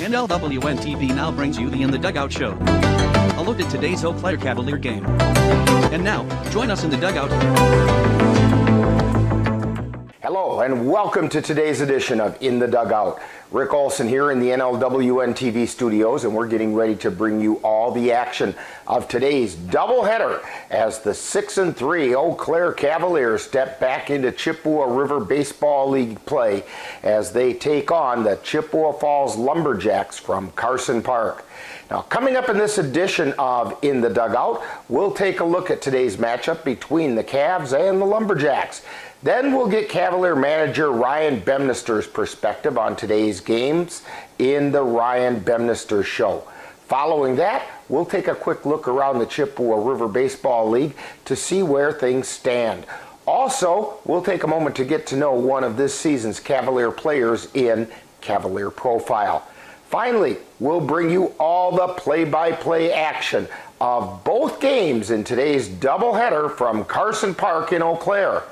NLWN-TV now brings you the In the Dugout show. A look at today's Eau Claire Cavalier game. And now, join us in the dugout. Hello and welcome to today's edition of In the Dugout. Rick Olson here in the NLWN-TV studios, and we're getting ready to bring you all the action of today's doubleheader as the 6-3 Eau Claire Cavaliers step back into Chippewa River Baseball League play as they take on the Chippewa Falls Lumberjacks from Carson Park. Now, coming up in this edition of In the Dugout, we'll take a look at today's matchup between the Cavs and the Lumberjacks. Then we'll get Cavalier manager Ryan Bemnister's perspective on today's games in the Ryan Bemnister Show. Following that, we'll take a quick look around the Chippewa River Baseball League to see where things stand. Also, we'll take a moment to get to know one of this season's Cavalier players in Cavalier Profile. Finally, we'll bring you all the play-by-play action of both games in today's doubleheader from Carson Park in Eau Claire.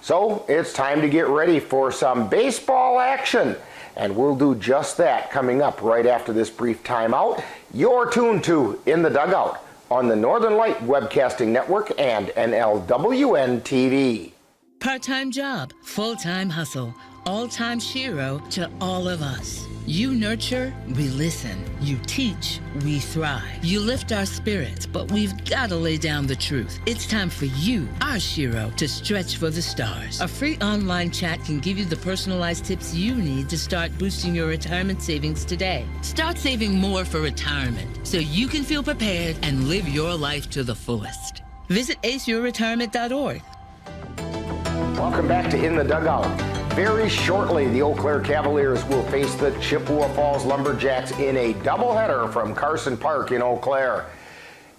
So it's time to get ready for some baseball action, and we'll do just that coming up right after this brief timeout. You're tuned to In the Dugout on the Northern Light Webcasting Network and NLWN-TV. Part-time job, full-time hustle, all-time hero to all of us. You nurture, we listen. You teach, we thrive. You lift our spirits, but we've got to lay down the truth. It's time for you, our Shiro, to stretch for the stars. A free online chat can give you the personalized tips you need to start boosting your retirement savings today. Start saving more for retirement so you can feel prepared and live your life to the fullest. Visit aceyourretirement.org. Welcome back to In the Dugout. Very shortly, the Eau Claire Cavaliers will face the Chippewa Falls Lumberjacks in a doubleheader from Carson Park in Eau Claire.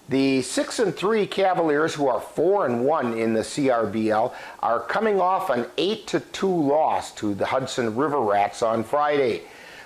The 6-3 Cavaliers, who are 4-1 in the CRBL, are coming off an 8-2 loss to the Hudson River Rats on Friday,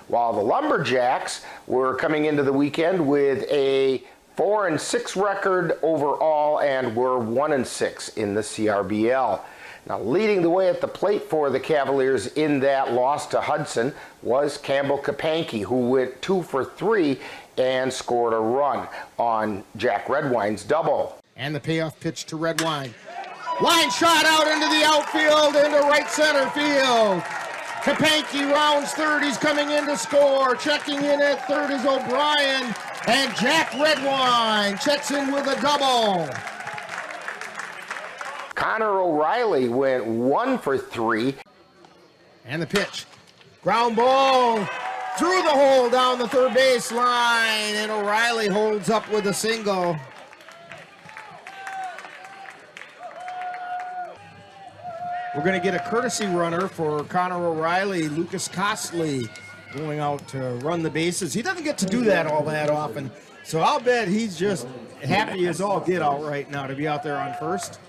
while the Lumberjacks were coming into the weekend with a 4-6 record overall and were 1-6 in the CRBL. Now, leading the way at the plate for the Cavaliers in that loss to Hudson was Campbell Kapanke, who went 2 for 3 and scored a run on Jack Redwine's double. And the payoff pitch to Redwine. Line shot out into the outfield, into right center field. Kapanke rounds third. He's coming in to score. Checking in at third is O'Brien. And Jack Redwine checks in with a double. Connor O'Reilly went 1 for 3. And the pitch. Ground ball through the hole down the third base line. And O'Reilly holds up with a single. We're going to get a courtesy runner for Connor O'Reilly, Lucas Costley, going out to run the bases. He doesn't get to do that all that often. So I'll bet he's just happy as all get out right now to be out there on first.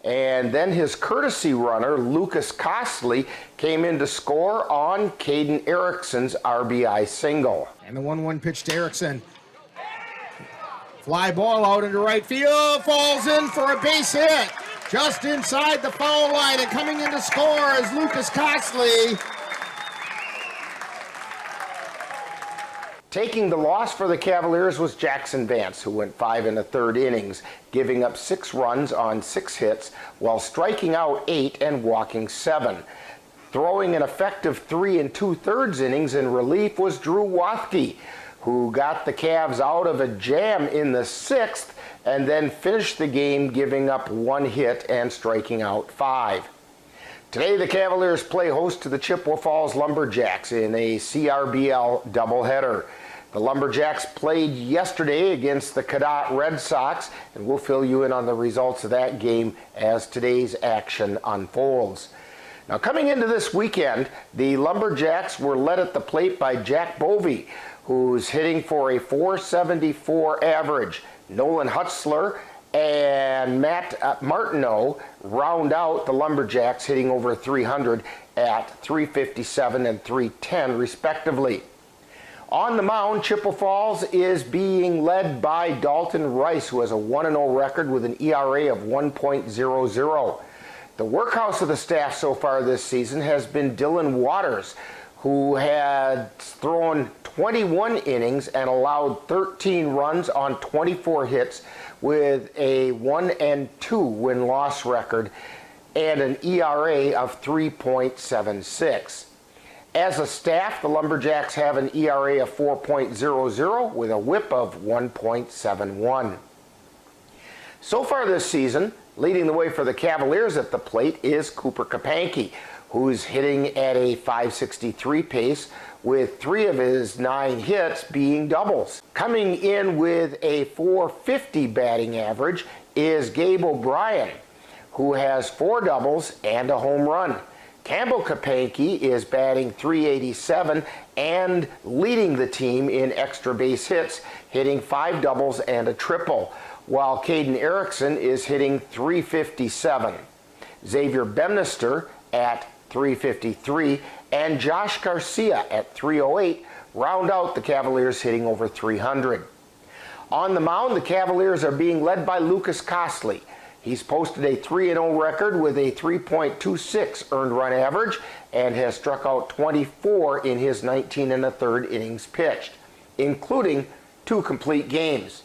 And then his courtesy runner, Lucas Costley, came in to score on Caden Erickson's RBI single. And the 1-1 pitch to Erickson. Fly ball out into right field, falls in for a base hit. Just inside the foul line, and coming in to score is Lucas Costley. Taking the loss for the Cavaliers was Jackson Vance, who went 5 1/3 innings, giving up 6 runs on 6 hits while striking out 8 and walking 7. Throwing an effective 3 2/3 innings in relief was Drew Wathke, who got the Cavs out of a jam in the 6th and then finished the game giving up 1 hit and striking out 5. Today, the Cavaliers play host to the Chippewa Falls Lumberjacks in a CRBL doubleheader. The Lumberjacks played yesterday against the Cadott Red Sox, and we'll fill you in on the results of that game as today's action unfolds. Now, coming into this weekend, the Lumberjacks were led at the plate by Jack Bovey, who's hitting for a .474 average. Nolan Hutzler and Matt Martineau round out the Lumberjacks, hitting over 300 at .357 and .310 respectively. On the mound, Chippewa Falls is being led by Dalton Rice, who has a 1-0 record with an ERA of 1.00. The workhorse of the staff so far this season has been Dylan Waters, who had thrown 21 innings and allowed 13 runs on 24 hits with a 1-2 win-loss record and an ERA of 3.76. As a staff, the Lumberjacks have an ERA of 4.00 with a whip of 1.71. So far this season, leading the way for the Cavaliers at the plate is Cooper Kapanke, who's hitting at a .563 pace with 3 of his 9 hits being doubles. Coming in with a .450 batting average is Gabe O'Brien, who has 4 doubles and a home run. Campbell Kapanke is batting .387 and leading the team in extra base hits, hitting 5 doubles and a triple, while Caden Erickson is hitting .357. Xavier Bemnister at .353 and Josh Garcia at .308 round out the Cavaliers hitting over .300. On the mound, the Cavaliers are being led by Lucas Costley. He's posted a 3-0 record with a 3.26 earned run average and has struck out 24 in his 19 1/3 innings pitched, including 2 complete games.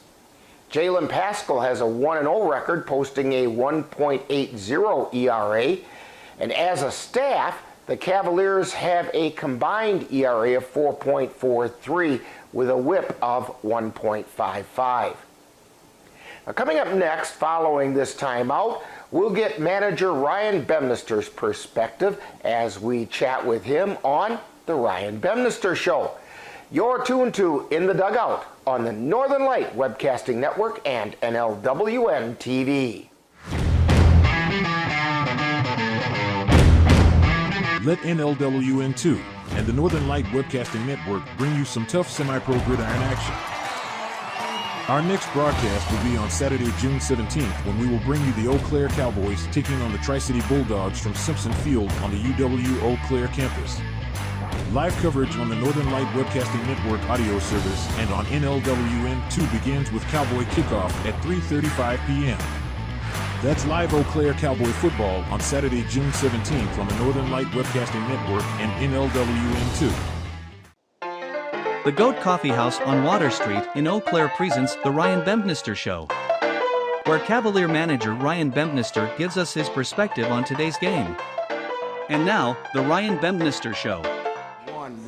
Jalen Pascal has a 1-0 record, posting a 1.80 ERA, and as a staff, the Cavaliers have a combined ERA of 4.43 with a whip of 1.55. Now, coming up next, following this timeout, we'll get manager Ryan Bemnister's perspective as we chat with him on The Ryan Bemnister Show. You're tuned to In the Dugout on the Northern Light Webcasting Network and NLWN-TV. Let NLWN-2 and the Northern Light Webcasting Network bring you some tough semi-pro gridiron action. Our next broadcast will be on Saturday, June 17th, when we will bring you the Eau Claire Cavaliers taking on the Tri-City Bulldogs from Simpson Field on the UW Eau Claire campus. Live coverage on the Northern Light Webcasting Network audio service and on NLWN-2 begins with Cowboy Kickoff at 3:35 p.m. That's live Eau Claire Cowboy football on Saturday, June 17th on the Northern Light Webcasting Network and NLWN-2. The Goat Coffee House on Water Street in Eau Claire presents The Ryan Bemnister Show, where Cavalier manager Ryan Bemnister gives us his perspective on today's game. And now, The Ryan Bemnister Show.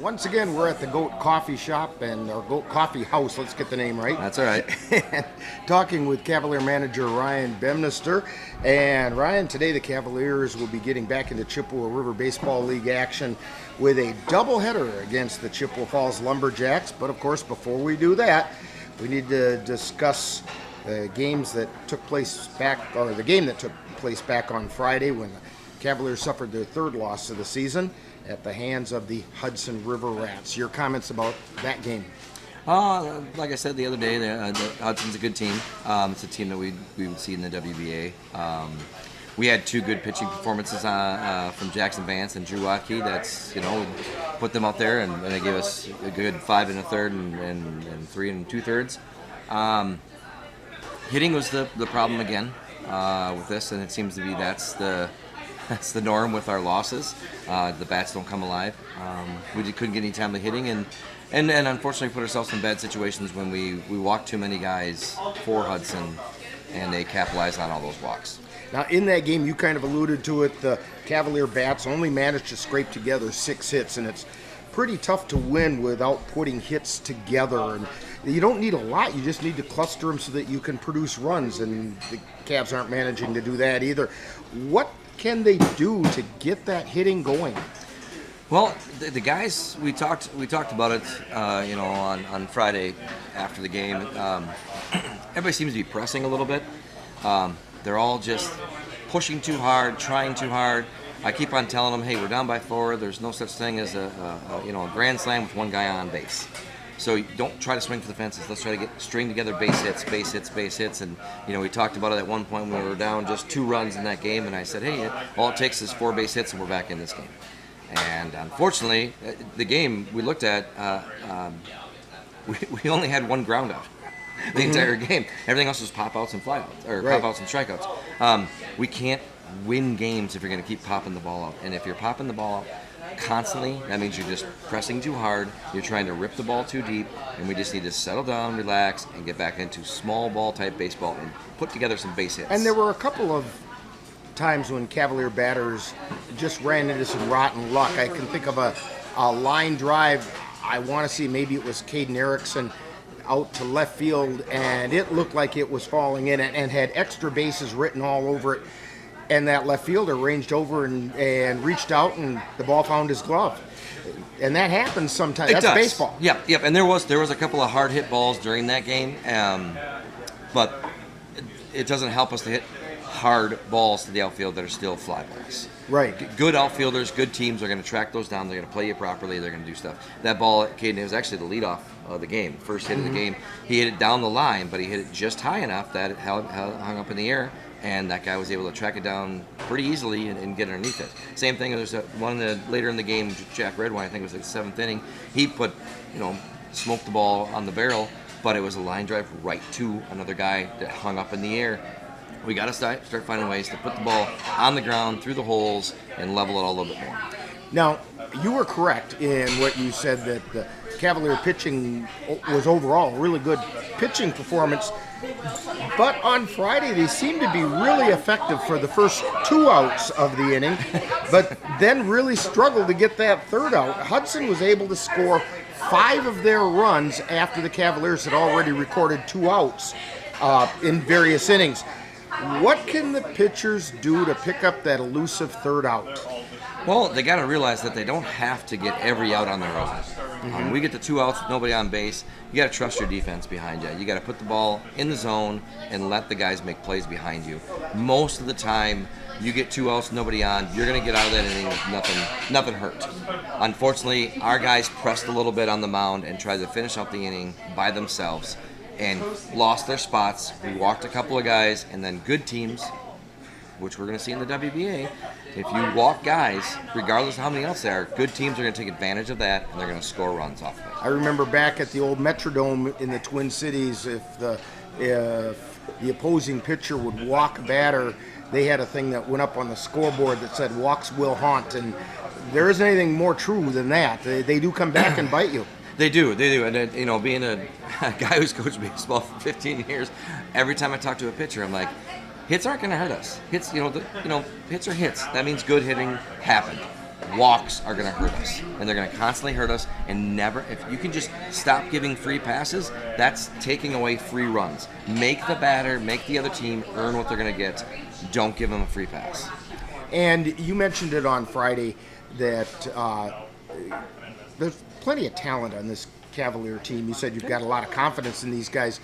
Once again, we're at the Goat Coffee Shop and our Goat Coffee House. Let's get the name right. That's all right. And talking with Cavalier manager Ryan Bemnister. And Ryan, today the Cavaliers will be getting back into Chippewa River Baseball League action with a doubleheader against the Chippewa Falls Lumberjacks. But of course, before we do that, we need to discuss the games that took place back, or the game that took place back on Friday when the Cavaliers suffered their 3rd loss of the season at the hands of the Hudson River Rats. Your comments about that game? Like I said the other day, the Hudson's a good team. It's a team that we would see in the WBA. We had 2 good pitching performances from Jackson Vance and Drew Watke. That's, we put them out there, and they gave us a good 5 1/3 and 3 2/3. Hitting was the problem again with this, and it seems to be that's the norm with our losses. The bats don't come alive. We couldn't get any timely hitting, and unfortunately put ourselves in bad situations when we walked too many guys for Hudson, and they capitalized on all those walks. Now, in that game, you kind of alluded to it, the Cavalier bats only managed to scrape together 6 hits, and it's pretty tough to win without putting hits together. And you don't need a lot, you just need to cluster them so that you can produce runs, and the Cavs aren't managing to do that either. What can they do to get that hitting going? Well, the guys, we talked about it, on Friday after the game. Everybody seems to be pressing a little bit. They're all just pushing too hard, trying too hard. I keep on telling them, hey, we're down by 4. There's no such thing as a grand slam with 1 guy on base. So don't try to swing for the fences. Let's try to string together base hits. And, we talked about it at one point when we were down just 2 runs in that game. And I said, hey, all it takes is 4 base hits and we're back in this game. And unfortunately, the game we looked at, we only had 1 ground out the entire game. Everything else was pop-outs and flyouts, or right. Pop-outs and strikeouts. We can't win games if you're going to keep popping the ball out. And if you're popping the ball out, constantly, that means you're just pressing too hard, you're trying to rip the ball too deep, and we just need to settle down, relax, and get back into small ball type baseball and put together some base hits. And there were a couple of times when Cavalier batters just ran into some rotten luck. I can think of a line drive. I want to see, maybe it was Caden Erickson out to left field, and it looked like it was falling in and had extra bases written all over it. And that left fielder ranged over and reached out, and the ball found his glove. And that happens sometimes. That's baseball. Yep. And there was a couple of hard hit balls during that game, but it doesn't help us to hit hard balls to the outfield that are still fly balls. Right. Good outfielders, good teams are going to track those down. They're going to play you properly. They're going to do stuff. That ball, Caden, it was actually the leadoff of the game, first hit of the game. He hit it down the line, but he hit it just high enough that it hung up in the air. And that guy was able to track it down pretty easily and get underneath it. Same thing, there's one later in the game, Jack Redwine, I think it was like the 7th inning. He smoked the ball on the barrel, but it was a line drive right to another guy that hung up in the air. We got to start finding ways to put the ball on the ground, through the holes, and level it all a little bit more. Now, you were correct in what you said, that the Cavalier pitching was overall a really good pitching performance. But on Friday, they seemed to be really effective for the first 2 outs of the inning, but then really struggled to get that 3rd out. Hudson was able to score 5 of their runs after the Cavaliers had already recorded 2 outs in various innings. What can the pitchers do to pick up that elusive 3rd out? Well, they got to realize that they don't have to get every out on their own. We get the 2 outs with nobody on base. You got to trust your defense behind you. You got to put the ball in the zone and let the guys make plays behind you. Most of the time, you get 2 outs, nobody on, you're going to get out of that inning with nothing hurt. Unfortunately, our guys pressed a little bit on the mound and tried to finish out the inning by themselves and lost their spots. We walked a couple of guys, and then good teams, which we're going to see in the WBA, if you walk guys, regardless of how many outs there are, good teams are going to take advantage of that, and they're going to score runs off of it. I remember back at the old Metrodome in the Twin Cities, if the opposing pitcher would walk a batter, they had a thing that went up on the scoreboard that said "walks will haunt," and there isn't anything more true than that. They do come back and bite you. They do, and being a guy who's coached baseball for 15 years, every time I talk to a pitcher, I'm like, hits aren't going to hurt us. Hits, hits are hits. That means good hitting happened. Walks are going to hurt us, and they're going to constantly hurt us. And never, if you can just stop giving free passes, that's taking away free runs. Make the batter, make the other team earn what they're going to get. Don't give them a free pass. And you mentioned it on Friday that there's plenty of talent on this Cavalier team. You said you've got a lot of confidence in these guys.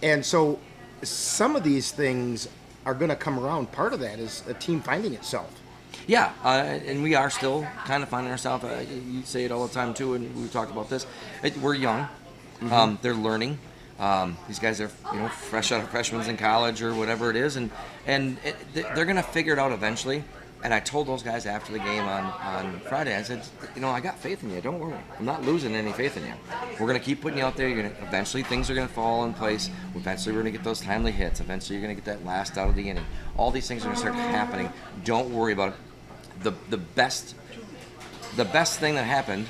And so some of these things are going to come around. Part of that is a team finding itself. Yeah, and we are still kind of finding ourselves. You say it all the time, too, and we've talked about this. We're young. They're learning. These guys are, fresh out of freshmen in college or whatever it is, and they're going to figure it out eventually. And I told those guys after the game on Friday, I said, I got faith in you. Don't worry. I'm not losing any faith in you. We're going to keep putting you out there. Eventually things are going to fall in place. Eventually we're going to get those timely hits. Eventually you're going to get that last out of the inning. All these things are going to start happening. Don't worry about it. The best thing that happened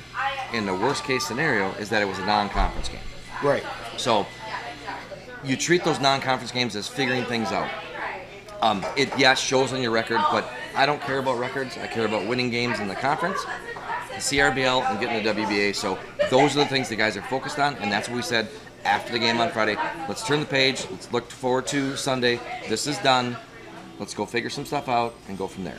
in the worst case scenario is that it was a non-conference game. Right. So you treat those non-conference games as figuring things out. It shows on your record, but I don't care about records. I care about winning games in the conference, the CRBL, and getting the WBA. So those are the things the guys are focused on, and that's what we said after the game on Friday. Let's turn the page. Let's look forward to Sunday. This is done. Let's go figure some stuff out and go from there.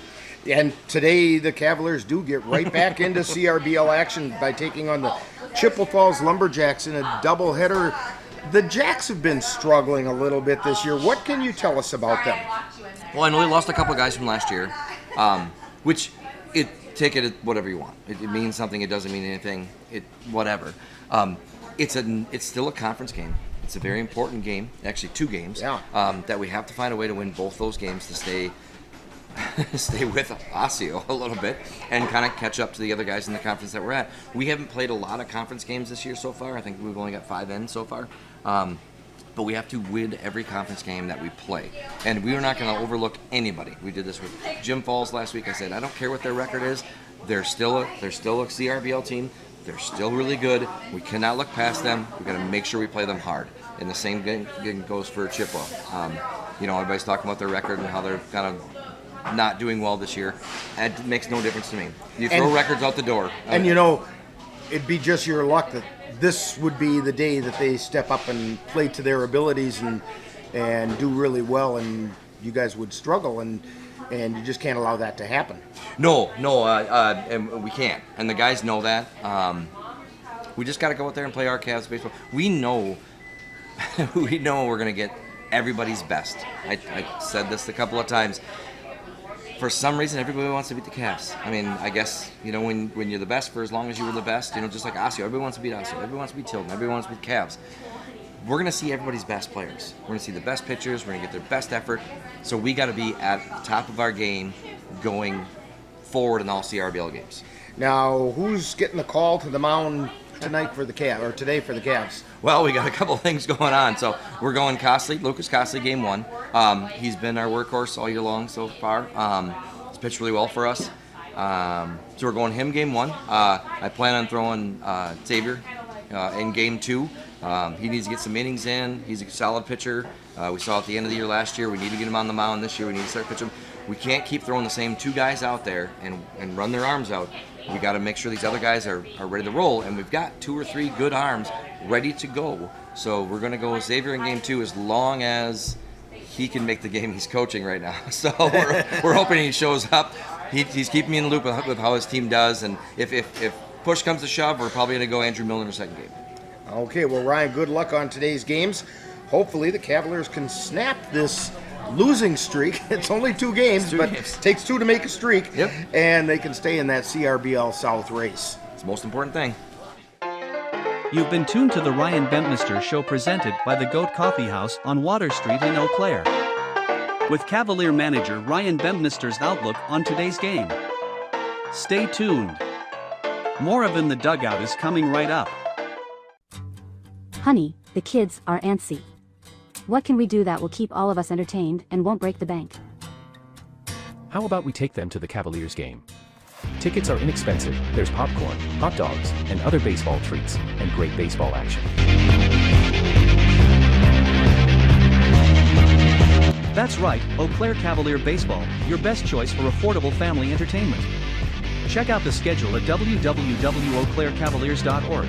And today the Cavaliers do get right back into CRBL action by taking on the Chippewa Falls Lumberjacks in a doubleheader. The Jacks have been struggling a little bit this year. What can you tell us about them? Well, I know they lost a couple of guys from last year, which take it whatever you want. It means something. It doesn't mean anything. Whatever. It's still a conference game. It's a very important game. Actually, 2 games. Yeah. That we have to find a way to win both those games to stay with Osseo a little bit and kind of catch up to the other guys in the conference that we're at. We haven't played a lot of conference games this year so far. I think we've only got 5 in so far. But we have to win every conference game that we play. And we are not going to overlook anybody. We did this with Jim Falls last week. I said, I don't care what their record is. They're still a CRBL team. They're still really good. We cannot look past them. We've got to make sure we play them hard. And the same thing goes for Chippewa. Everybody's talking about their record and how they're kind of not doing well this year. It makes no difference to me. You throw records out the door. And it'd be just your luck that this would be the day that they step up and play to their abilities and do really well, and you guys would struggle, and you just can't allow that to happen. No, and we can't. And the guys know that. We just got to go out there and play our Cavs baseball. We know we're going to get everybody's best. I said this a couple of times. For some reason, everybody wants to beat the Cavs. I mean, I guess, when you're the best for as long as you were the best, just like Osseo, everybody wants to beat Osseo, everybody wants to beat Tilden, everybody wants to beat the Cavs. We're going to see everybody's best players. We're going to see the best pitchers. We're going to get their best effort. So we got to be at the top of our game going forward in all CRBL games. Now, who's getting the call to the mound tonight for the Cavs, or today for the Cavs? Well, we got a couple things going on. So we're going Lucas Costley, game 1. He's been our workhorse all year long so far. He's pitched really well for us. So we're going him game 1. I plan on throwing Xavier in game 2. He needs to get some innings in. He's a solid pitcher. We saw at the end of the year last year, we need to get him on the mound this year. We need to start pitching. We can't keep throwing the same 2 guys out there and run their arms out. We got to make sure these other guys are ready to roll, and we've got 2 or 3 good arms ready to go. So we're going to go with Xavier in game 2 as long as he can make the game he's coaching right now. So we're hoping he shows up. He's keeping me in the loop with how his team does, and if push comes to shove, we're probably going to go Andrew Milner in the second game. Okay, well, Ryan, good luck on today's games. Hopefully the Cavaliers can snap this losing streak. It's only 2 games, but it takes 2 to make a streak. Yep. And they can stay in that CRBL South race. It's the most important thing. You've been tuned to the Ryan Bempnister Show, presented by the Goat Coffee House on Water Street in Eau Claire, with Cavalier manager Ryan Bempnister's outlook on today's game. Stay tuned. More of In the Dugout is coming right up. Honey, the kids are antsy. What can we do that will keep all of us entertained and won't break the bank? How about we take them to the Cavaliers game? Tickets are inexpensive, there's popcorn, hot dogs, and other baseball treats, and great baseball action. That's right, Eau Claire Cavalier Baseball, your best choice for affordable family entertainment. Check out the schedule at www.eauclaircavaliers.org.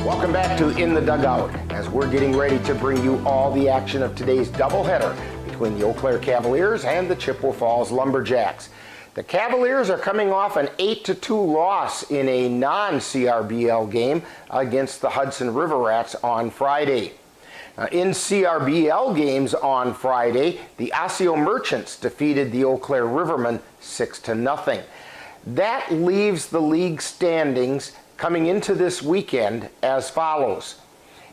Welcome back to In the Dugout, as we're getting ready to bring you all the action of today's doubleheader between the Eau Claire Cavaliers and the Chippewa Falls Lumberjacks. The Cavaliers are coming off an 8-2 loss in a non-CRBL game against the Hudson River Rats on Friday. In CRBL games on Friday, the Osseo Merchants defeated the Eau Claire Rivermen 6-0. That leaves the league standings coming into this weekend as follows.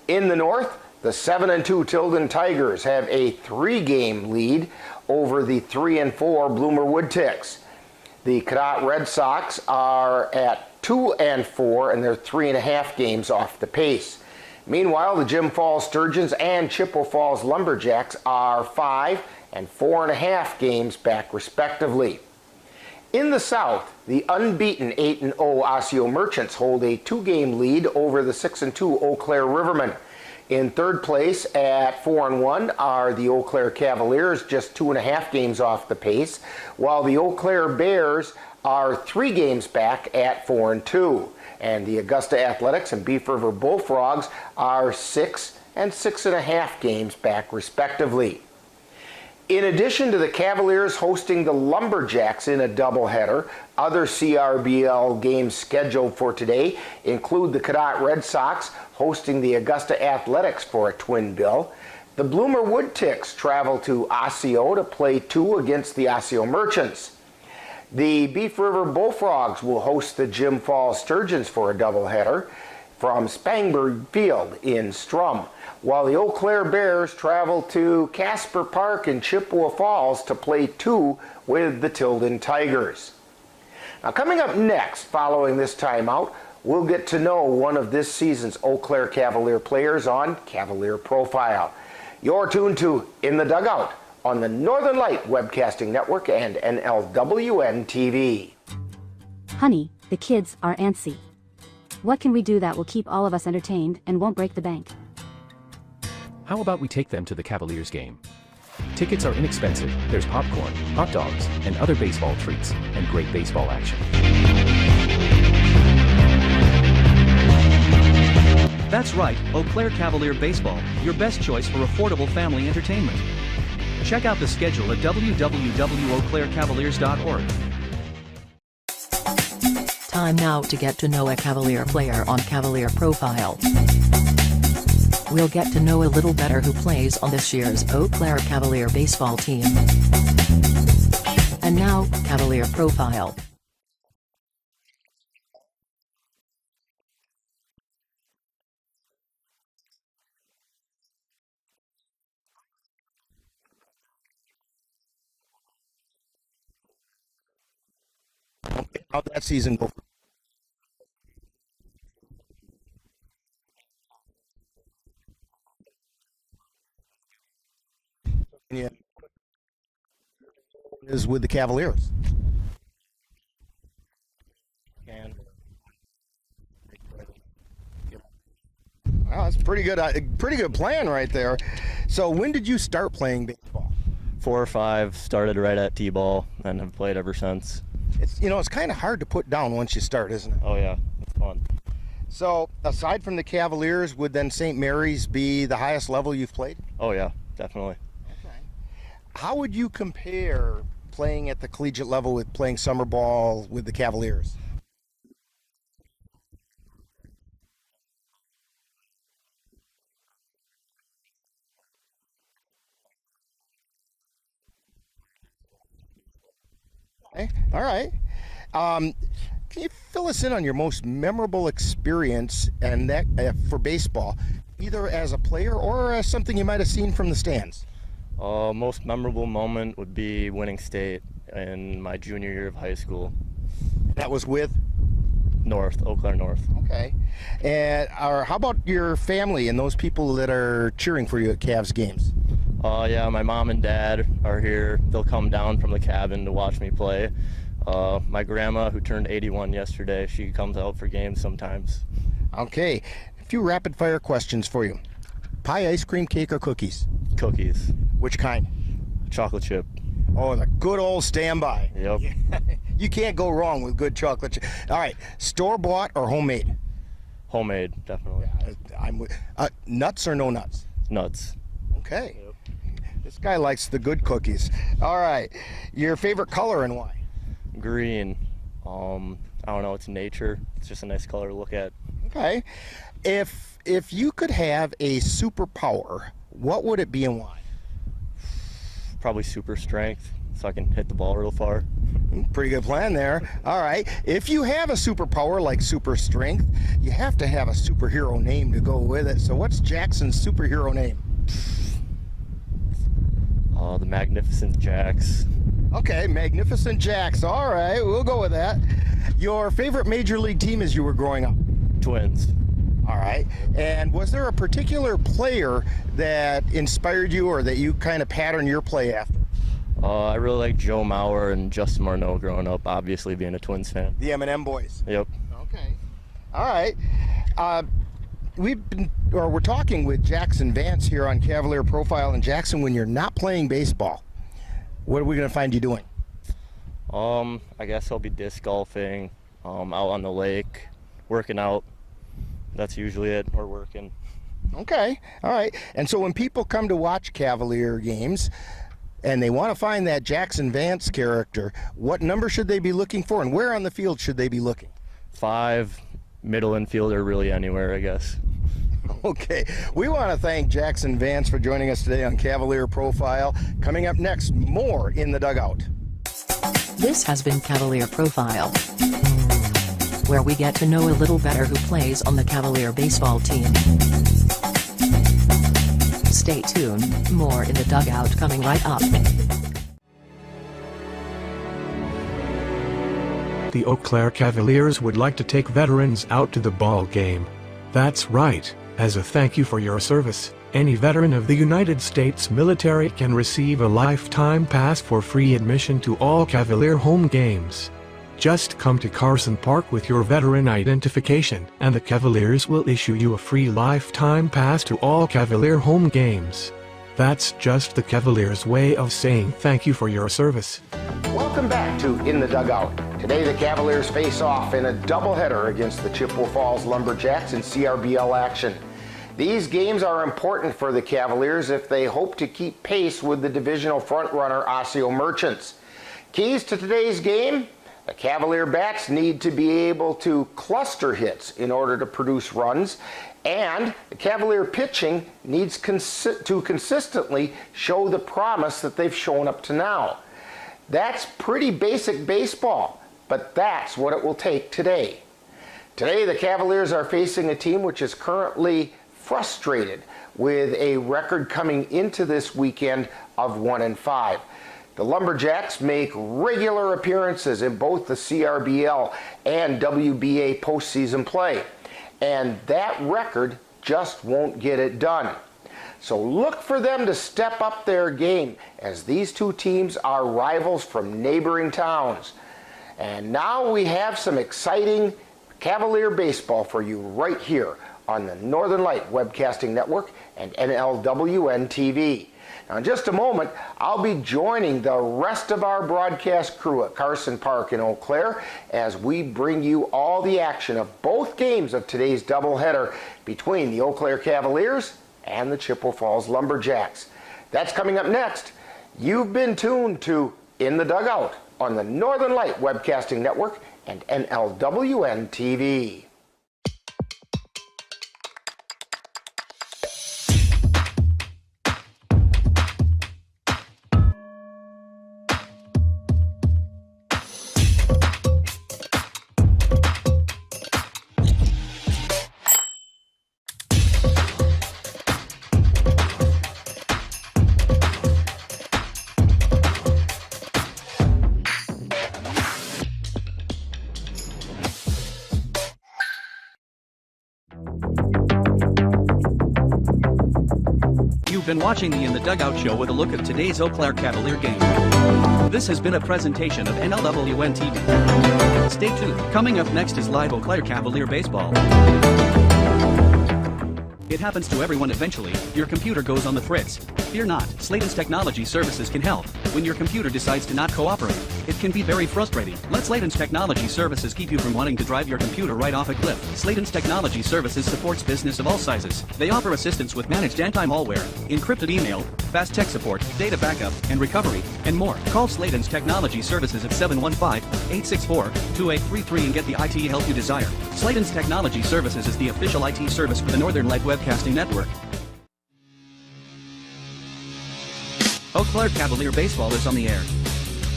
In the north, the 7-2 Tilden Tigers have a 3-game lead over the 3-4 Bloomer Woodticks. The Cadott Red Sox are at 2-4, and they're 3.5 games off the pace. Meanwhile, the Jim Falls Sturgeons and Chippewa Falls Lumberjacks are 5 and 4.5 games back respectively. In the south, the unbeaten 8-0 Osseo Merchants hold a 2-game lead over the 6-2 Eau Claire Rivermen. In third place at 4-1 are the Eau Claire Cavaliers, just 2.5 games off the pace, while the Eau Claire Bears are 3 games back at 4-2. And the Augusta Athletics and Beef River Bullfrogs are 6 and 6.5 games back respectively. In addition to the Cavaliers hosting the Lumberjacks in a doubleheader, other CRBL games scheduled for today include the Cadott Red Sox hosting the Augusta Athletics for a twin bill. The Bloomer Woodticks travel to Osseo to play 2 against the Osseo Merchants. The Beef River Bullfrogs will host the Jim Falls Sturgeons for a doubleheader from Spangberg Field in Strum, while the Eau Claire Bears travel to Carson Park in Chippewa Falls to play 2 with the Tilden Tigers. Now, coming up next, following this timeout, we'll get to know one of this season's Eau Claire Cavalier players on Cavalier Profile. You're tuned to In the Dugout on the Northern Light Webcasting Network and NLWN-TV. Honey, the kids are antsy. What can we do that will keep all of us entertained and won't break the bank? How about we take them to the Cavaliers game? Tickets are inexpensive, there's popcorn, hot dogs, and other baseball treats, and great baseball action. That's right, Eau Claire Cavalier Baseball, your best choice for affordable family entertainment. Check out the schedule at www.eauclaircavaliers.org. Time now to get to know a Cavalier player on Cavalier Profile. We'll get to know a little better who plays on this year's Eau Claire Cavalier baseball team. And now, Cavalier Profile. How'd that season go? Yeah, is with the Cavaliers. And wow, that's pretty good plan right there. So when did you start playing baseball? 4 or 5, started right at T-ball and have played ever since. It's kind of hard to put down once you start, isn't it? Oh yeah, it's fun. So aside from the Cavaliers, would then St. Mary's be the highest level you've played? Oh yeah, definitely. Okay. How would you compare playing at the collegiate level with playing summer ball with the Cavaliers? Okay. All right. Can you fill us in on your most memorable experience and that for baseball, either as a player or as something you might have seen from the stands? Most memorable moment would be winning state in my junior year of high school. That was with? North, Eau Claire North. Okay. And how about your family and those people that are cheering for you at Cavs games? Yeah, my mom and dad are here. They'll come down from the cabin to watch me play. My grandma, who turned 81 yesterday, she comes out for games sometimes. Okay. A few rapid fire questions for you. Pie, ice cream, cake, or cookies? Cookies. Which kind? Chocolate chip. Oh, the good old standby. Yep. You can't go wrong with good chocolate chip. All right. Store-bought or homemade? Homemade, definitely. Nuts or no nuts? Nuts. Okay. Yep. This guy likes the good cookies. All right. Your favorite color and why? Green. I don't know, it's nature. It's just a nice color to look at. Okay. If you could have a superpower, what would it be and why? Probably super strength, so I can hit the ball real far. Pretty good plan there. All right. If you have a superpower like super strength, you have to have a superhero name to go with it. So what's Jackson's superhero name? The Magnificent Jacks. Okay, Magnificent Jacks. All right, we'll go with that. Your favorite major league team as you were growing up? Twins. All right. And was there a particular player that inspired you or that you kind of patterned your play after? I really like Joe Mauer and Justin Morneau growing up, obviously being a Twins fan. The M&M boys. Yep. Okay. All right. We're talking with Jackson Vance here on Cavalier Profile. And Jackson, when you're not playing baseball, what are we going to find you doing? I guess I'll be disc golfing, out on the lake, working out. That's usually it, or working. Okay. All right. And so when people come to watch Cavalier games and they want to find that Jackson Vance character, what number should they be looking for and where on the field should they be looking? 5, middle infielder, really anywhere, I guess. Okay. We want to thank Jackson Vance for joining us today on Cavalier Profile. Coming up next, more In the Dugout. This has been Cavalier Profile, where we get to know a little better who plays on the Cavalier baseball team. Stay tuned, more In the Dugout coming right up. The Eau Claire Cavaliers would like to take veterans out to the ball game. That's right, as a thank you for your service, any veteran of the United States military can receive a lifetime pass for free admission to all Cavalier home games. Just come to Carson Park with your veteran identification, and the Cavaliers will issue you a free lifetime pass to all Cavalier home games. That's just the Cavaliers' way of saying thank you for your service. Welcome back to In the Dugout. Today the Cavaliers face off in a doubleheader against the Chippewa Falls Lumberjacks in CRBL action. These games are important for the Cavaliers if they hope to keep pace with the divisional frontrunner Osseo Merchants. Keys to today's game: the Cavalier bats need to be able to cluster hits in order to produce runs, and the Cavalier pitching needs to consistently show the promise that they've shown up to now. That's pretty basic baseball, but that's what it will take today. Today the Cavaliers are facing a team which is currently frustrated with a record coming into this weekend of 1-5. The Lumberjacks make regular appearances in both the CRBL and WBA postseason play, and that record just won't get it done. So look for them to step up their game, as these two teams are rivals from neighboring towns. And now we have some exciting Cavalier baseball for you right here on the Northern Light Webcasting Network and NLWN-TV. Now, in just a moment, I'll be joining the rest of our broadcast crew at Carson Park in Eau Claire as we bring you all the action of both games of today's doubleheader between the Eau Claire Cavaliers and the Chippewa Falls Lumberjacks. That's coming up next. You've been tuned to In the Dugout on the Northern Light Webcasting Network and NLWN-TV. You've been watching the In the Dugout show with a look at today's Eau Claire Cavalier game. This has been a presentation of NLWN-TV. Stay tuned. Coming up next is live Eau Claire Cavalier baseball. It happens to everyone eventually. Your computer goes on the fritz. Fear not, Sladen's Technology Services can help. When your computer decides to not cooperate, it can be very frustrating. Let Sladen's Technology Services keep you from wanting to drive your computer right off a cliff. Sladen's Technology Services supports business of all sizes. They offer assistance with managed anti-malware, encrypted email, fast tech support, data backup, and recovery, and more. Call Sladen's Technology Services at 715-864-2833 and get the IT help you desire. Sladen's Technology Services is the official IT service for the Northern Light Webcasting Network. Eau Claire Cavalier baseball is on the air.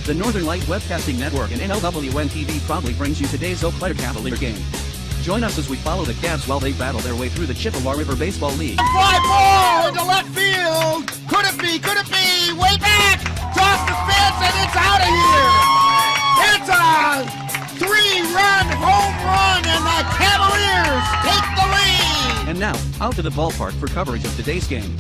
The Northern Light Webcasting Network and NLWN-TV proudly brings you today's Eau Claire Cavalier game. Join us as we follow the Cavs while they battle their way through the Chippewa River Baseball League. Fly ball into left field. Could it be? Could it be? Way back. Toss the fence and it's out of here. It's a 3-run home run and the Cavaliers take the lead. And now, out to the ballpark for coverage of today's game.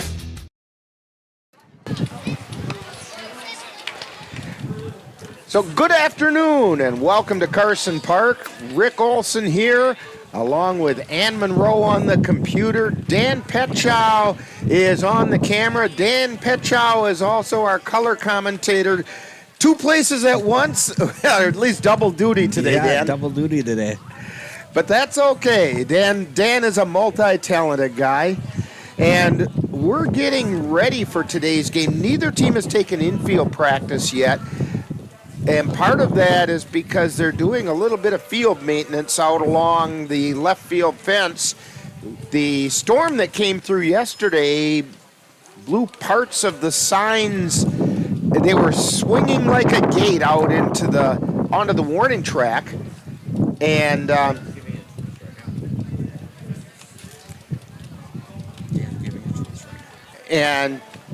So good afternoon and welcome to Carson Park. Rick Olson here, along with Ann Monroe on the computer. Dan Petchow is on the camera. Dan Petchow is also our color commentator. Two places at once, or at least double duty today, Dan. Dan. Double duty today. But that's okay. Dan is a multi-talented guy. And we're getting ready for today's game. Neither team has taken infield practice yet. And part of that is because they're doing a little bit of field maintenance out along the left field fence. The storm that came through yesterday blew parts of the signs. They were swinging like a gate out onto the warning track. And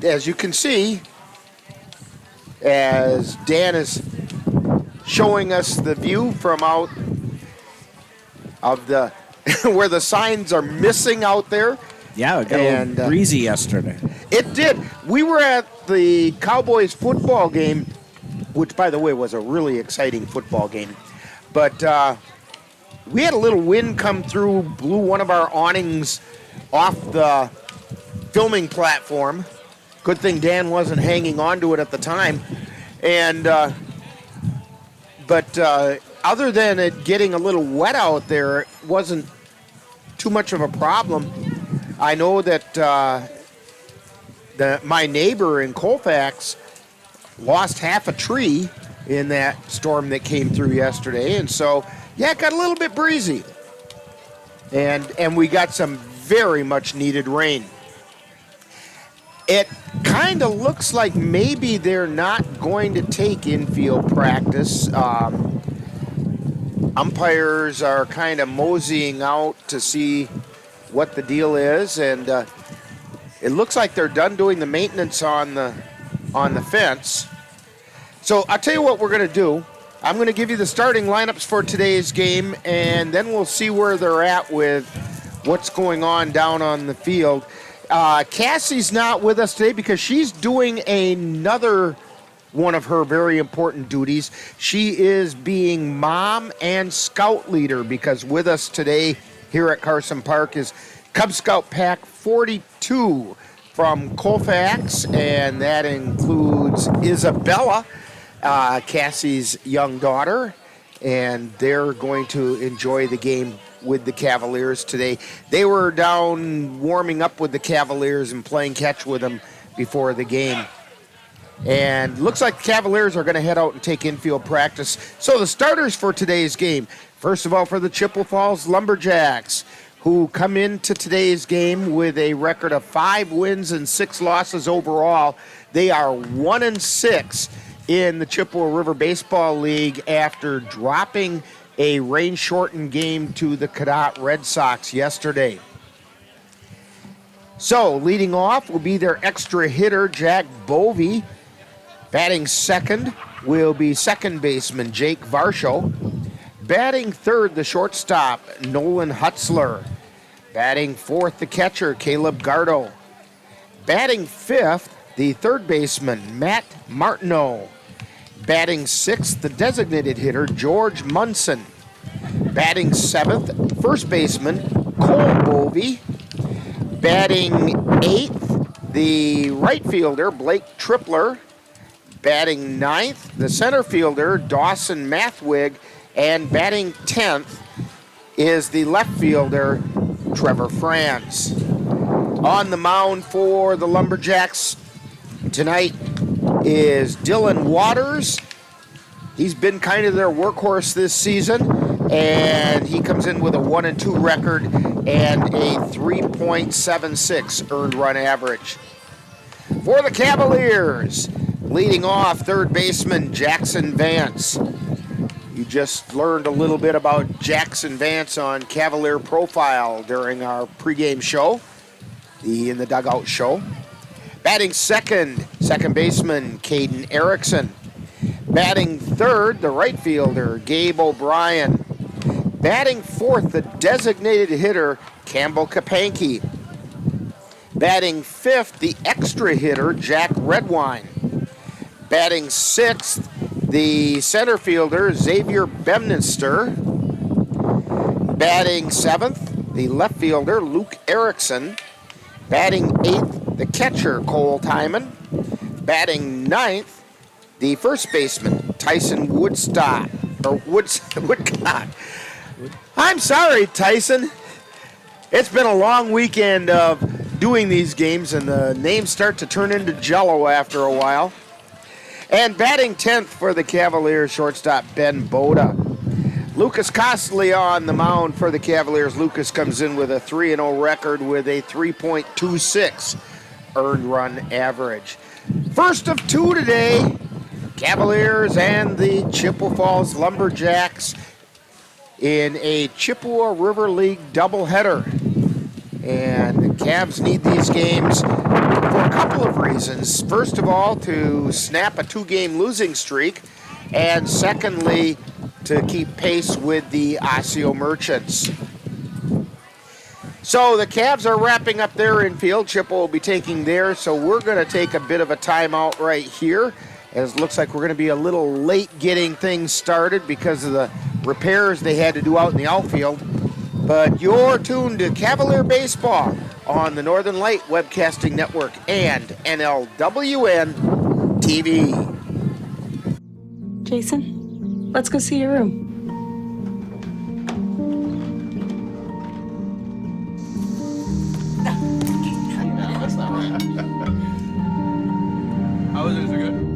as you can see, as Dan is showing us the view from out of the where the signs are missing out there. Yeah, it got a little breezy yesterday. It did. We were at the Cowboys football game, which, by the way, was a really exciting football game. but we had a little wind come through, blew one of our awnings off the filming platform. Good thing Dan wasn't hanging on to it at the time. And but other than it getting a little wet out there, it wasn't too much of a problem. I know that my neighbor in Colfax lost half a tree in that storm that came through yesterday, and so yeah, it got a little bit breezy, and we got some very much needed rain. It kind of looks like maybe they're not going to take infield practice. Umpires are kind of moseying out to see what the deal is, and it looks like they're done doing the maintenance on the fence. So I'll tell you what we're going to do. I'm going to give you the starting lineups for today's game, and then we'll see where they're at with what's going on down on the field. Cassie's not with us today because she's doing another one of her very important duties. She is being mom and scout leader, because with us today here at Carson Park is Cub Scout Pack 42 from Colfax, and that includes Isabella, Cassie's young daughter, and they're going to enjoy the game with the Cavaliers today. They were down warming up with the Cavaliers and playing catch with them before the game. And looks like the Cavaliers are going to head out and take infield practice. So the starters for today's game, first of all, for the Chippewa Falls Lumberjacks, who come into today's game with a record of 5 wins and 6 losses overall. They are 1-6 in the Chippewa River Baseball League after dropping a rain-shortened game to the Cadott Red Sox yesterday. So, leading off will be their extra hitter, Jack Bovey. Batting second will be second baseman Jake Varsho. Batting third, the shortstop, Nolan Hutzler. Batting fourth, the catcher, Caleb Gardo. Batting fifth, the third baseman, Matt Martineau. Batting sixth, the designated hitter, George Munson. Batting seventh, first baseman, Cole Bovey. Batting eighth, the right fielder, Blake Tripler. Batting ninth, the center fielder, Dawson Mathwig. And batting 10th is the left fielder, Trevor Franz. On the mound for the Lumberjacks tonight is Dylan Waters. He's been kind of their workhorse this season, and he comes in with a 1-2 record and a 3.76 earned run average. For the Cavaliers, leading off, third baseman Jackson Vance. You just learned a little bit about Jackson Vance on Cavalier Profile during our pregame show, the In the Dugout show. Batting second, second baseman Caden Erickson. Batting third, the right fielder Gabe O'Brien. Batting fourth, the designated hitter Campbell Kapanke. Batting fifth, the extra hitter Jack Redwine. Batting sixth, the center fielder, Xavier Bemnister. Batting seventh, the left fielder, Luke Erickson. Batting eighth, the catcher, Cole Timon. Batting ninth, the first baseman, Tyson Woodcock. I'm sorry, Tyson. It's been a long weekend of doing these games, and the names start to turn into jello after a while. And batting 10th for the Cavaliers, shortstop Ben Boda. Lucas Costley on the mound for the Cavaliers. Lucas comes in with a 3-0 record with a 3.26 earned run average. First of two today, Cavaliers and the Chippewa Falls Lumberjacks in a Chippewa River League doubleheader. And the Cavs need these games for a couple of reasons. First of all, to snap a 2-game losing streak, and secondly, to keep pace with the Osseo Merchants. So the Cavs are wrapping up their infield. Chippewa will be taking theirs, so we're going to take a bit of a timeout right here, as it looks like we're going to be a little late getting things started because of the repairs they had to do out in the outfield. But you're tuned to Cavalier Baseball on the Northern Light Webcasting Network and NLWN-TV. Jason, let's go see your room. That's not right. How was it? Is it good?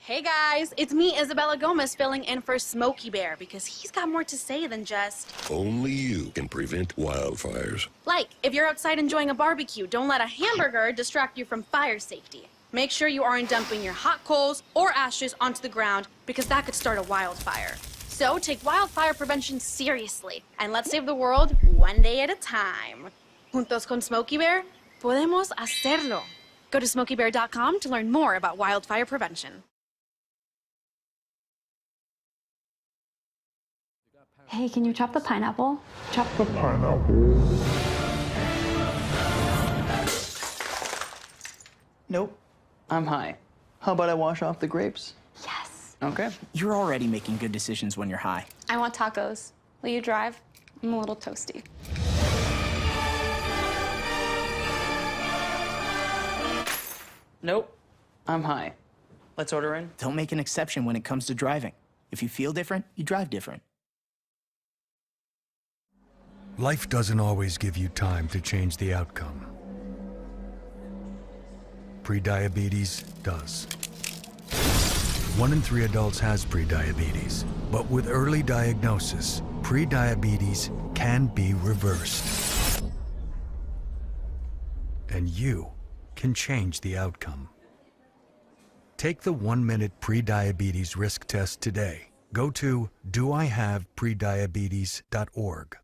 Hey guys, it's me, Isabella Gomez, filling in for Smokey Bear because he's got more to say than just... Only you can prevent wildfires. Like, if you're outside enjoying a barbecue, don't let a hamburger distract you from fire safety. Make sure you aren't dumping your hot coals or ashes onto the ground because that could start a wildfire. So take wildfire prevention seriously and let's save the world one day at a time. Juntos con Smokey Bear, podemos hacerlo. Go to smokeybear.com to learn more about wildfire prevention. Hey, can you chop the pineapple? Chop the pineapple. Nope. I'm high. How about I wash off the grapes? Yes. Okay. You're already making good decisions when you're high. I want tacos. Will you drive? I'm a little toasty. Nope. I'm high. Let's order in. Don't make an exception when it comes to driving. If you feel different, you drive different. Life doesn't always give you time to change the outcome. Prediabetes does. 1 in 3 adults has prediabetes, but with early diagnosis, prediabetes can be reversed. And you can change the outcome. Take the 1-minute prediabetes risk test today. Go to doihaveprediabetes.org.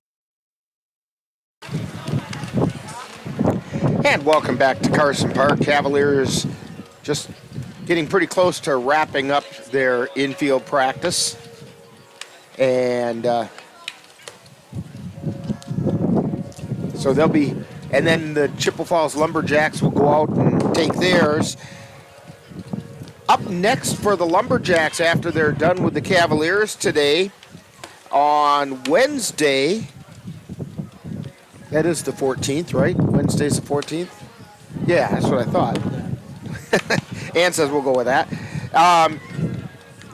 And welcome back to Carson Park. Cavaliers just getting pretty close to wrapping up their infield practice. And so they'll be, and then the Chippewa Falls Lumberjacks will go out and take theirs. Up next for the Lumberjacks after they're done with the Cavaliers today on Wednesday. That is the 14th, right? Wednesday's the 14th? Yeah, that's what I thought. Ann says we'll go with that.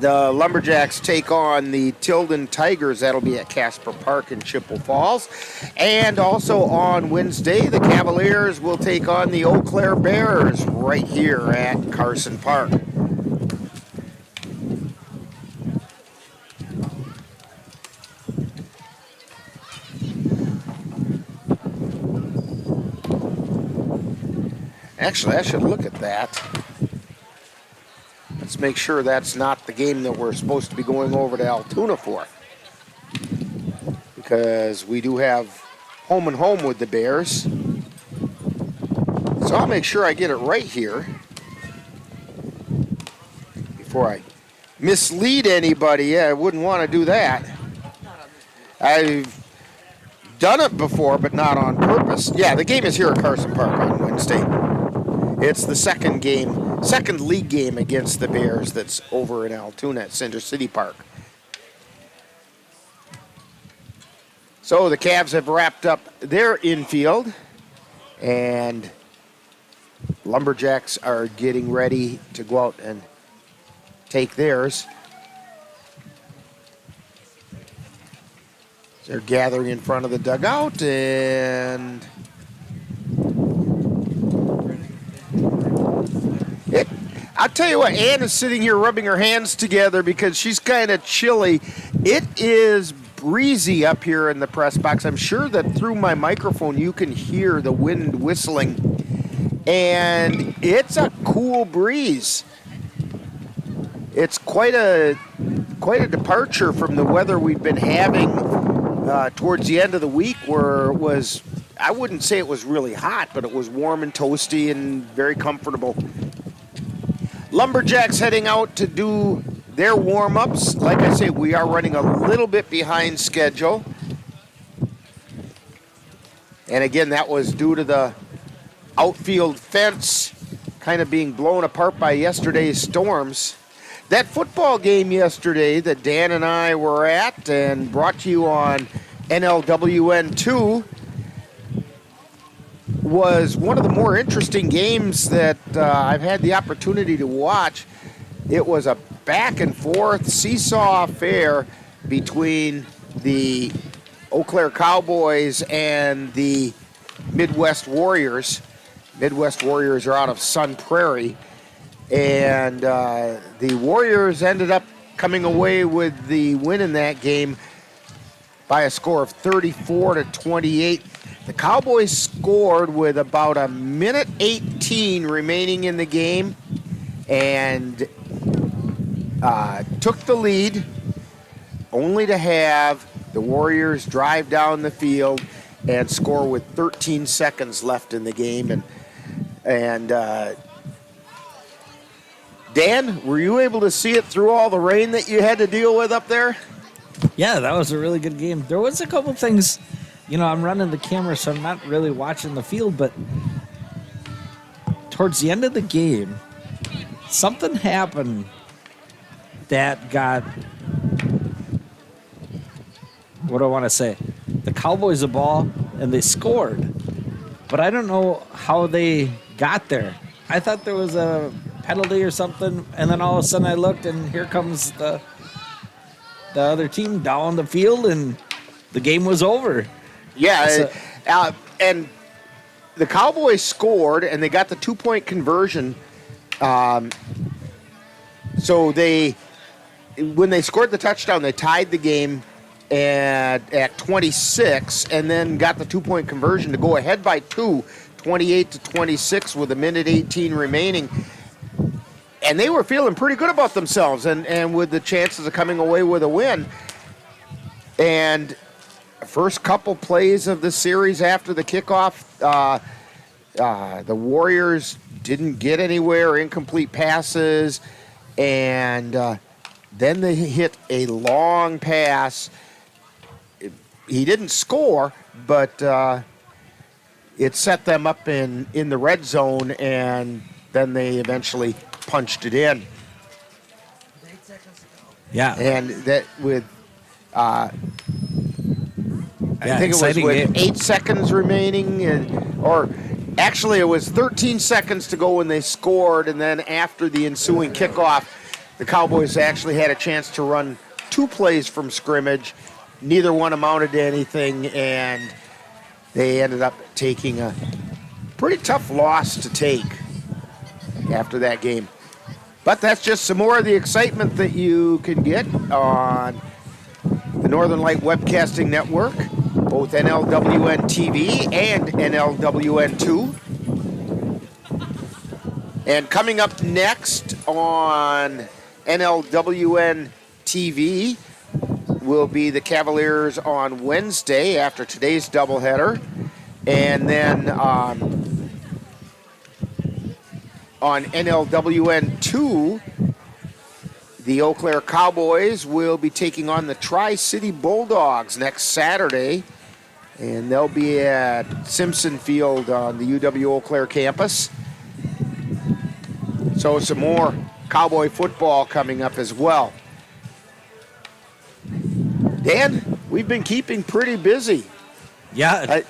The Lumberjacks take on the Tilden Tigers. That'll be at Carson Park in Chippewa Falls. And also on Wednesday, the Cavaliers will take on the Eau Claire Bears right here at Carson Park. Actually, I should look at that. Let's make sure that's not the game that we're supposed to be going over to Altoona for. Because we do have home and home with the Bears. So I'll make sure I get it right here before I mislead anybody. Yeah, I wouldn't want to do that. I've done it before, but not on purpose. Yeah, the game is here at Carson Park on Wednesday. It's the second league game against the Bears that's over in Altoona at Center City Park. So the Cavs have wrapped up their infield, and Lumberjacks are getting ready to go out and take theirs. They're gathering in front of the dugout, and I'll tell you what, Ann is sitting here rubbing her hands together because she's kind of chilly. It is breezy up here in the press box. I'm sure that through my microphone you can hear the wind whistling, and it's a cool breeze. It's quite a departure from the weather we've been having towards the end of the week, where it was, I wouldn't say it was really hot, but it was warm and toasty and very comfortable. Lumberjacks heading out to do their warm-ups. Like I say, we are running a little bit behind schedule. And again, that was due to the outfield fence kind of being blown apart by yesterday's storms. That football game yesterday that Dan and I were at and brought to you on NLWN-2 was one of the more interesting games that I've had the opportunity to watch. It was a back and forth seesaw affair between the Eau Claire Cowboys and the Midwest Warriors. Midwest Warriors are out of Sun Prairie. And the Warriors ended up coming away with the win in that game by a score of 34-28. The Cowboys scored with about a minute 18 remaining in the game and took the lead, only to have the Warriors drive down the field and score with 13 seconds left in the game. And Dan, were you able to see it through all the rain that you had to deal with up there? Yeah, that was a really good game. There was a couple things, I'm running the camera, so I'm not really watching the field, but towards the end of the game, something happened that got, what do I want to say? The Cowboys the ball, and they scored. But I don't know how they got there. I thought there was a penalty or something, and then all of a sudden I looked, and here comes the other team down the field, and the game was over. Yeah, and the Cowboys scored, and they got the 2-point conversion. So when they scored the touchdown, they tied the game at 26, and then got the 2-point conversion to go ahead by 2, 28-26 with a minute 18 remaining. And they were feeling pretty good about themselves and with the chances of coming away with a win. And first couple plays of the series after the kickoff, the Warriors didn't get anywhere, incomplete passes, and then they hit a long pass. He didn't score, but it set them up in the red zone, and then they eventually punched it in. Yeah. And that with, I think it was with 8 seconds remaining, or actually it was 13 seconds to go when they scored, and then after the ensuing kickoff, the Cowboys actually had a chance to run 2 plays from scrimmage. Neither one amounted to anything, and they ended up taking a pretty tough loss to take after that game. But that's just some more of the excitement that you can get on the Northern Light Webcasting Network, both NLWN-TV and NLWN-2. And coming up next on NLWN-TV will be the Cavaliers on Wednesday after today's doubleheader. And then on NLWN-2, the Eau Claire Cowboys will be taking on the Tri-City Bulldogs next Saturday. And they'll be at Simpson Field on the UW Eau Claire campus. So some more Cowboy football coming up as well. Dan, we've been keeping pretty busy. Yeah,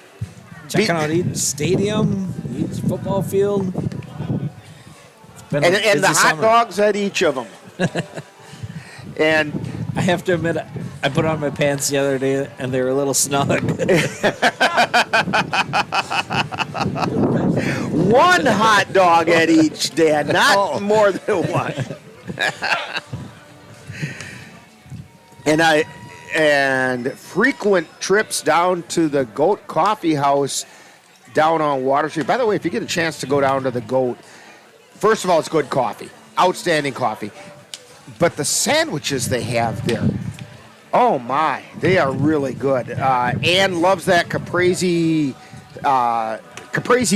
checking out each stadium, each football field. And the hot dogs at each of them. And I have to admit, I put on my pants the other day, and they were a little snug. One hot dog at each, Dan, not more than one. And frequent trips down to the Goat Coffee House down on Water Street. By the way, if you get a chance to go down to the Goat, first of all, it's good coffee, outstanding coffee. But the sandwiches they have there, oh my, they are really good. Ann loves that caprese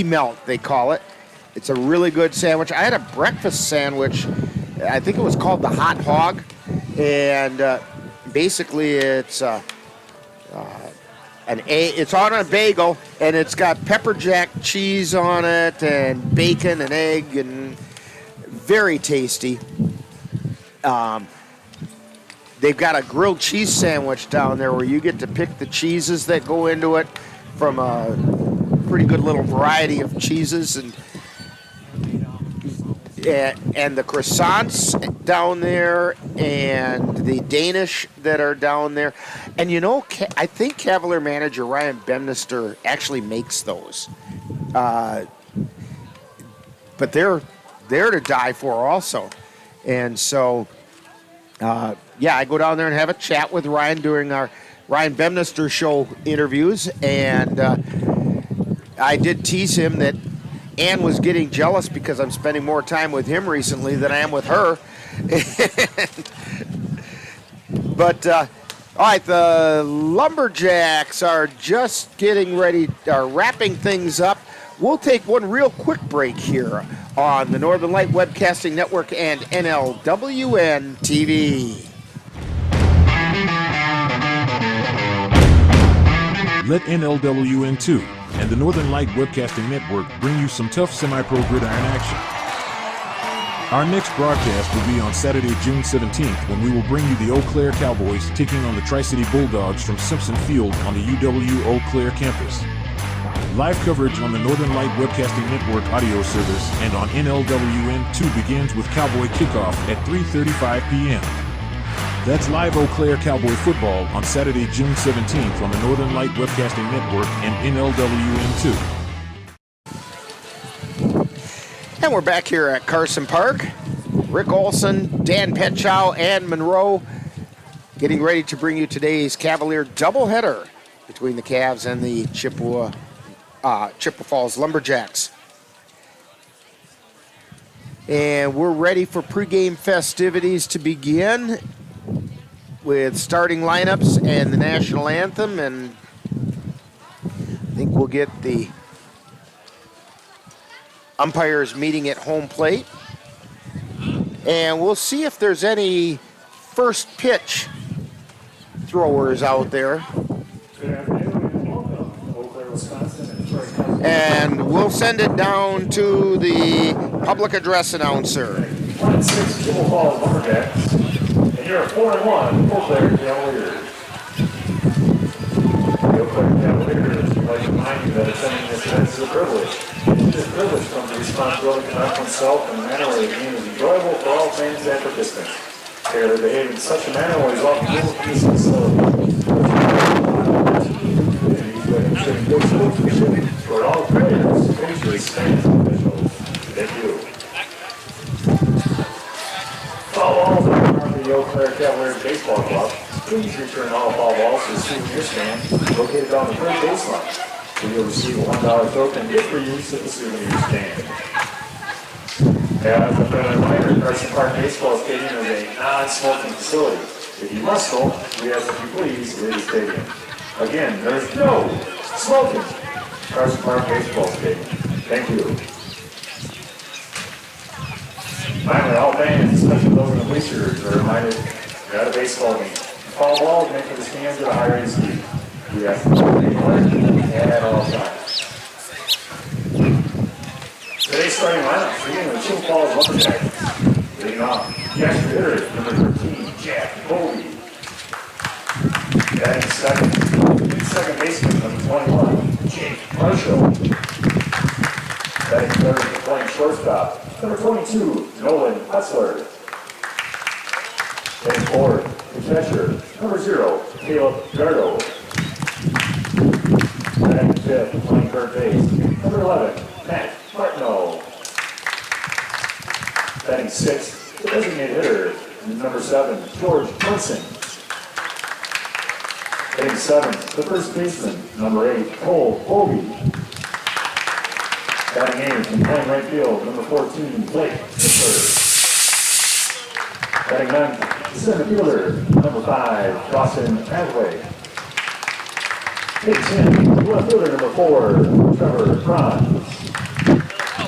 melt, they call it. It's a really good sandwich. I had a breakfast sandwich. I think it was called the Hot Hog. and basically it's it's on a bagel, and it's got pepper jack cheese on it, and bacon and egg, and very tasty. They've got a grilled cheese sandwich down there where you get to pick the cheeses that go into it from a pretty good little variety of cheeses, and the croissants down there, and the Danish that are down there. And you know, I think Cavalier manager Ryan Bemnister actually makes those. But they're to die for also. And so, I go down there and have a chat with Ryan during our Ryan Bemnister show interviews. And I did tease him that Ann was getting jealous because I'm spending more time with him recently than I am with her. But, all right, the Lumberjacks are just getting ready, are wrapping things up. We'll take one real quick break here on the Northern Light Webcasting Network and NLWN-TV. Let NLWN-2 and the Northern Light Webcasting Network bring you some tough semi-pro gridiron action. Our next broadcast will be on Saturday, June 17th, when we will bring you the Eau Claire Cavaliers taking on the Tri-City Bulldogs from Simpson Field on the UW Eau Claire campus. Live coverage on the Northern Light Webcasting Network audio service and on NLWN-2 begins with Cowboy kickoff at 3:35 p.m. That's live Eau Claire Cowboy football on Saturday, June 17th on the Northern Light Webcasting Network and NLWN-2. And we're back here at Carson Park. Rick Olson, Dan Petchow, and Monroe getting ready to bring you today's Cavalier doubleheader between the Cavs and the Chippewa Falls Lumberjacks. And we're ready for pregame festivities to begin with starting lineups and the national anthem, and I think we'll get the umpires meeting at home plate, and we'll see if there's any first pitch throwers out there. And we'll send it down to the public address announcer. 6 Chippewa Falls Lumberjacks, and you're 4-1 Eau Claire Cavaliers. The Eau Claire Cavaliers would like to remind you that attending this event is a privilege. This privilege comes with responsibility to conduct oneself in a manner where the game is enjoyable for all fans and participants. They behave in such a manner where is often little peace and facility. For all players, coaches, fans, and officials. Thank you. Foul balls are from the Eau Claire Cavaliers Baseball Club. Please return all foul balls to the souvenir stand located on the third baseline. You'll receive a $1 token gift for use at the souvenir stand. As a friendly reminder, Carson Park Baseball Stadium is a non-smoking facility. If you must smoke, we ask that you please leave the stadium. Again, there's no smoking. Carson Park Baseball Stadium. Thank you. Finally, all fans, especially those in the bleachers, are reminded you're at a baseball game. Foul balls make for the stands at a higher rate of speed. We ask that you be alert and at all times. Today's starting lineup, beginning with Chippewa Falls Lumberjacks. Leading off, extra hitter, number 13, Jack Colby. Batting second baseman, number 21, Jake Marshall. Batting third, playing shortstop, number 22, Nolan Hutzler. Batting fourth, the catcher, number 0, Caleb Gardo. Batting fifth, playing third base, number 11, Matt Martineau. Batting sixth, the designated hitter, number 7, George Munson. Batting seventh, the first baseman, number 8, Cole Bogey. Batting eighth, and playing right field, number 14, Blake Hitler. Batting ninth, the center fielder, number 5, Dawson Hadway. Hitting 10, left fielder, number 4, Trevor Franz.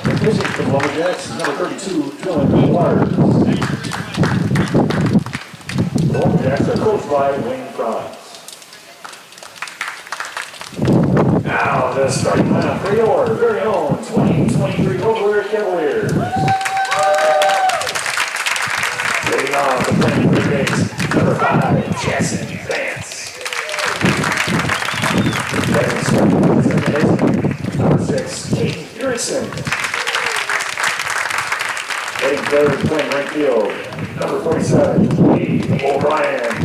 And pitching for the Lumberjacks, number 32, Dylan Waters. by Wayne Franz. Now the starting lineup for your very own 2023 Eau Claire Cavaliers. Leading off the playing for the base, number 5, Jackson Vance. Number 6, Kate Erickson. Heading third, playing right field, number 47, Lee O'Brien.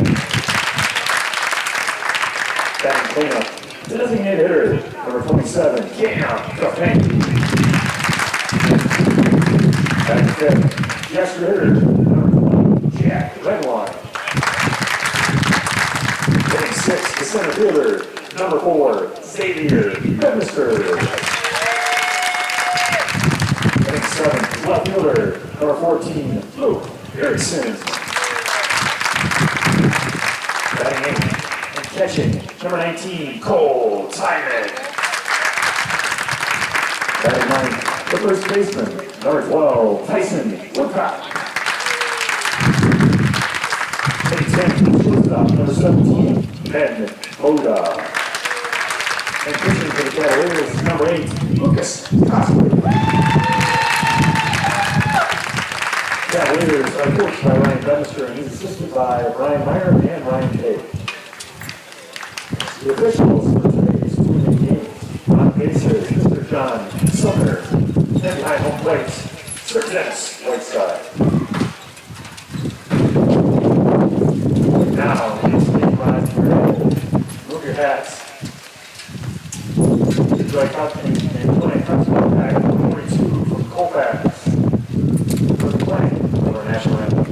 Batting cleanup, the designated hitter, number 27, Cam Kapanki. Batting fifth, the extra hitter, number 20, Jack Redwine. Hitting sixth, the center fielder, number 4, Xavier Bedminster. Hitting seventh, left fielder, number 14, Luke Erickson. Batting eighth and catching, number 19, Cole Tyman. Batting ninth, the first baseman, number 12, Tyson Woodcock. Hitting 10th, shortstop, number 17, Ben Hoda. And pitching for the Cavaliers, number 8, Lucas Cospley. Cavaliers are coached by Ryan Bedminster and he's assisted by Brian Meyer and Ryan Kay. The officials for today's 2-game game on bases, Mr. John Sumner, and behind home plate, Sir Dennis Whiteside. Now, it's the 5 move your hats. Enjoy company and playing Carson Park 42 from Colfax. For the playing of our national anthem.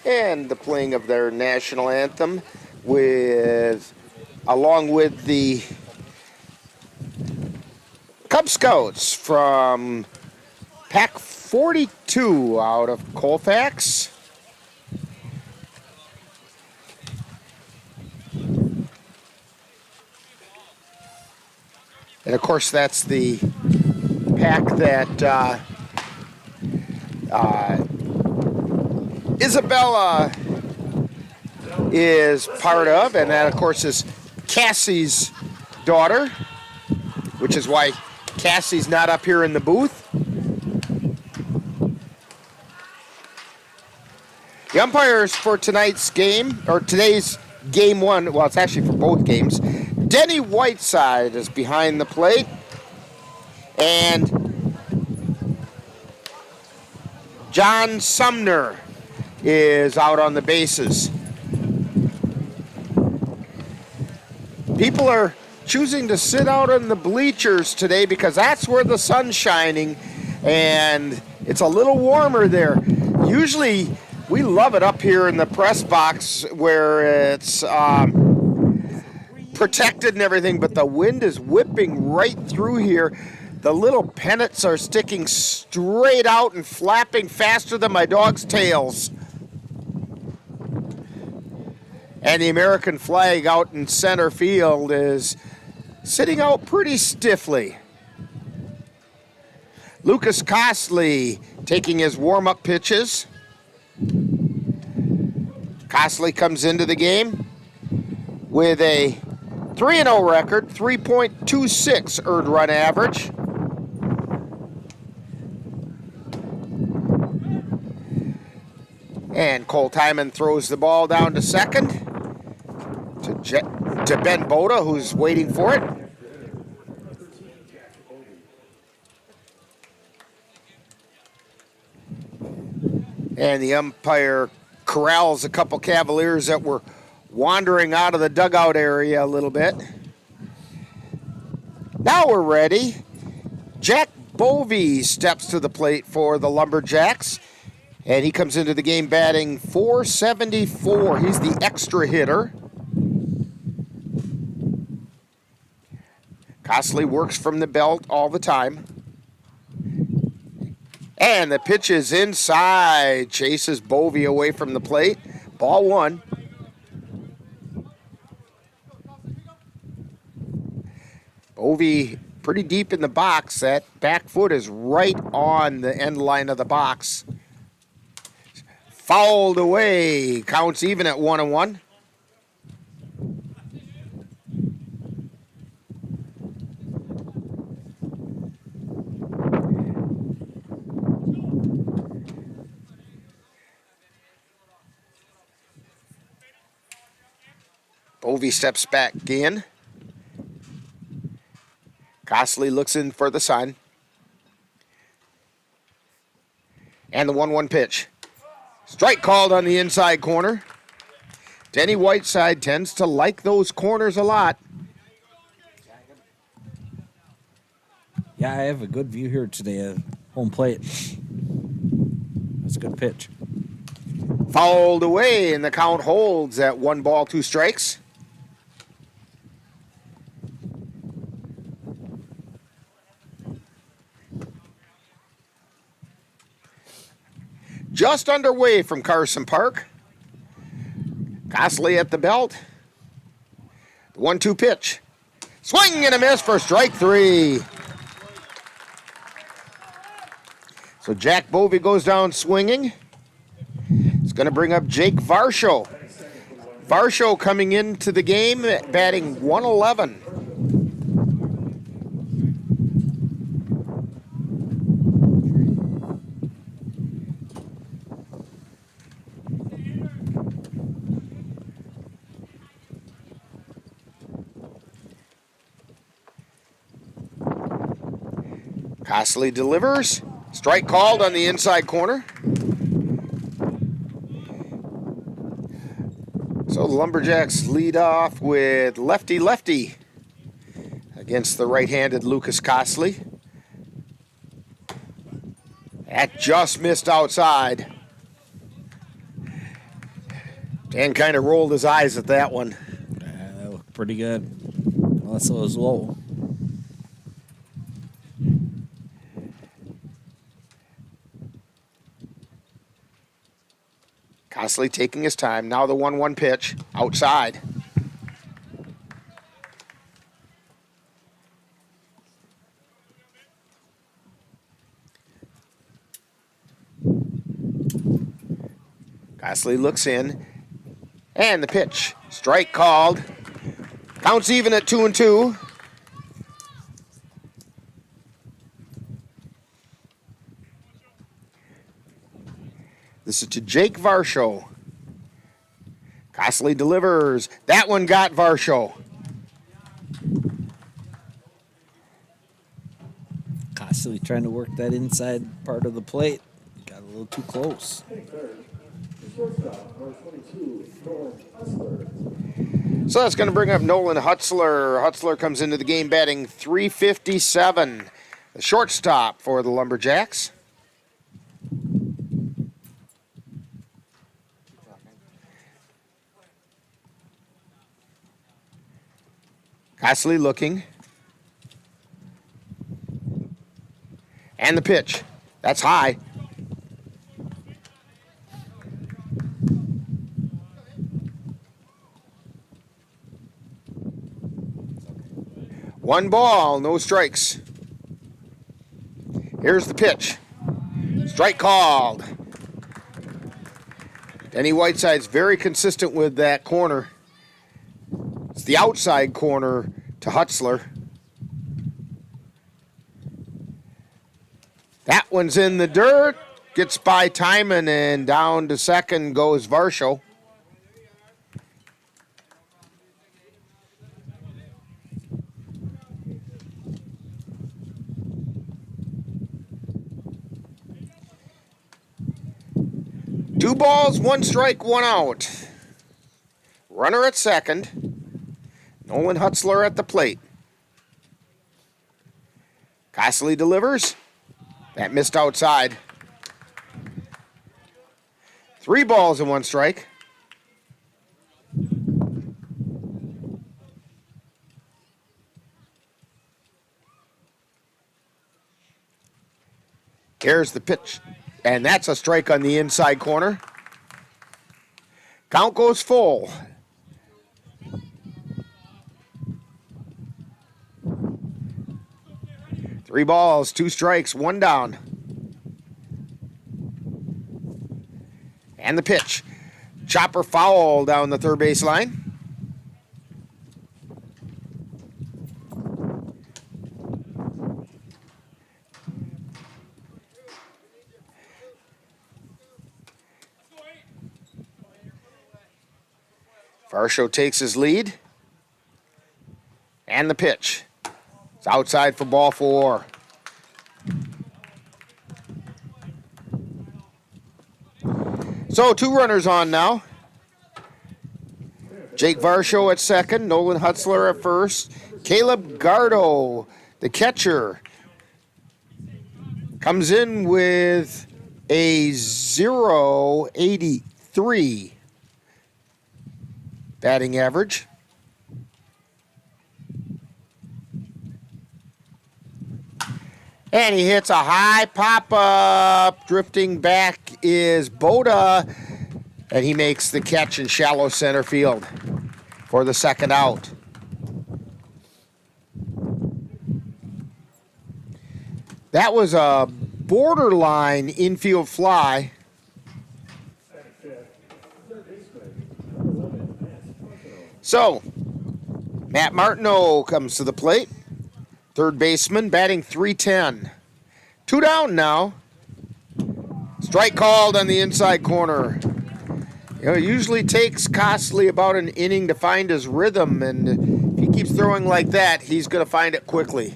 And the playing of their national anthem along with the Cub Scouts from Pack 42 out of Colfax. And of course that's the pack that Isabella is part of, and that of course is Cassie's daughter, which is why Cassie's not up here in the booth. The umpires for tonight's game, or today's game one, well, it's actually for both games. Denny Whiteside is behind the plate, and John Sumner is out on the bases. People are choosing to sit out on the bleachers today because that's where the sun's shining and it's a little warmer there. Usually we love it up here in the press box where it's protected and everything, but the wind is whipping right through here. The little pennants are sticking straight out and flapping faster than my dog's tails. And the American flag out in center field is sitting out pretty stiffly. Lucas Costley taking his warm-up pitches. Costley comes into the game with a 3-0 record, 3.26 earned run average. And Cole Timon throws the ball down to second to Ben Boda, who's waiting for it. And the umpire corrals a couple Cavaliers that were wandering out of the dugout area a little bit. Now we're ready. Jack Bovee steps to the plate for the Lumberjacks, and he comes into the game batting .474. He's the extra hitter. Costley works from the belt all the time. And the pitch is inside. Chases Bovee away from the plate. Ball one. Bovee pretty deep in the box. That back foot is right on the end line of the box. Fouled away. Counts even at 1-1. Bovee steps back in. Costley looks in for the sign. And the 1-1 pitch. Strike called on the inside corner. Denny Whiteside tends to like those corners a lot. Yeah, I have a good view here today at home plate. That's a good pitch. Fouled away, and the count holds at 1 ball, 2 strikes. Just underway from Carson Park. Costley at the belt. The 1-2 pitch. Swing and a miss for strike 3. So Jack Bovee goes down swinging. It's going to bring up Jake Varsho. Varsho coming into the game batting .111. Costley delivers. Strike called on the inside corner. So the Lumberjacks lead off with lefty-lefty against the right-handed Lucas Costley. That just missed outside. Dan kind of rolled his eyes at that one. That looked pretty good. Unless it was low. Costley taking his time. Now the 1-1 pitch outside. Costley looks in. And the pitch. Strike called. Counts even at 2-2. This is to Jake Varsho. Costley delivers. That one got Varsho. Costley trying to work that inside part of the plate. Got a little too close. So that's going to bring up Nolan Hutzler. Hutzler comes into the game batting .357. The shortstop for the Lumberjacks. Costley looking. And the pitch. That's high. One ball, no strikes. Here's the pitch. Strike called. Denny Whiteside's very consistent with that corner. It's the outside corner to Hutzler. That one's in the dirt. Gets by Timon, and down to second goes Varsho. Two balls, one strike, one out. Runner at second. Nolan Hutzler at the plate. Costley delivers. That missed outside. 3 balls and 1 strike. Here's the pitch. And that's a strike on the inside corner. Count goes full. Three balls, 2 strikes, 1 down. And the pitch. Chopper foul down the third base line. Varsho takes his lead. And the pitch. It's outside for ball 4. So 2 runners on now. Jake Varsho at second, Nolan Hutzler at first. Caleb Gardo, the catcher, comes in with a 0.83 batting average. And he hits a high pop-up. Drifting back is Boda. And he makes the catch in shallow center field for the second out. That was a borderline infield fly. So, Matt Martineau comes to the plate. Third baseman, batting .310. 2 down now. Strike called on the inside corner. You know, it usually takes Costley about an inning to find his rhythm, and if he keeps throwing like that, he's going to find it quickly.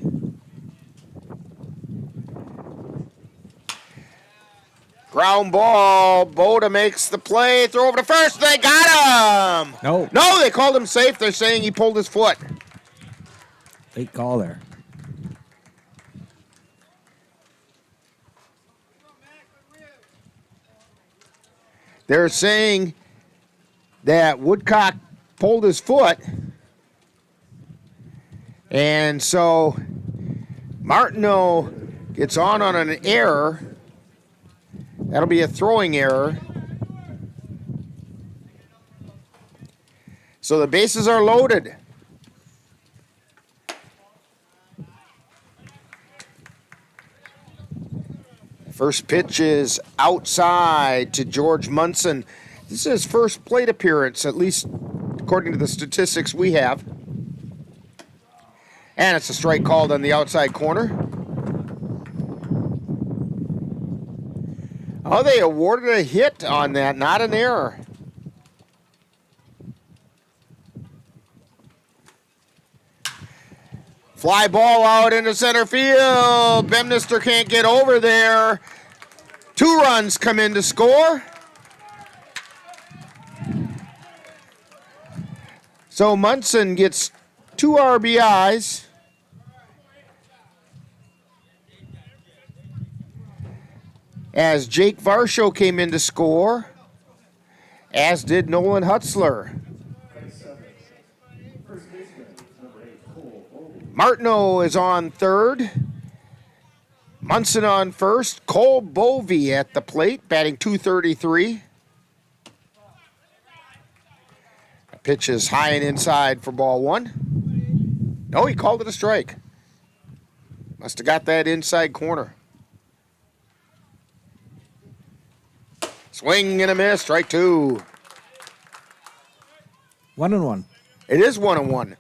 Ground ball. Boda makes the play. Throw over to first. They got him. No. No, they called him safe. They're saying he pulled his foot. Late call there. They're saying that Woodcock pulled his foot. And so Martineau gets on an error. That'll be a throwing error. So the bases are loaded. First pitch is outside to George Munson. This is his first plate appearance, at least according to the statistics we have. And it's a strike called on the outside corner. Oh, they awarded a hit on that, not an error. Fly ball out into center field. Bemnister can't get over there. 2 runs come in to score. So Munson gets 2 RBIs. As Jake Varsho came in to score, as did Nolan Hutzler. Martineau is on third. Munson on first. Cole Bovey at the plate, batting .233. The pitch is high and inside for ball 1. No, he called it a strike. Must have got that inside corner. Swing and a miss, strike 2. 1-1. It is 1-1.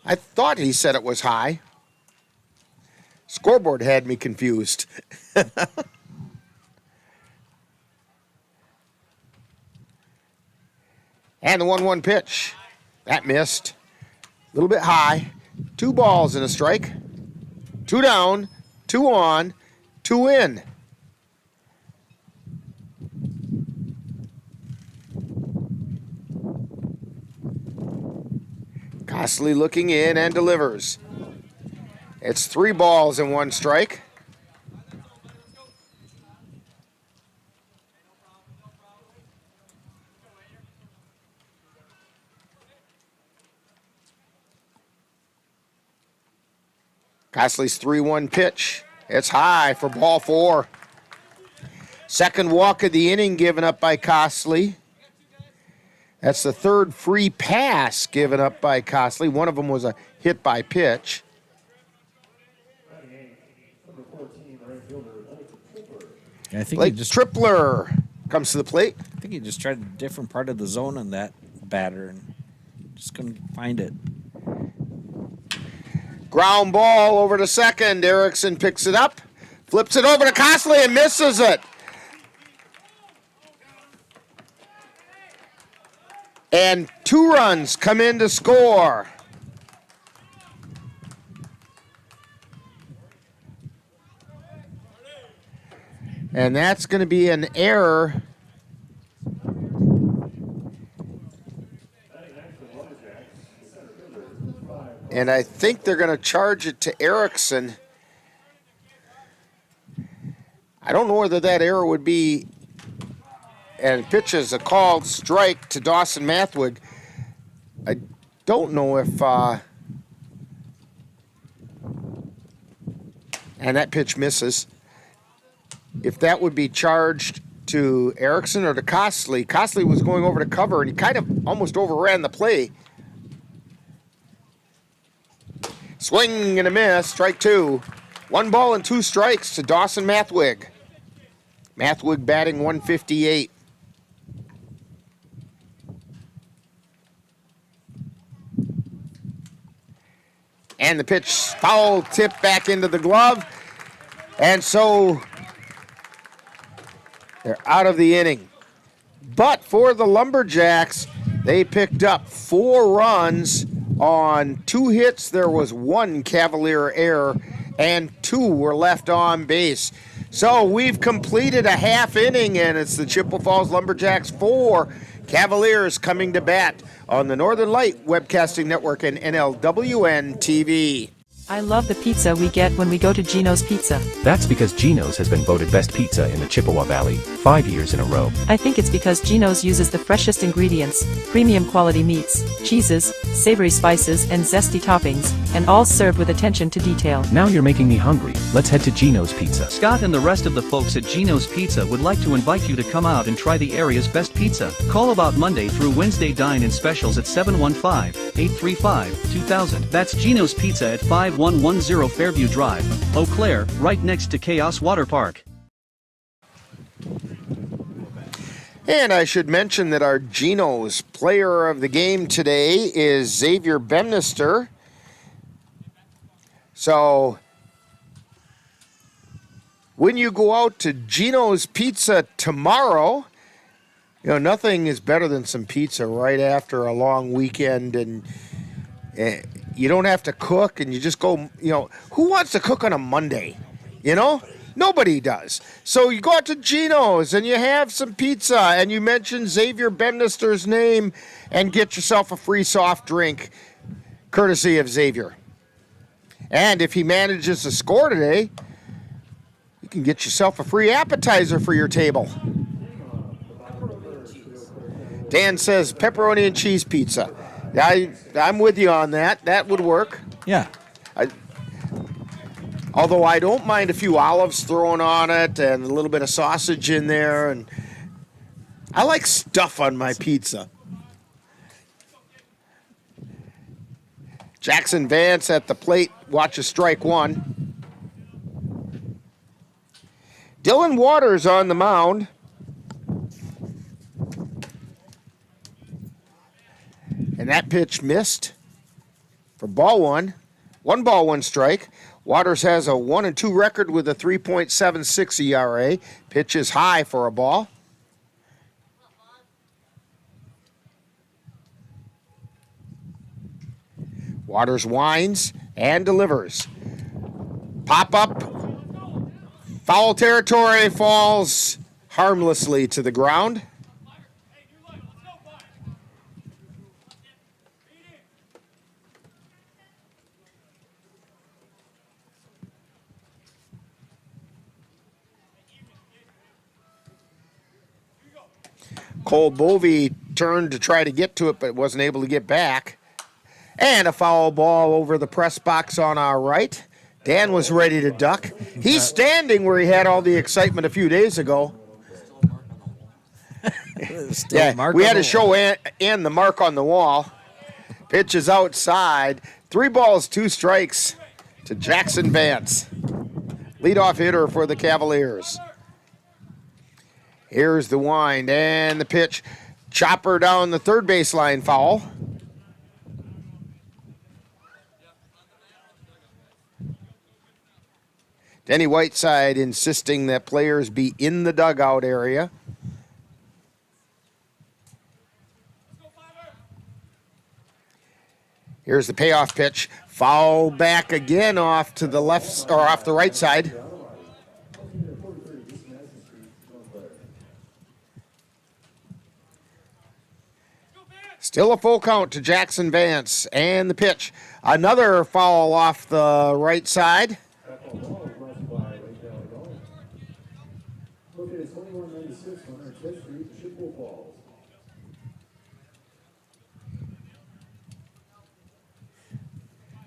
I thought he said it was high. Scoreboard had me confused. And the 1-1 pitch. That missed. A little bit high. 2 balls and a strike. 2 down, 2 on, 2 in. Costley looking in and delivers. It's 3 balls and 1 strike. Costley's 3-1 pitch. It's high for ball 4. Second walk of the inning given up by Costley. That's the 3rd free pass given up by Costley. One of them was a hit by pitch. I think Blake Tripler comes to the plate. I think he just tried a different part of the zone on that batter and just couldn't find it. Ground ball over to second. Erickson picks it up, flips it over to Costley and misses it. And 2 runs come in to score. And that's going to be an error. And I think they're going to charge it to Erickson. I don't know whether that error would be, and pitches a called strike to Dawson Mathwig. I don't know if, and that pitch misses. If that would be charged to Erickson or to Costley. Costley was going over to cover, and he kind of almost overran the play. Swing and a miss, strike 2. 1 ball and 2 strikes to Dawson Mathwig. Mathwig batting 158. And the pitch, foul tip back into the glove. And so they're out of the inning. But for the Lumberjacks, they picked up 4 runs on 2 hits. There was 1 Cavalier error, and 2 were left on base. So we've completed a half inning, and it's the Chippewa Falls Lumberjacks 4, Cavaliers coming to bat on the Northern Light Webcasting Network and NLWN-TV. I love the pizza we get when we go to Gino's Pizza. That's because Gino's has been voted best pizza in the Chippewa Valley 5 years in a row. I think it's because Gino's uses the freshest ingredients, premium quality meats, cheeses, savory spices, and zesty toppings, and all served with attention to detail. Now you're making me hungry. Let's head to Gino's Pizza. Scott and the rest of the folks at Gino's Pizza would like to invite you to come out and try the area's best pizza. Call about Monday through Wednesday dine-in specials at 715-835-2000. That's Gino's Pizza at 5110 Fairview Drive, Eau Claire, right next to Chaos Water Park. And I should mention that our Gino's player of the game today is Xavier Bemnister. So when you go out to Gino's Pizza tomorrow, you know, nothing is better than some pizza right after a long weekend, and you don't have to cook, and you just go, you know, who wants to cook on a Monday, you know? Nobody does. So you go out to Gino's and you have some pizza and you mention Xavier Bemnister's name and get yourself a free soft drink courtesy of Xavier. And if he manages to score today, you can get yourself a free appetizer for your table. Dan says pepperoni and cheese pizza. I'm with you on that. That would work. Yeah. Although I don't mind a few olives thrown on it and a little bit of sausage in there. And I like stuff on my pizza. Jackson Vance at the plate watches strike 1. Dylan Waters on the mound. And that pitch missed for ball one. 1 ball, 1 strike. Waters has a 1-2 record with a 3.76 ERA. Pitch is high for a ball. Waters winds and delivers. Pop up. Foul territory, falls harmlessly to the ground. Cole Bovey turned to try to get to it, but wasn't able to get back. And a foul ball over the press box on our right. Dan was ready to duck. He's standing where he had all the excitement a few days ago. Yeah, we had to show Ann the mark on the wall. Pitch is outside. 3 balls, 2 strikes to Jackson Vance. Leadoff hitter for the Cavaliers. Here's the wind and the pitch. Chopper down the third baseline, foul. Denny Whiteside insisting that players be in the dugout area. Here's the payoff pitch. Foul back again off to the left, or off the right side. Still a full count to Jackson Vance. And the pitch. Another foul off the right side.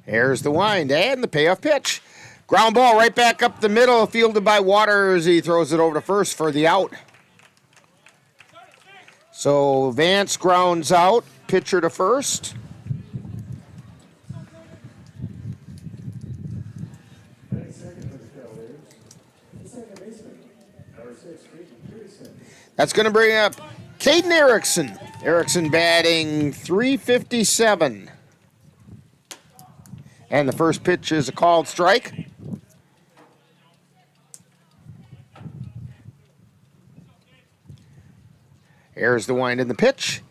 Here's the wind and the payoff pitch. Ground ball right back up the middle, fielded by Waters. He throws it over to first for the out. So Vance grounds out, pitcher to first. That's going to bring up Caden Erickson. Erickson batting .357. And the first pitch is a called strike. Here's the wind in the pitch.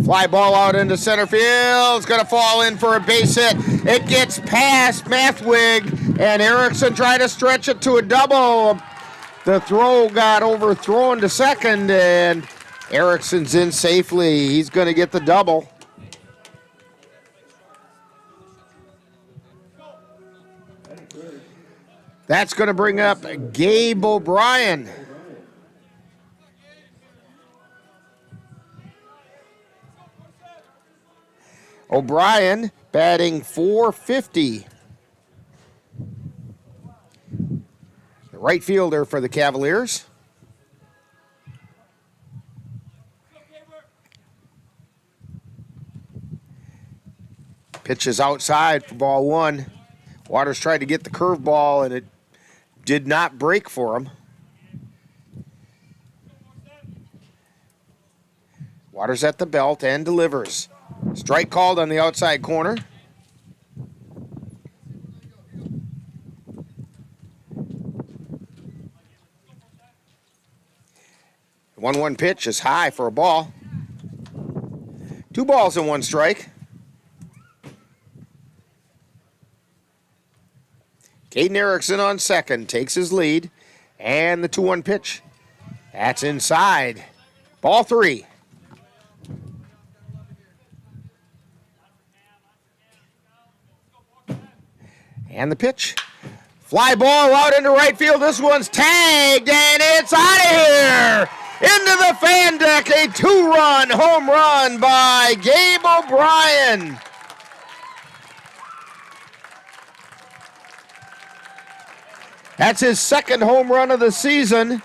Fly ball out into center field. It's going to fall in for a base hit. It gets past Mathwig, and Erickson tried to stretch it to a double. The throw got overthrown to second, and Erickson's in safely. He's going to get the double. That's going to bring up Gabe O'Brien. O'Brien batting .450. The right fielder for the Cavaliers. Pitch is outside for ball one. Waters tried to get the curveball, and it did not break for him. Waters at the belt and delivers. Strike called on the outside corner. The 1-1 pitch is high for a ball. 2 balls and 1 strike. Caden Erickson on second, takes his lead, and the 2-1 pitch. That's inside. Ball 3. And the pitch. Fly ball out into right field. This one's tagged, and it's out of here. Into the fan deck, a 2-run home run by Gabe O'Brien. That's his second home run of the season.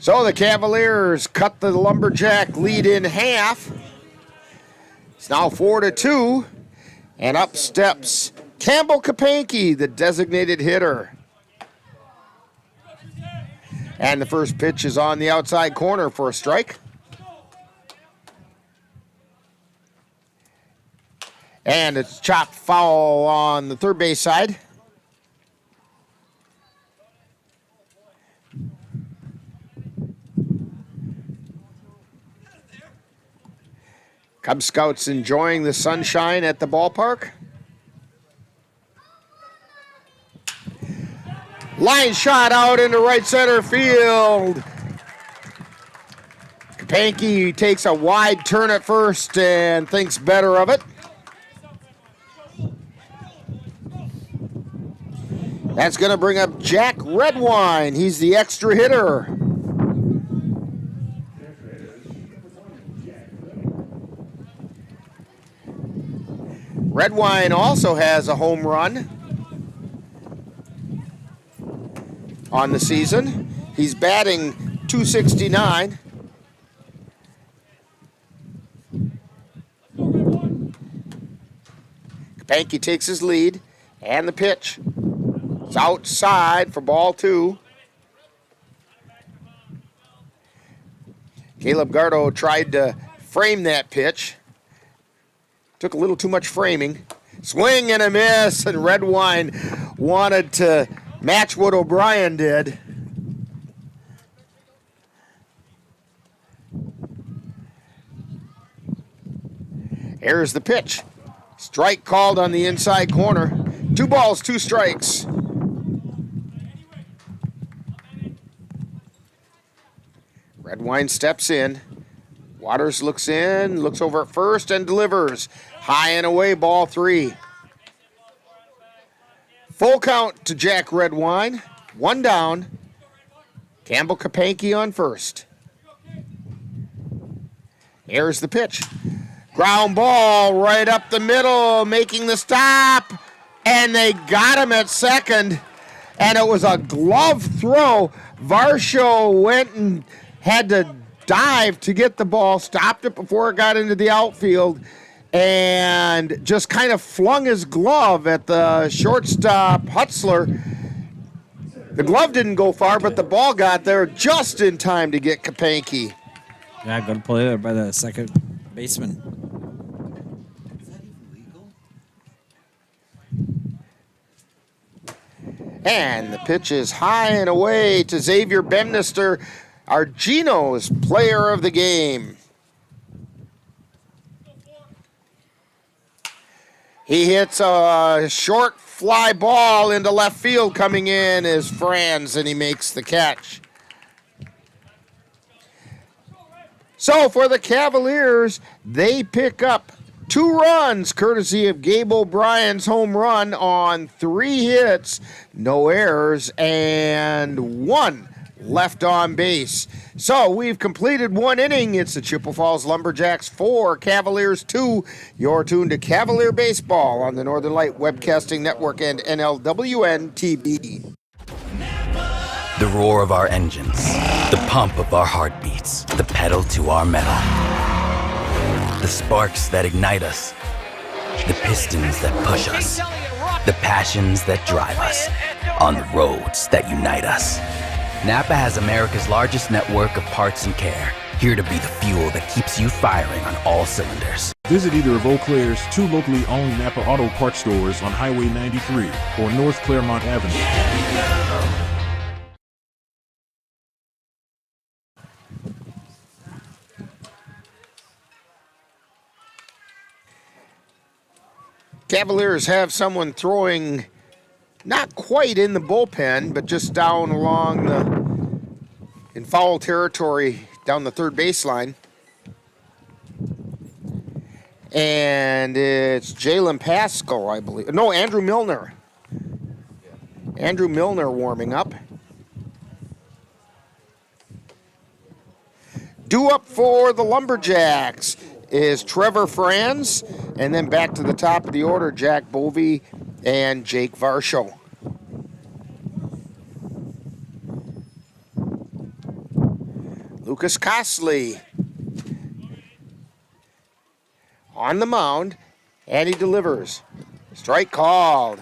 So the Cavaliers cut the Lumberjack lead in half. It's now 4-2. And up steps Campbell Kapanke, the designated hitter. And the first pitch is on the outside corner for a strike. And it's chopped foul on the third base side. Cub Scouts enjoying the sunshine at the ballpark. Line shot out into right center field. Kapanke takes a wide turn at first and thinks better of it. That's going to bring up Jack Redwine. He's the extra hitter. Redwine also has a home run on the season. He's batting .269. Kapanke takes his lead, and the pitch. It's outside for ball 2. Caleb Gardo tried to frame that pitch. Took a little too much framing. Swing and a miss, and Redwine wanted to match what O'Brien did. Here's the pitch. Strike called on the inside corner. 2 balls, 2 strikes. Redwine steps in. Waters looks in, looks over at first, and delivers. High and away, ball 3. Full count to Jack Redwine. 1 down. Campbell Kapanke on first. Here's the pitch. Ground ball right up the middle, making the stop. And they got him at second. And it was a glove throw. Varsho went and had to dive to get the ball, stopped it before it got into the outfield, and just kind of flung his glove at the shortstop, Hutzler. The glove didn't go far, but the ball got there just in time to get Kapanke. Yeah, good play there by the second baseman. And the pitch is high and away to Xavier Bemnister, our Geno's player of the game. He hits a short fly ball into left field. Coming in is Franz, and he makes the catch. So for the Cavaliers, they pick up 2 runs courtesy of Gabe O'Brien's home run on 3 hits, no errors, and 1 left on base. So we've completed 1 inning. It's the Chippewa Falls Lumberjacks 4, Cavaliers 2. You're tuned to Cavalier Baseball on the Northern Light Webcasting Network and NLWN-TV. The roar of our engines, the pump of our heartbeats, the pedal to our metal. The sparks that ignite us, the pistons that push us, the passions that drive us, on the roads that unite us. Napa has America's largest network of parts and care, here to be the fuel that keeps you firing on all cylinders. Visit either of Eau Claire's 2 locally owned Napa Auto Parts stores on Highway 93 or North Claremont Avenue. Cavaliers have someone throwing not quite in the bullpen, but just down along in foul territory down the third baseline. And it's Jalen Pascal, I believe. No, Andrew Milner. Andrew Milner warming up. Due up for the Lumberjacks is Trevor Franz, and then back to the top of the order, Jack Bovey and Jake Varsho. Lucas Costley on the mound, And he delivers. Strike called.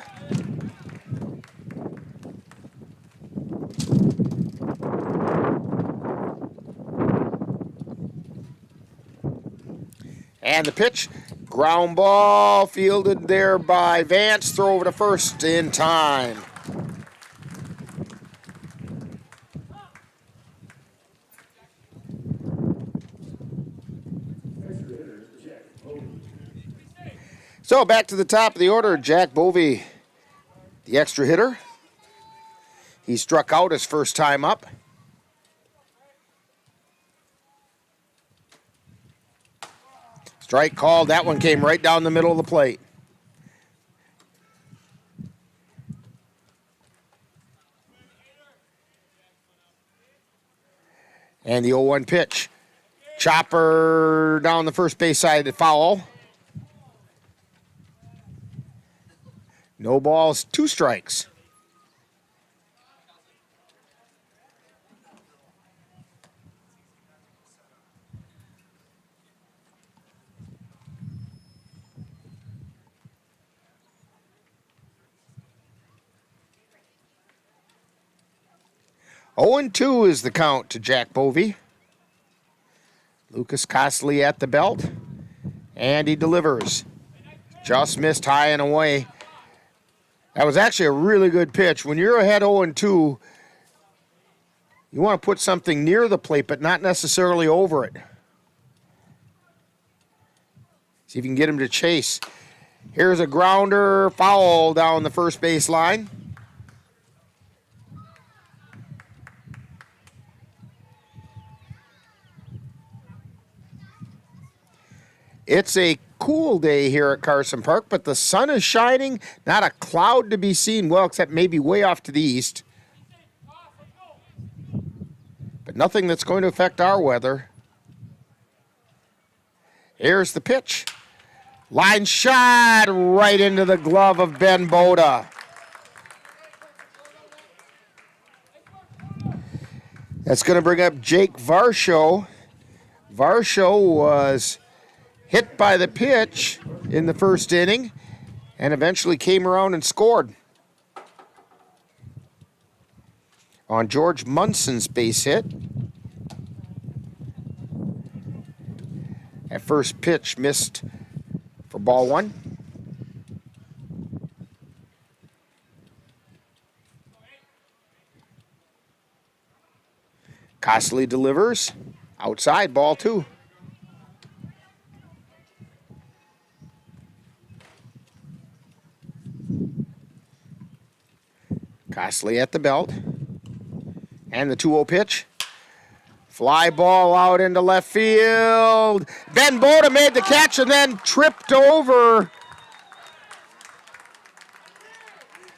And the pitch, ground ball fielded there by Vance. Throw over to first in time. So back to the top of the order, Jack Bovey, the extra hitter. He struck out his first time up. Strike called. That one came right down the middle of the plate. And the 0-1 pitch. Chopper down the first base side, the foul. No balls, 2 strikes. Oh, 2 is the count to Jack Bovey. Lucas Costley at the belt, and he delivers. Just missed high and away. That was actually a really good pitch. When you're ahead 0-2, you want to put something near the plate, but not necessarily over it. See if you can get him to chase. Here's a grounder, foul down the first base line. It's a cool day here at Carson Park, but the sun is shining. Not a cloud to be seen, well, except maybe way off to the east. But nothing that's going to affect our weather. Here's the pitch. Line shot right into the glove of Ben Boda. That's going to bring up Jake Varsho. Varsho was hit by the pitch in the first inning and eventually came around and scored on George Munson's base hit. That first pitch missed for ball 1. Costley delivers outside, ball 2. Costley at the belt. And the 2-0 pitch. Fly ball out into left field. Ben Boda made the catch and then tripped over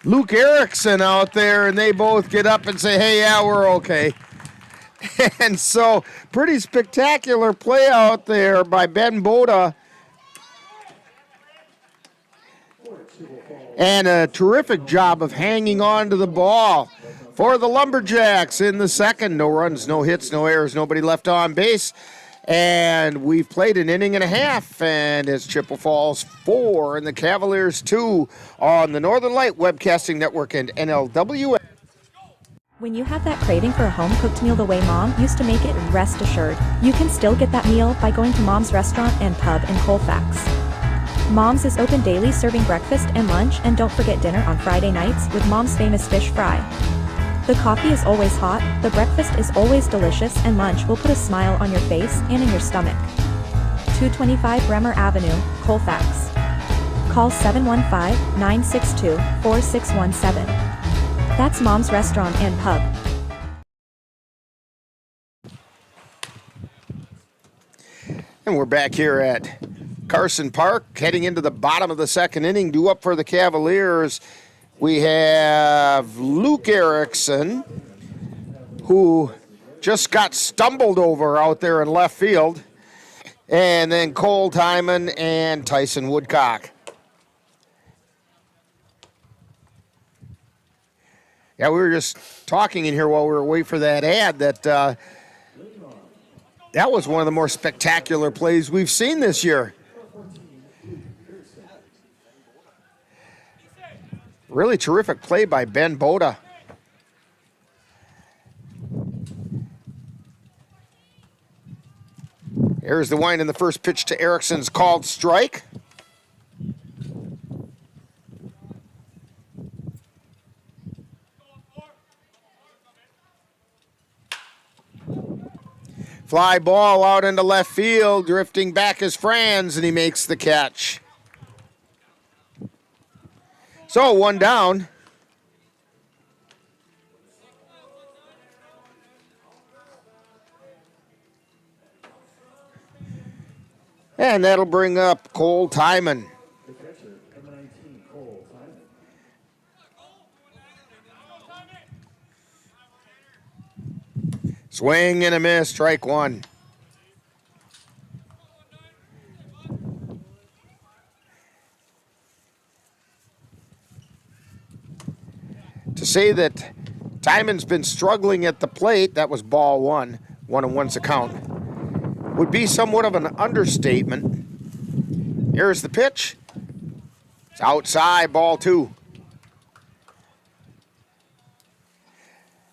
Luke Erickson out there, and they both get up and say, hey, yeah, we're okay. And so, pretty spectacular play out there by Ben Boda. And a terrific job of hanging on to the ball for the Lumberjacks in the second. No runs, no hits, no errors, nobody left on base. And we've played an inning and a half, and it's Chippewa Falls 4 and the Cavaliers 2 on the Northern Light Webcasting Network and NLWN. When you have that craving for a home-cooked meal the way Mom used to make it, rest assured, you can still get that meal by going to Mom's Restaurant and Pub in Colfax. Mom's is open daily, serving breakfast and lunch, and don't forget dinner on Friday nights with Mom's famous fish fry. The coffee is always hot, the breakfast is always delicious, and lunch will put a smile on your face and in your stomach. 225 Bremer Avenue, Colfax. Call 715-962-4617. That's Mom's Restaurant and Pub. And we're back here at Carson Park, heading into the bottom of the second inning. Due up for the Cavaliers, we have Luke Erickson, who just got stumbled over out there in left field, and then Cole Timon and Tyson Woodcock. Yeah, we were just talking in here while we were waiting for that ad that that was one of the more spectacular plays we've seen this year. Really terrific play by Ben Boda. Here's the wind, and the first pitch to Erickson's called strike. Fly ball out into left field, drifting back is Franz, and he makes the catch. So, one down. And that'll bring up Cole Timon. Swing and a miss, strike one. To say that Timon's been struggling at the plate, that was ball one, 1-1's the count, would be somewhat of an understatement. Here's the pitch. It's outside, ball two.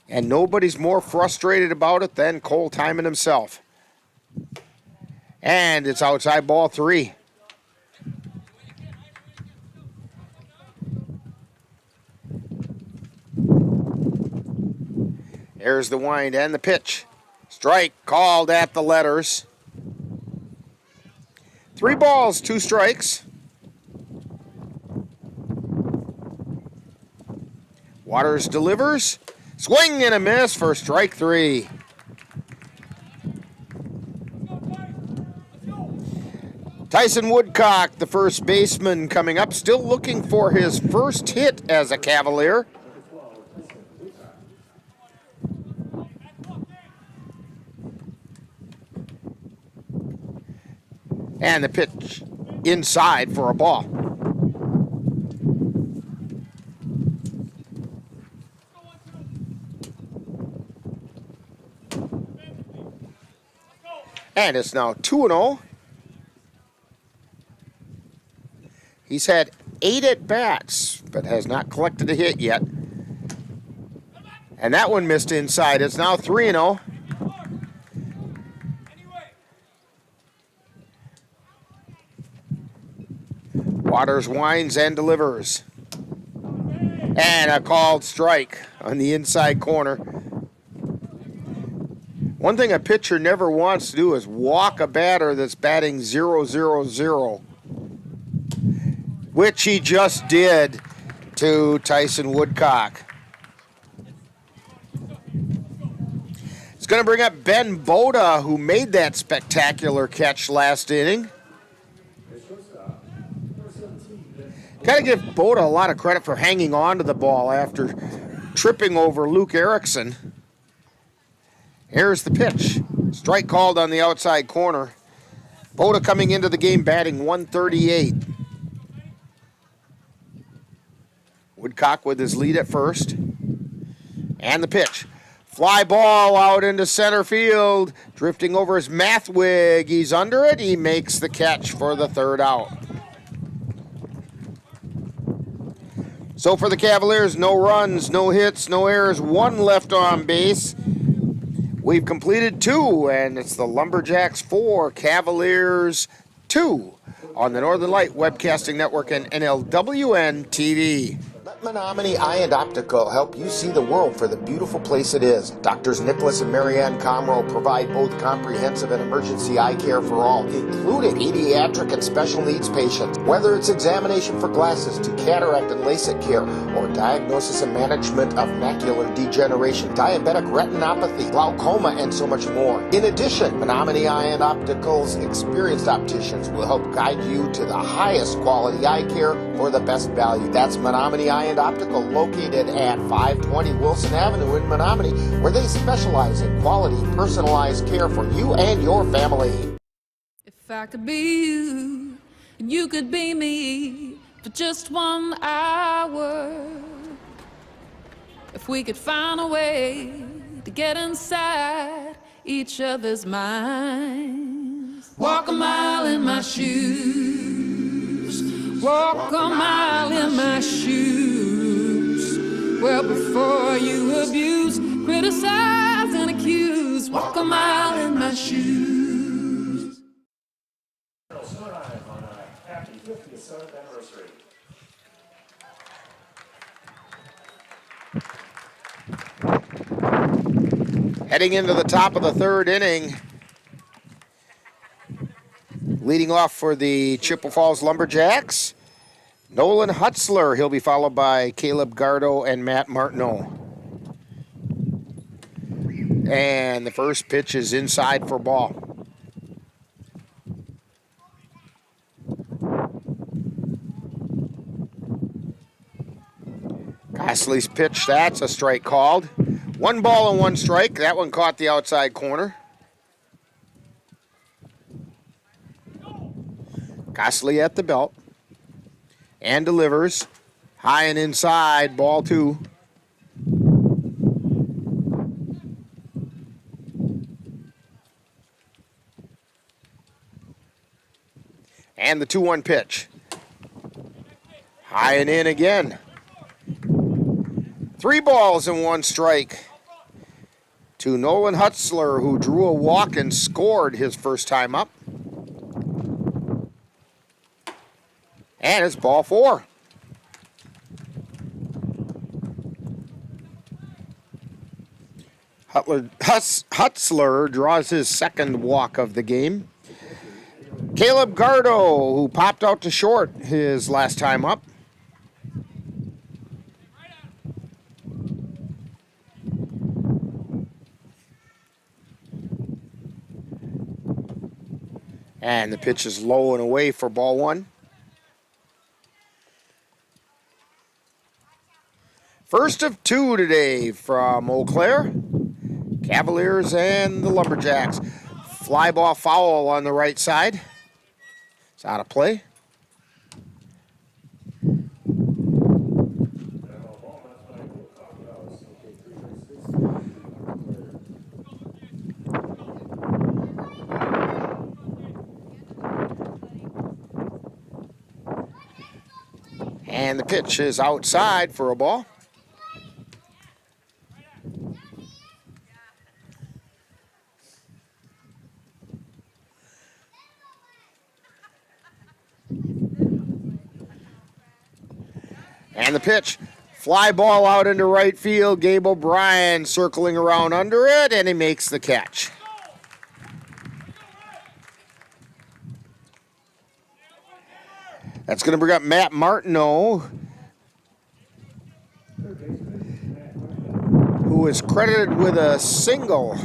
And nobody's more frustrated about it than Cole Timon himself. And it's outside, ball three. There's the wind and the pitch. Strike called at the letters. 3 balls, 2 strikes. Waters delivers. Swing and a miss for strike 3. Tyson Woodcock, the first baseman, coming up, still looking for his first hit as a Cavalier. And the pitch inside for a ball. And it's now 2-0. He's had 8 at-bats, but has not collected a hit yet. And that one missed inside. It's now 3-0. Waters winds and delivers. And a called strike on the inside corner. One thing a pitcher never wants to do is walk a batter that's batting 0-0-0, which he just did to Tyson Woodcock. It's going to bring up Ben Boda, who made that spectacular catch last inning. Got to give Boda a lot of credit for hanging on to the ball after tripping over Luke Erickson. Here's the pitch. Strike called on the outside corner. Boda coming into the game batting 138. Woodcock with his lead at first. And the pitch. Fly ball out into center field. Drifting over is Mathwig. He's under it. He makes the catch for the third out. So for the Cavaliers, no runs, no hits, no errors, 1 left on base. We've completed 2, and it's the Lumberjacks 4, Cavaliers 2 on the Northern Light Webcasting Network and NLWN-TV. Let Menominee Eye and Optical help you see the world for the beautiful place it is. Doctors Nicholas and Marianne Comro provide both comprehensive and emergency eye care for all, including pediatric and special needs patients. Whether it's examination for glasses to cataract and LASIK care, or diagnosis and management of macular degeneration, diabetic retinopathy, glaucoma, and so much more. In addition, Menominee Eye and Optical's experienced opticians will help guide you to the highest quality eye care for the best value. That's Menominee Eye and Optical, located at 520 Wilson Avenue in Menominee, where they specialize in quality, personalized care for you and your family. If I could be you, and you could be me for just 1 hour. If we could find a way to get inside each other's minds. Walk a mile in my shoes. Walk a mile in my shoes. Well, before you abuse, criticize, and accuse, walk a mile in my shoes. Happy 57th anniversary. Heading into the top of the third inning. Leading off for the Chippewa Falls Lumberjacks, Nolan Hutzler. He'll be followed by Caleb Gardo and Matt Martineau. And the first pitch is inside for ball. Gosley's pitch, that's a strike called. 1 ball and 1 strike. That one caught the outside corner. Gosley at the belt and delivers high and inside, ball 2. And the 2-1 pitch. High and in again. 3 balls and 1 strike to Nolan Hutzler, who drew a walk and scored his first time up. And it's ball 4. Hutzler draws his second walk of the game. Caleb Gardo, who popped out to short his last time up. And the pitch is low and away for ball 1. First of 2 today from Eau Claire Cavaliers and the Lumberjacks. Fly ball foul on the right side. It's out of play. And the pitch is outside for a ball. And the pitch, fly ball out into right field. Gabe O'Brien circling around under it, and he makes the catch. That's going to bring up Matt Martineau, who is credited with a single.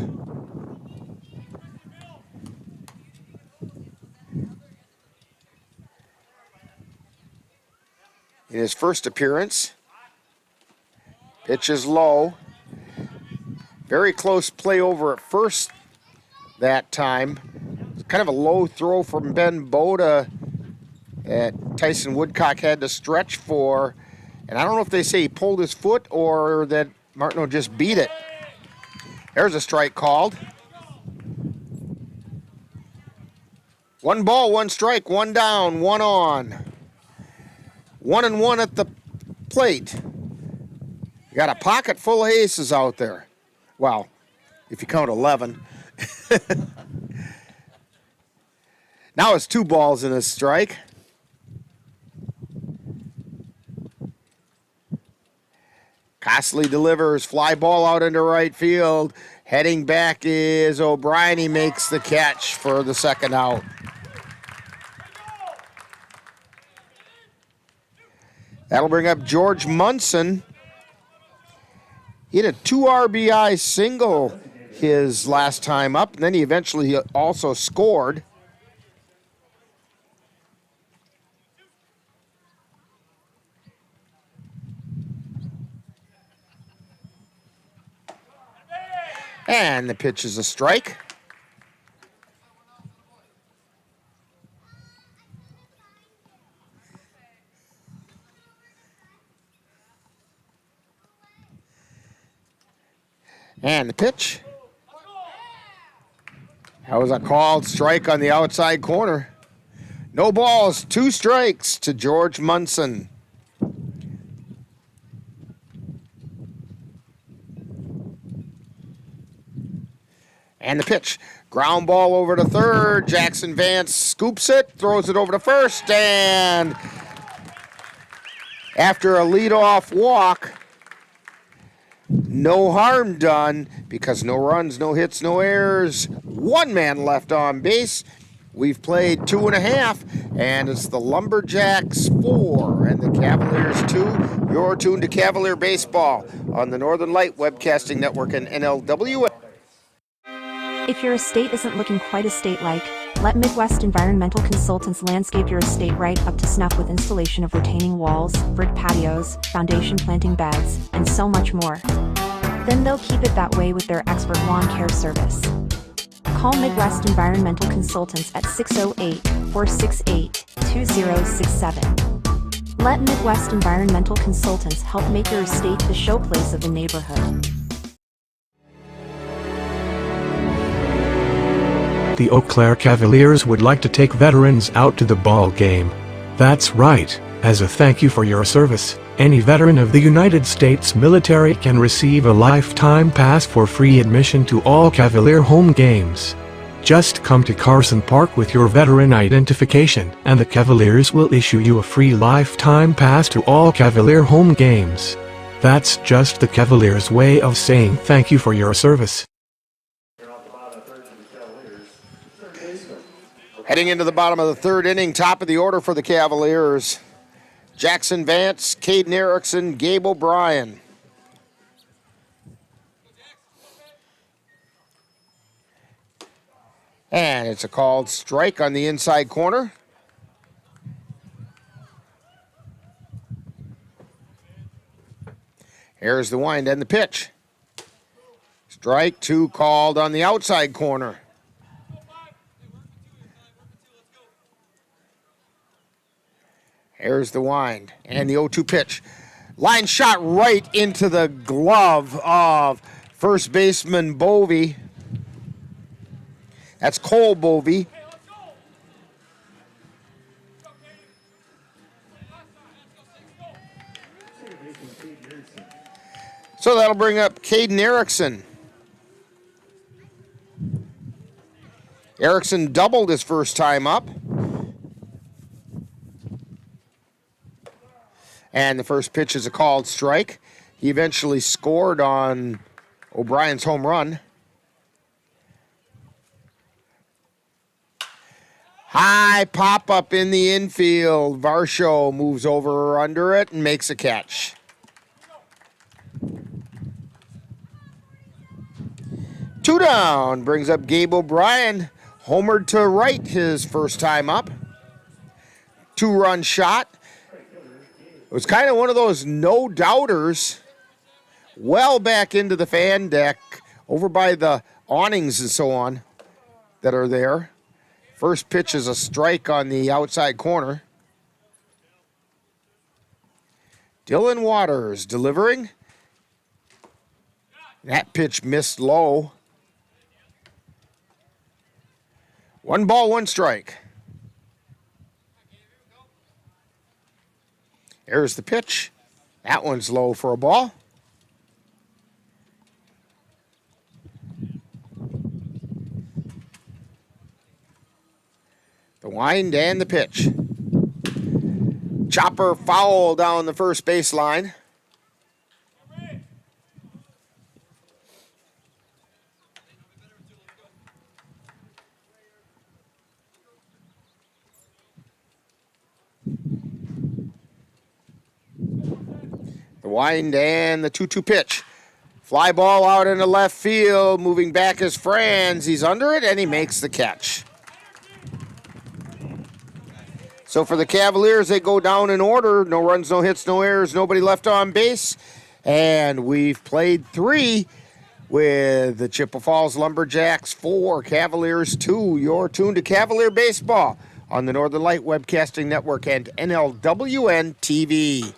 In his first appearance. Pitch is low. Very close play over at first that time. It's kind of a low throw from Ben Boda that Tyson Woodcock had to stretch for. And I don't know if they say he pulled his foot or that Martineau just beat it. There's a strike called. 1 ball, 1 strike, 1 down, 1 on. 1-1 at the plate. You got a pocket full of aces out there. Well, if you count 11. Now it's 2 balls and a strike. Cosley delivers, fly ball out into right field. Heading back is O'Brien. He makes the catch for the second out. That'll bring up George Munson. He had a 2 RBI single his last time up, and then he eventually also scored. And the pitch is a strike. And the pitch. That was a called strike on the outside corner. No balls, 2 strikes to George Munson. And the pitch. Ground ball over to third. Jackson Vance scoops it, throws it over to first, and after a leadoff walk, no harm done because no runs, no hits, no errors. 1 man left on base. We've played 2.5, and it's the Lumberjacks 4 and the Cavaliers 2. You're tuned to Cavalier Baseball on the Northern Light Webcasting Network and NLWN. If your estate isn't looking quite estate-like, let Midwest Environmental Consultants landscape your estate right up to snuff with installation of retaining walls, brick patios, foundation planting beds, and so much more. Then they'll keep it that way with their expert lawn care service. Call Midwest Environmental Consultants at 608-468-2067. Let Midwest Environmental Consultants help make your estate the showplace of the neighborhood. The Eau Claire Cavaliers would like to take veterans out to the ball game. That's right, as a thank you for your service, any veteran of the United States military can receive a lifetime pass for free admission to all Cavalier home games. Just come to Carson Park with your veteran identification, and the Cavaliers will issue you a free lifetime pass to all Cavalier home games. That's just the Cavaliers' way of saying thank you for your service. Heading into the bottom of the 3rd inning, top of the order for the Cavaliers. Jackson Vance, Caden Erickson, Gabe O'Brien. And it's a called strike on the inside corner. Here's the wind and the pitch. Strike 2 called on the outside corner. Here's the wind and the 0-2 pitch. Line shot right into the glove of first baseman Bovey. That's Cole Bovey. So that'll bring up Caden Erickson. Erickson doubled his first time up. And the first pitch is a called strike. He eventually scored on O'Brien's home run. High pop-up in the infield. Varsho moves over or under it and makes a catch. Two down brings up Gabe O'Brien. Homered to right his first time up. 2-run shot. It was kind of one of those no-doubters well back into the fan deck over by the awnings and so on that are there. First pitch is a strike on the outside corner. Dylan Waters delivering. That pitch missed low. 1 ball, 1 strike. There's the pitch. That one's low for a ball. The wind and the pitch. Chopper foul down the first baseline. The wind and the 2-2 pitch. Fly ball out into left field. Moving back is Franz. He's under it and he makes the catch. So for the Cavaliers, they go down in order. No runs, no hits, no errors, nobody left on base. And we've played 3 with the Chippewa Falls Lumberjacks 4, Cavaliers 2. You're tuned to Cavalier Baseball on the Northern Light Webcasting Network and NLWN-TV.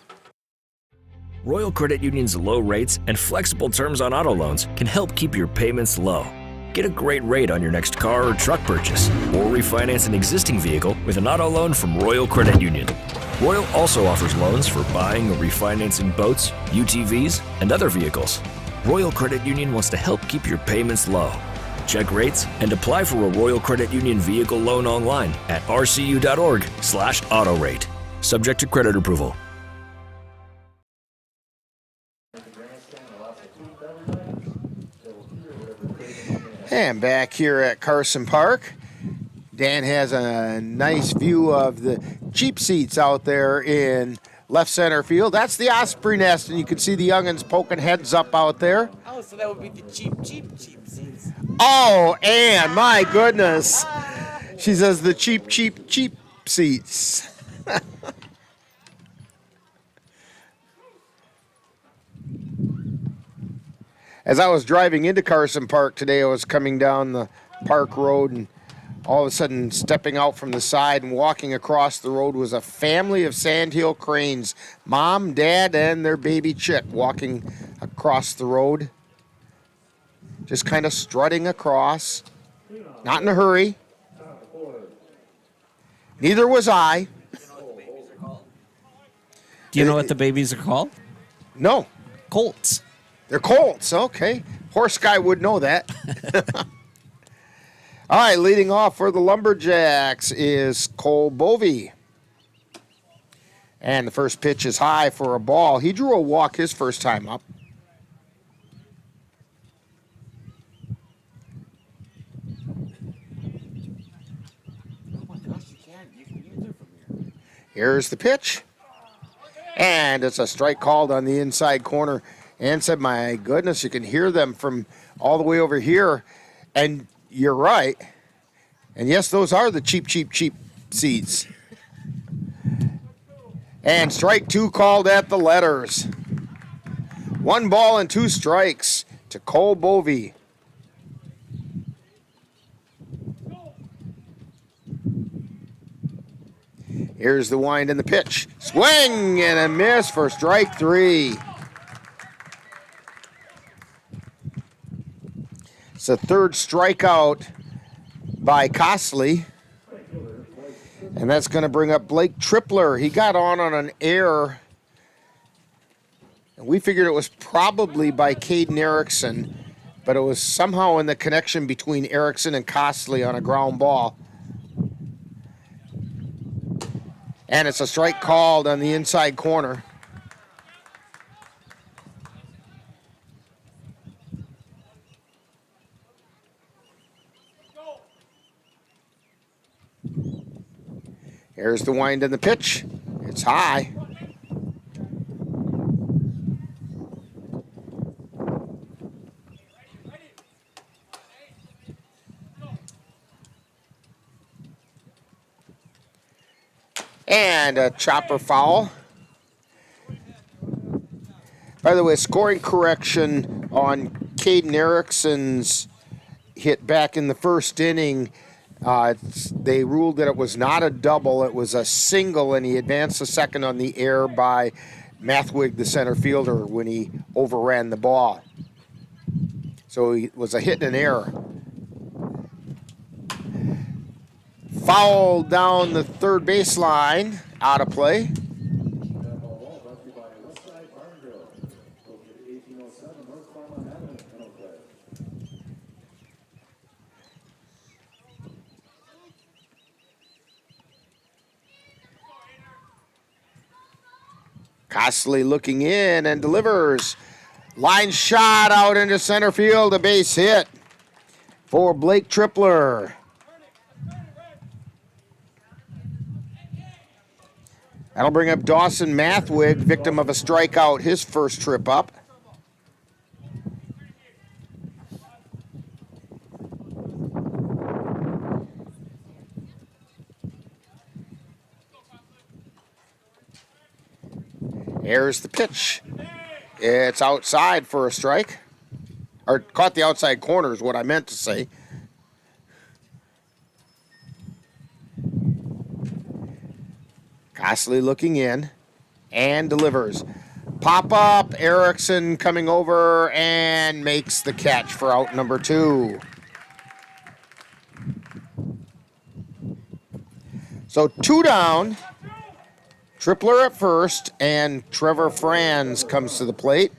Royal Credit Union's low rates and flexible terms on auto loans can help keep your payments low. Get a great rate on your next car or truck purchase, or refinance an existing vehicle with an auto loan from Royal Credit Union. Royal also offers loans for buying or refinancing boats, UTVs, and other vehicles. Royal Credit Union wants to help keep your payments low. Check rates and apply for a Royal Credit Union vehicle loan online at rcu.org/autorate. Subject to credit approval. And back here at Carson Park, Dan has a nice view of the cheap seats out there in left center field. That's the osprey nest, and you can see the youngins poking heads up out there. Oh, so that would be the cheap seats. Oh, and my goodness. She says the cheap seats. As I was driving into Carson Park today, I was coming down the park road, and all of a sudden stepping out from the side and walking across the road was a family of sandhill cranes, mom, dad, and their baby chick walking across the road. Just kind of strutting across, not in a hurry. Neither was I. Do you know what the babies are called? No. Colts. They're colts, okay. Horse guy would know that. All right, leading off for the Lumberjacks is Cole Bovey. And the first pitch is high for a ball. He drew a walk his first time up. Here's the pitch. And it's a strike called on the inside corner. Ann said, my goodness, you can hear them from all the way over here. And you're right. And yes, those are the cheap seats. And strike two called at the letters. 1 ball and 2 strikes to Cole Bovey. Here's the wind and the pitch. Swing and a miss for strike 3. It's the third strikeout by Costley. And that's going to bring up Blake Tripler. He got on an error. And we figured it was probably by Caden Erickson, but it was somehow in the connection between Erickson and Costley on a ground ball. And it's a strike called on the inside corner. Here's the wind and the pitch. It's high. And a chopper foul. By the way, scoring correction on Caden Erickson's hit back in the first inning. They ruled that it was not a double, it was a single, and he advanced a second on the air by Mathwig, the center fielder, when he overran the ball. So it was a hit and an error. Foul down the third baseline, out of play. Costley looking in and delivers. Line shot out into center field, a base hit for Blake Tripler. That'll bring up Dawson Mathwig, victim of a strikeout his first trip up. Here's the pitch. It's outside for a strike. Or caught the outside corner is what I meant to say. Costley looking in and delivers. Pop up, Erickson coming over and makes the catch for out number 2. So 2 down. Tripler at first, and Trevor Franz comes to the plate.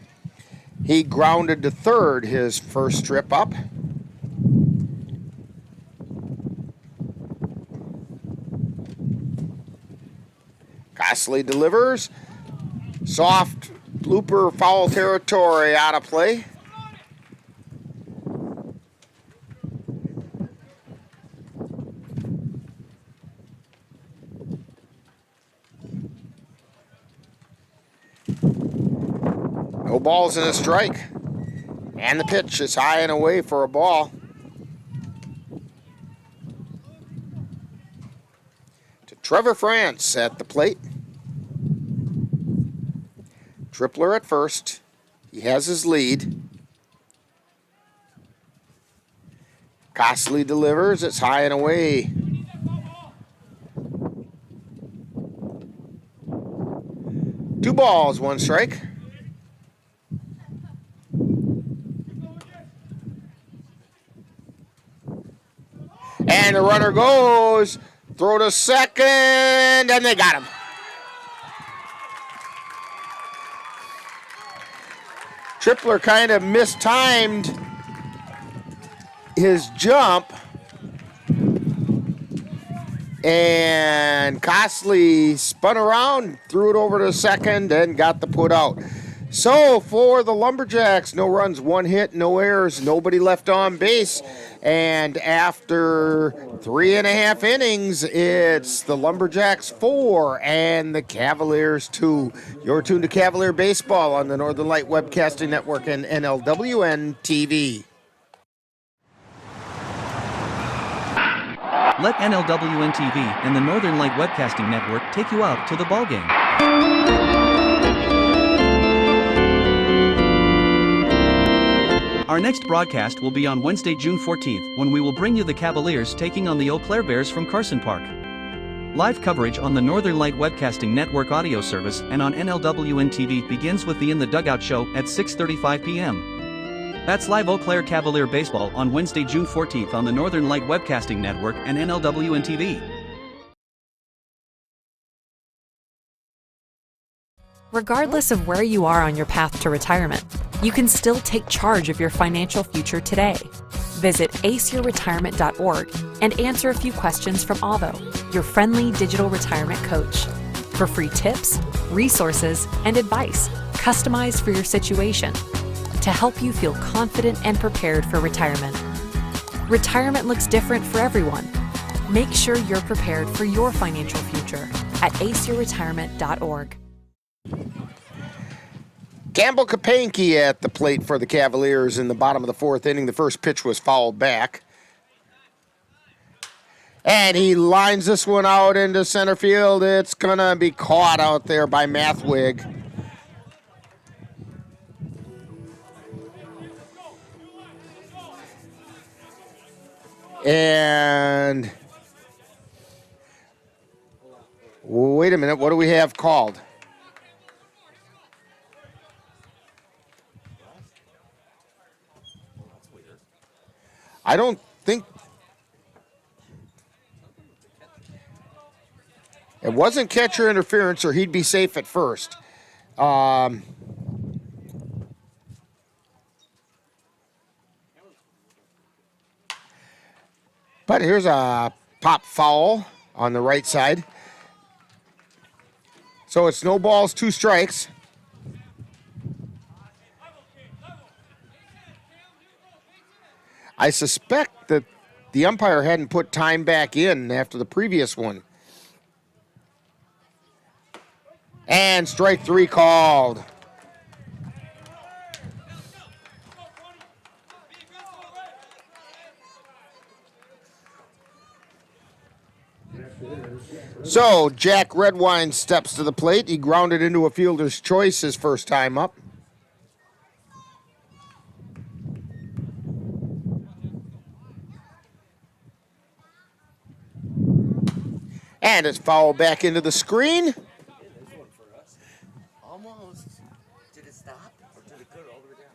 He grounded to third his first trip up. Costley delivers. Soft blooper, foul territory, out of play. No balls and a strike. And the pitch is high and away for a ball. To Trevor France at the plate. Tripler at first. He has his lead. Costley delivers. It's high and away. Two balls, one strike. And the runner goes. Throw to second, and they got him. Tripler kind of mistimed his jump, and Costley spun around, threw it over to second, and got the put out. So for the Lumberjacks, no runs, one hit, no errors, nobody left on base. And after 3.5 innings, it's the Lumberjacks 4 and the Cavaliers 2. You're tuned to Cavalier Baseball on the Northern Light Webcasting Network and NLWN-TV. Let NLWN-TV and the Northern Light Webcasting Network take you out to the ballgame. Our next broadcast will be on Wednesday, June 14th, when we will bring you the Cavaliers taking on the Eau Claire Bears from Carson Park. Live coverage on the Northern Light Webcasting Network audio service and on NLWN-TV begins with the In the Dugout show at 6:35 p.m. That's live Eau Claire Cavalier baseball on Wednesday, June 14th on the Northern Light Webcasting Network and NLWN-TV. Regardless of where you are on your path to retirement, you can still take charge of your financial future today. Visit aceyourretirement.org and answer a few questions from Avo, your friendly digital retirement coach, for free tips, resources, and advice customized for your situation to help you feel confident and prepared for retirement. Retirement looks different for everyone. Make sure you're prepared for your financial future at aceyourretirement.org. Campbell Kapanke at the plate for the Cavaliers in the bottom of the fourth inning. The first pitch was fouled back. And he lines this one out into center field. It's going to be caught out there by Mathwig. And wait a minute, what do we have called? I don't think it wasn't catcher interference, or he'd be safe at first. But here's a pop foul on the right side. So it's no balls, 2 strikes. I suspect that the umpire hadn't put time back in after the previous one. And strike 3 called. So Jack Redwine steps to the plate. He grounded into a fielder's choice his first time up. And it's fouled back into the screen. Almost. Did it stop? Or did it go all the way down?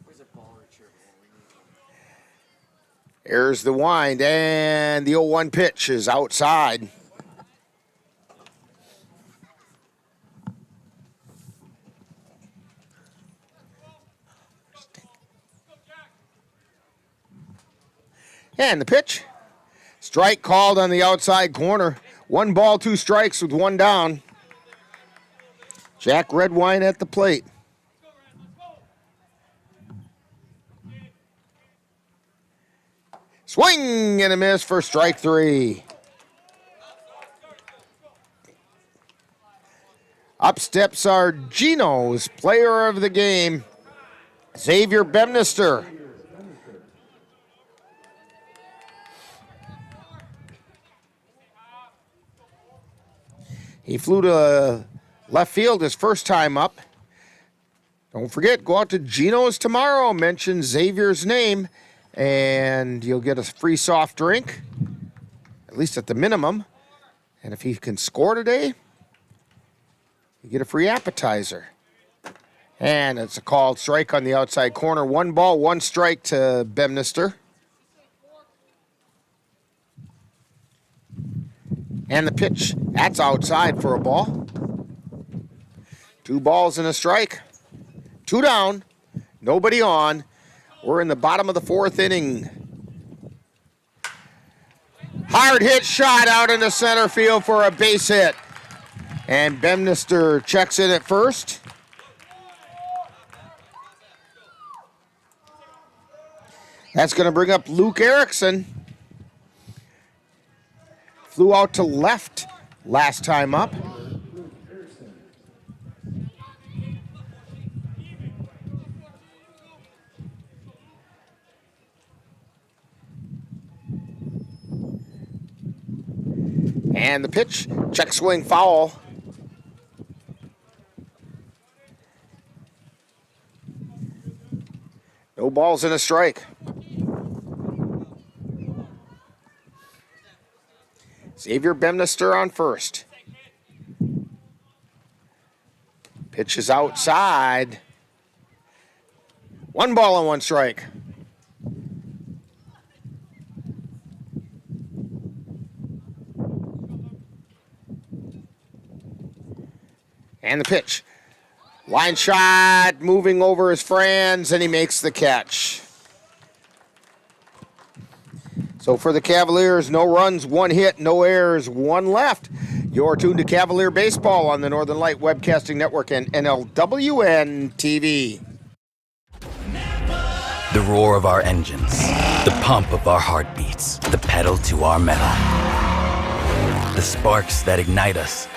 Where's a ball or chair? There's the wind, and the 0-1 pitch is outside. And the pitch. Strike called on the outside corner. 1 ball, 2 strikes with 1 down. Jack Redwine at the plate. Swing and a miss for strike 3. Up steps our Geno's player of the game, Xavier Bemnister. He flew to left field his first time up. Don't forget, go out to Geno's tomorrow, mention Xavier's name, and you'll get a free soft drink, at least at the minimum. And if he can score today, you get a free appetizer. And it's a called strike on the outside corner. 1 ball, 1 strike to Bemnister. And the pitch, that's outside for a ball. 2 balls and a strike. 2 down, nobody on. We're in the bottom of the 4th inning. Hard hit shot out into center field for a base hit. And Bemnister checks in at first. That's going to bring up Luke Erickson. Flew out to left last time up. And the pitch, check swing foul. No balls and a strike. Xavier Bemnister on first. Pitch is outside. 1 ball and 1 strike. And the pitch. Line shot, moving over his friends, and he makes the catch. So for the Cavaliers, no runs, 1 hit, no errors, 1 left. You're tuned to Cavalier Baseball on the Northern Light Webcasting Network and NLWN-TV. The roar of our engines, the pump of our heartbeats, the pedal to our metal. The sparks that ignite us,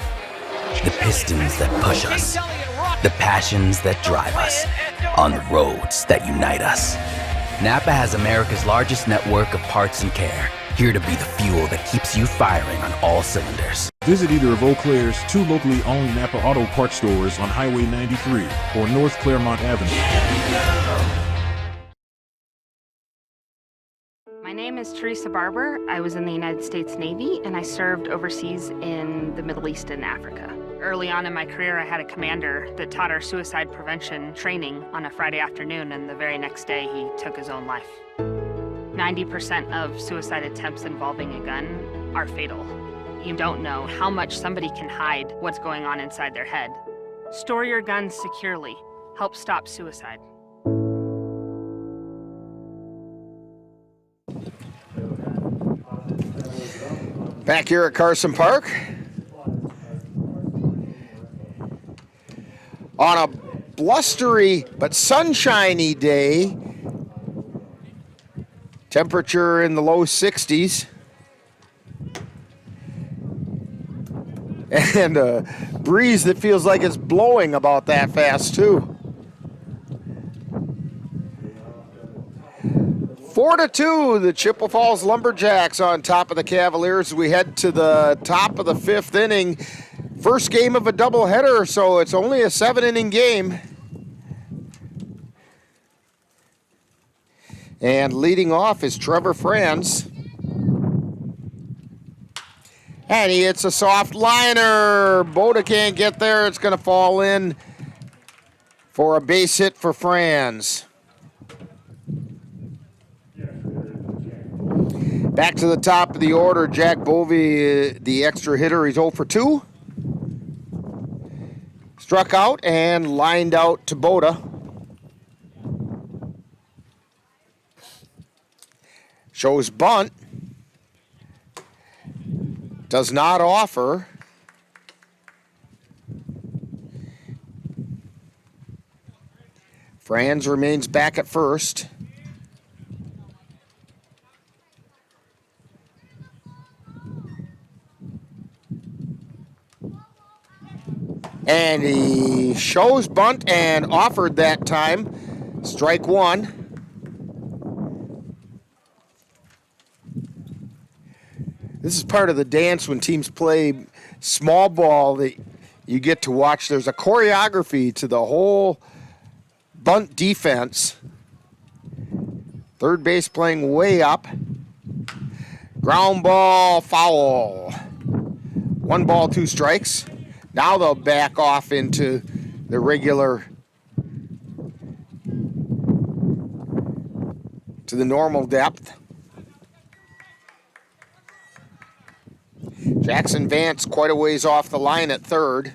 the pistons that push us, the passions that drive us, on the roads that unite us. Napa has America's largest network of parts and care, here to be the fuel that keeps you firing on all cylinders. Visit either of Eau Claire's 2 locally owned Napa Auto Parts stores on Highway 93 or North Claremont Avenue. My name is Teresa Barber. I was in the United States Navy and I served overseas in the Middle East and Africa. Early on in my career, I had a commander that taught our suicide prevention training on a Friday afternoon, and the very next day he took his own life. 90% of suicide attempts involving a gun are fatal. You don't know how much somebody can hide what's going on inside their head. Store your guns securely. Help stop suicide. Back here at Carson Park. On a blustery but sunshiny day, temperature in the low 60s, and a breeze that feels like it's blowing about that fast too. 4-2, the Chippewa Falls Lumberjacks on top of the Cavaliers. We head to the top of the 5th inning. First game of a doubleheader, so it's only a 7-inning game. And leading off is Trevor Franz. And he hits a soft liner. Boda can't get there. It's going to fall in for a base hit for Franz. Back to the top of the order, Jack Bovey, the extra hitter, he's 0 for 2. Struck out and lined out to Boda. Shows bunt. Does not offer. Franz remains back at first. And he shows bunt and offered that time. Strike one. This is part of the dance when teams play small ball that you get to watch. There's a choreography to the whole bunt defense. Third base playing way up. Ground ball, foul. 1 ball, 2 strikes. Now they'll back off into the regular, to the normal depth. Jackson Vance quite a ways off the line at third.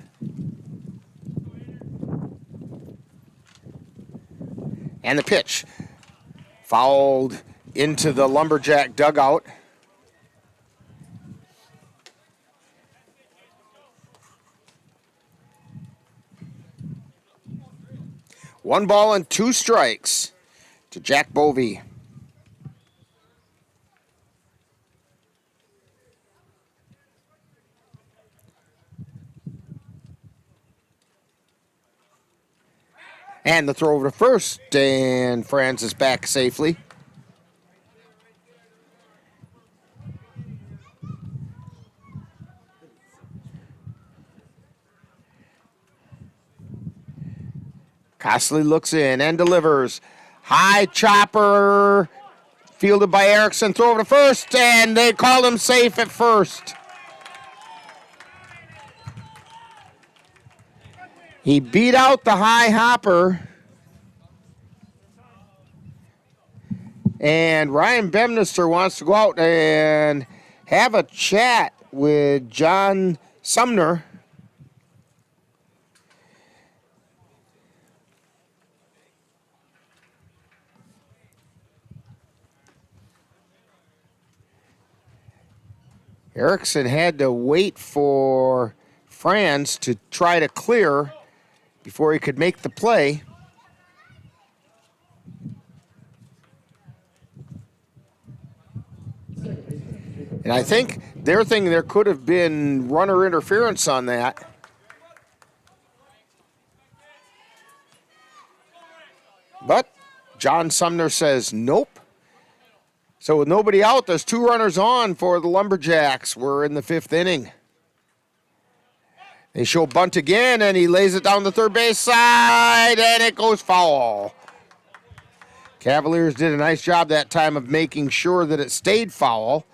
And the pitch. Fouled into the Lumberjack dugout. One ball and 2 strikes to Jack Bovey. And the throw over to first, and Franz is back safely. Costley looks in and delivers. High chopper, fielded by Erickson, throw over to first, and they called him safe at first. He beat out the high hopper. And Ryan Bemnister wants to go out and have a chat with John Sumner. Erickson had to wait for Franz to try to clear before he could make the play. And I think they're thinking there could have been runner interference on that. But John Sumner says nope. So with nobody out, there's 2 runners on for the Lumberjacks. We're in the 5th inning. They show bunt again, and he lays it down the third base side, and it goes foul. Cavaliers did a nice job that time of making sure that it stayed foul.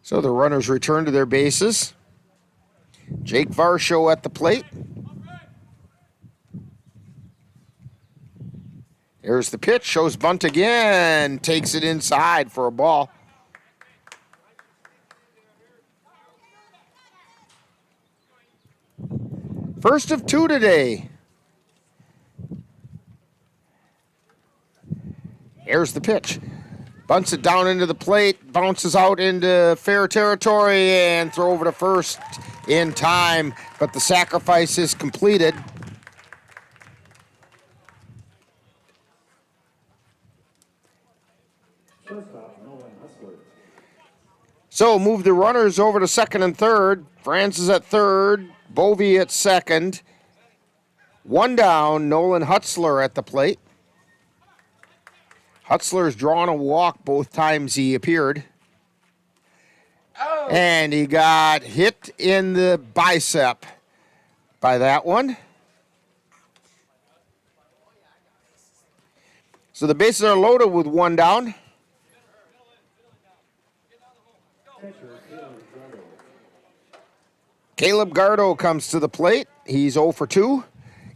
So the runners return to their bases. Jake Varsho at the plate. Here's the pitch, shows bunt again, takes it inside for a ball. First of 2 today. Here's the pitch. Bunts it down into the plate, bounces out into fair territory, and throw over to first in time, but the sacrifice is completed. So move the runners over to second and third. Franz is at third, Bovey at second. 1 down, Nolan Hutzler at the plate. Hutzler's drawn a walk both times he appeared. Oh. And he got hit in the bicep by that one. So the bases are loaded with 1 down. Caleb Gardo comes to the plate. He's 0 for 2.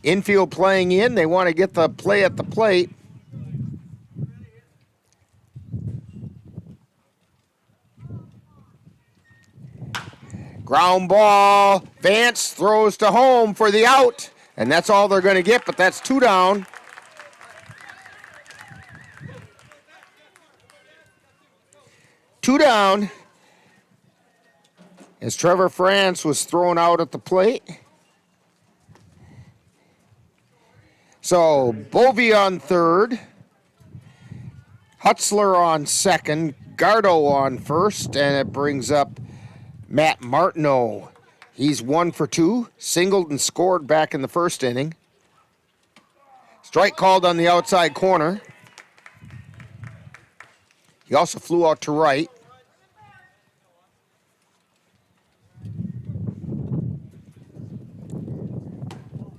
Infield playing in. They want to get the play at the plate. Ground ball. Vance throws to home for the out. And that's all they're going to get, but that's 2 down. Two down. As Trevor France was thrown out at the plate. So Bovey on third. Hutzler on second. Gardo on first. And it brings up Matt Martineau. He's 1 for 2. Singled and scored back in the first inning. Strike called on the outside corner. He also flew out to right.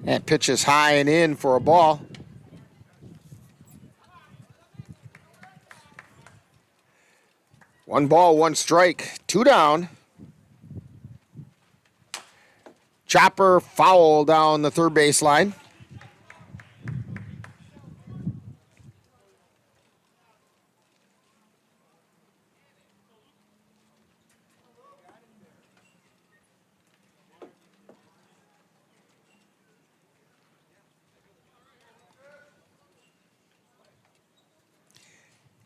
That pitch is high and in for a ball. One ball, one strike, 2 down. Chopper foul down the third base line.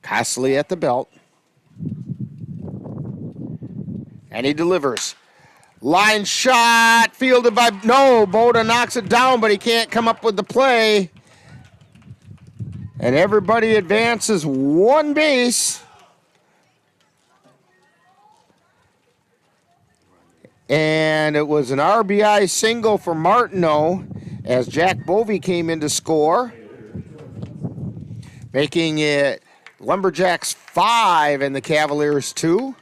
Castley at the belt. And he delivers. Line shot, fielded by, no, Boda knocks it down, but he can't come up with the play. And everybody advances 1 base. And it was an RBI single for Martineau as Jack Bovey came in to score, making it Lumberjacks 5 and the Cavaliers 2.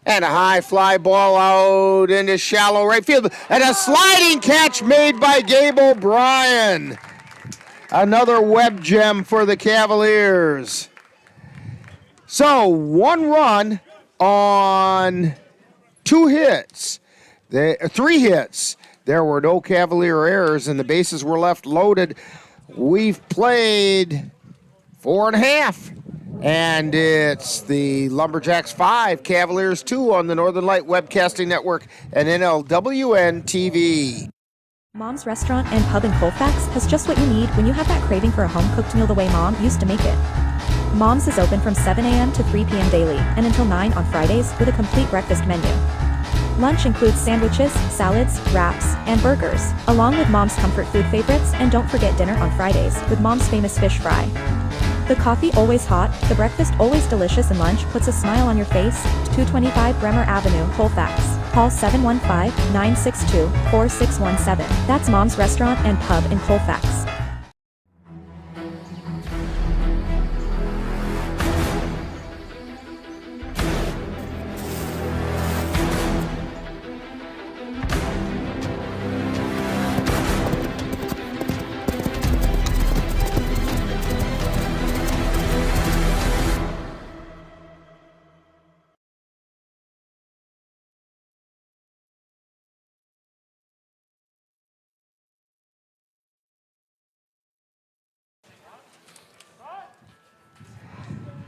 And a high fly ball out into shallow right field. And a sliding catch made by Gabe O'Brien. Another web gem for the Cavaliers. So 1 run on 2 hits. 3 hits. There were no Cavalier errors and the bases were left loaded. We've played 4.5. And it's the Lumberjacks 5, Cavaliers 2 on the Northern Light Webcasting Network and NLWN-TV. Mom's Restaurant and Pub in Colfax has just what you need when you have that craving for a home-cooked meal the way Mom used to make it. Mom's is open from 7 a.m. to 3 p.m. daily and until 9 on Fridays with a complete breakfast menu. Lunch includes sandwiches, salads, wraps, and burgers, along with Mom's comfort food favorites, and don't forget dinner on Fridays with Mom's famous fish fry. The coffee always hot, the breakfast always delicious, and lunch puts a smile on your face. 225 Bremer Avenue, Colfax. Call 715-962-4617. That's Mom's Restaurant and Pub in Colfax.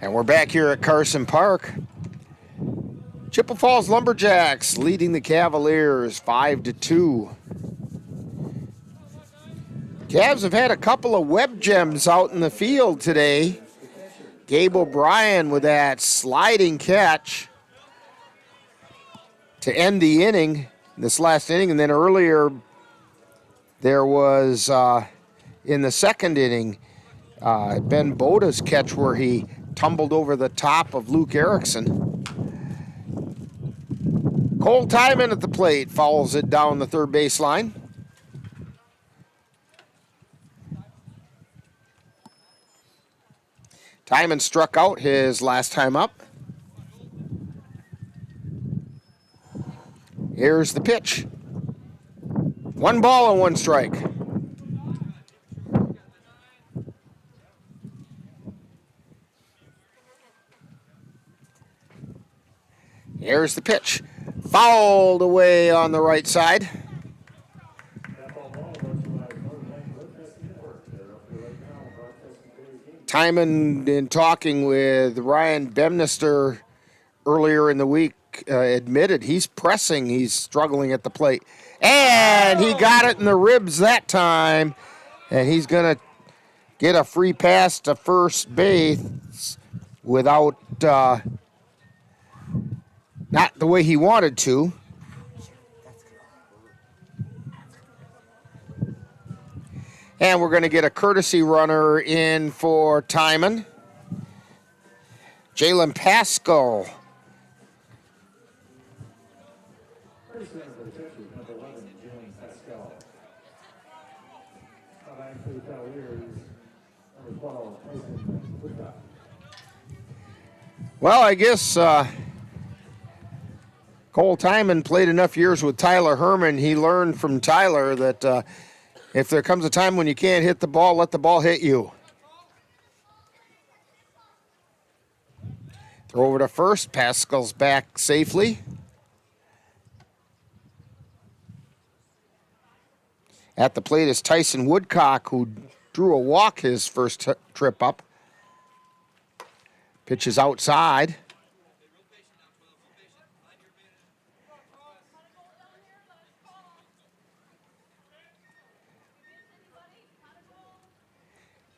And we're back here at Carson Park. Chippewa Falls Lumberjacks leading the Cavaliers 5-2. Cavs have had a couple of web gems out in the field today. Gabe O'Brien with that sliding catch to end the inning, this last inning. And then earlier there was, in the second inning, Ben Boda's catch where he tumbled over the top of Luke Erickson. Cole Timon at the plate, fouls it down the third baseline. Timon struck out his last time up. Here's the pitch. 1 ball and 1 strike. Here's the pitch. Fouled away on the right side. Timon, in talking with Ryan Bemnister earlier in the week, admitted he's pressing, he's struggling at the plate. And he got it in the ribs that time. And he's going to get a free pass to first base without, not the way he wanted to. And we're going to get a courtesy runner in for Timon. Jalen Pascal. Well, I guess Cole Timon played enough years with Tyler Herman. He learned from Tyler that if there comes a time when you can't hit the ball, let the ball hit you. Throw over to first. Pascal's back safely. At the plate is Tyson Woodcock, who drew a walk his first trip up. Pitch is outside.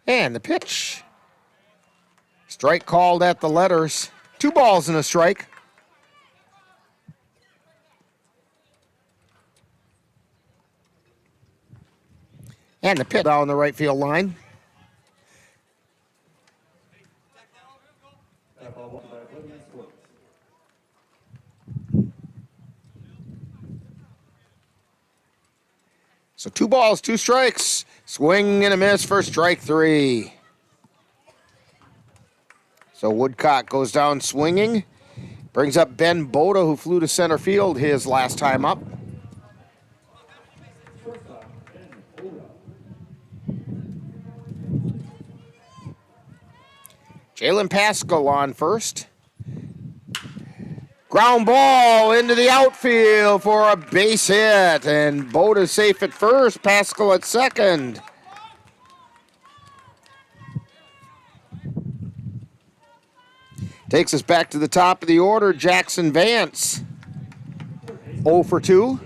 And the pitch. Strike called at the letters. 2 balls and a strike. And the pitch down the right field line. So 2 balls, 2 strikes. Swing and a miss for strike 3. So Woodcock goes down swinging. Brings up Ben Boda, who flew to center field his last time up. Jalen Pascal on first. Ground ball into the outfield for a base hit. And Boda safe at first, Pascal at second. Takes us back to the top of the order, Jackson Vance. 0 for 2.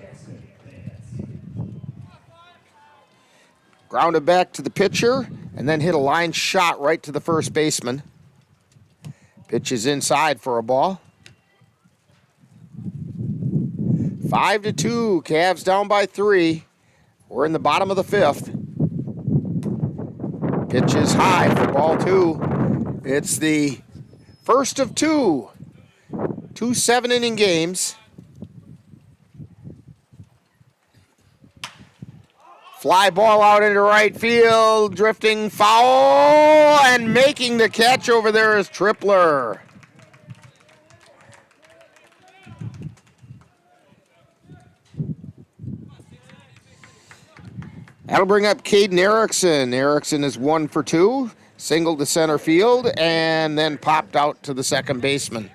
Grounded back to the pitcher and then hit a line shot right to the first baseman. Pitch is inside for a ball. 5-2, Cavs down by 3. We're in the bottom of the 5th. Pitch is high for ball 2. It's the first of 2 7-inning games. Fly ball out into right field, drifting foul, and making the catch over there is Tripler. That'll bring up Caden Erickson. Erickson is 1 for 2, singled to center field, and then popped out to the second baseman.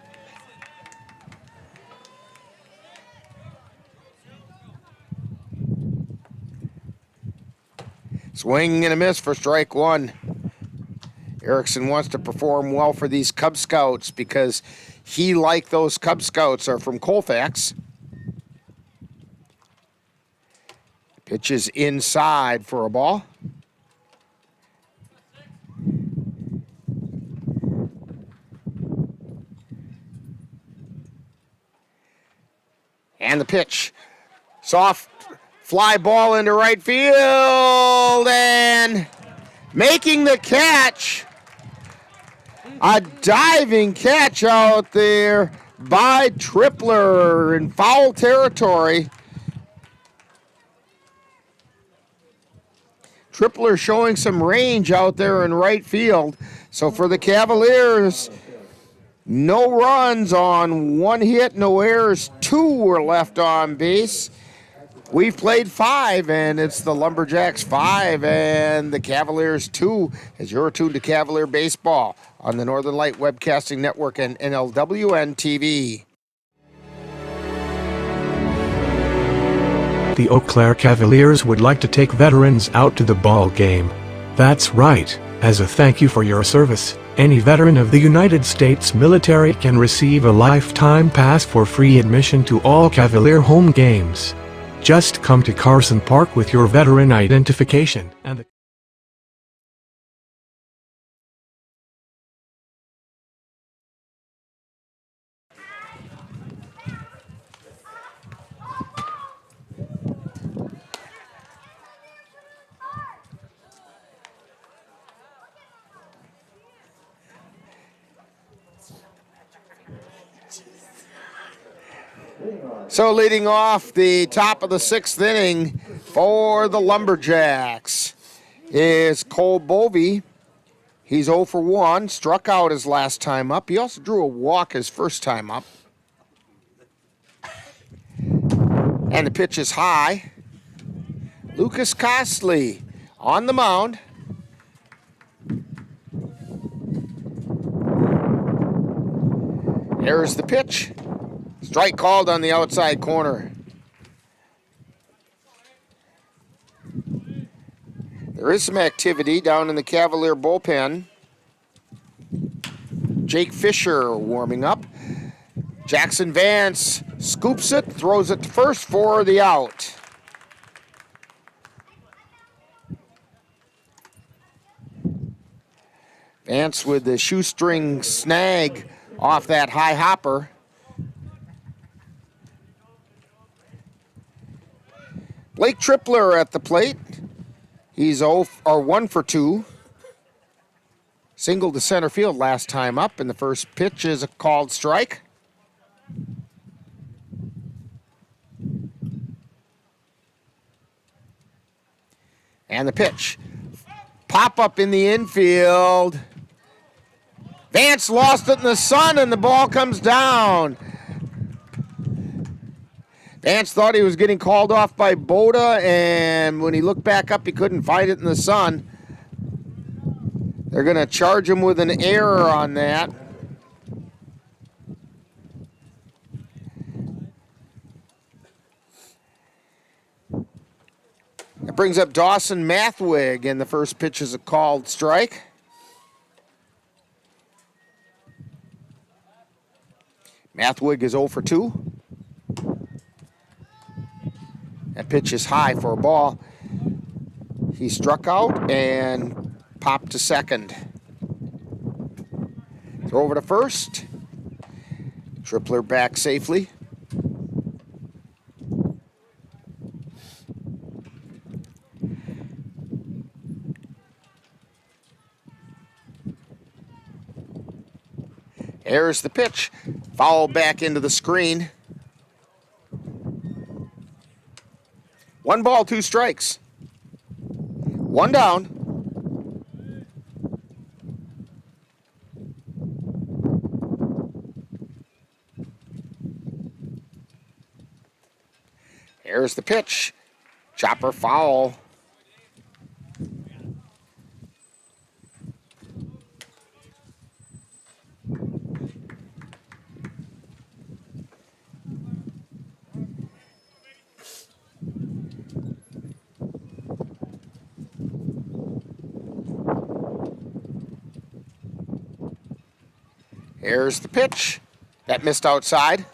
Swing and a miss for strike 1. Erickson wants to perform well for these Cub Scouts because he, like those Cub Scouts, are from Colfax. Pitch is inside for a ball. And the pitch. Soft fly ball into right field, and making the catch. A diving catch out there by Tripler in foul territory. Tripler showing some range out there in right field. So for the Cavaliers, No runs on 1 hit, no errors, 2 were left on base. We've played 5, and it's the Lumberjacks 5 and the Cavaliers 2, as you're tuned to Cavalier Baseball on the Northern Light Webcasting Network and NLWN-TV. The Eau Claire Cavaliers would like to take veterans out to the ball game. That's right. As a thank you for your service, any veteran of the United States military can receive a lifetime pass for free admission to all Cavalier home games. Just come to Carson Park with your veteran identification and the So leading off the top of the 6th inning for the Lumberjacks is Cole Bovey. He's 0 for 1, struck out his last time up. He also drew a walk his first time up. And the pitch is high. Lucas Costley on the mound. There's the pitch. Strike called on the outside corner. There is some activity down in the Cavalier bullpen. Jake Fisher warming up. Jackson Vance scoops it, throws it to first for the out. Vance with the shoestring snag off that high hopper. Blake Tripler at the plate. He's 1 for 2. Single to center field last time up, and the first pitch is a called strike. And the pitch. Pop up in the infield. Vance lost it in the sun, and the ball comes down. Vance thought he was getting called off by Boda, and when he looked back up, he couldn't find it in the sun. They're going to charge him with an error on that. That brings up Dawson Mathwig, and the first pitch is a called strike. Mathwig is 0 for 2. That pitch is high for a ball. He struck out and popped to second. Throw over to first. Tripler back safely. There's the pitch. Foul back into the screen. 1 ball, 2 strikes. 1 down. Here's the pitch. Chopper foul. Here's the pitch. That missed outside.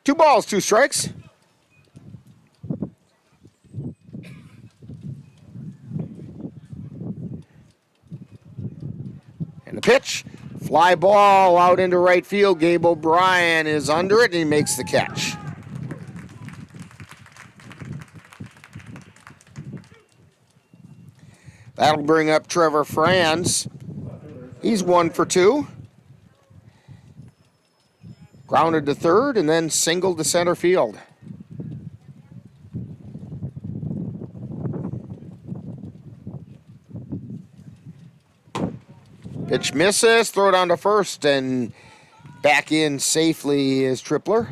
2 balls, 2 strikes. And the pitch. Fly ball out into right field. Gabe O'Brien is under it, and he makes the catch. That'll bring up Trevor Franz. He's 1 for 2. Grounded to third and then singled to center field. Pitch misses, throw down to first, and back in safely is Tripler.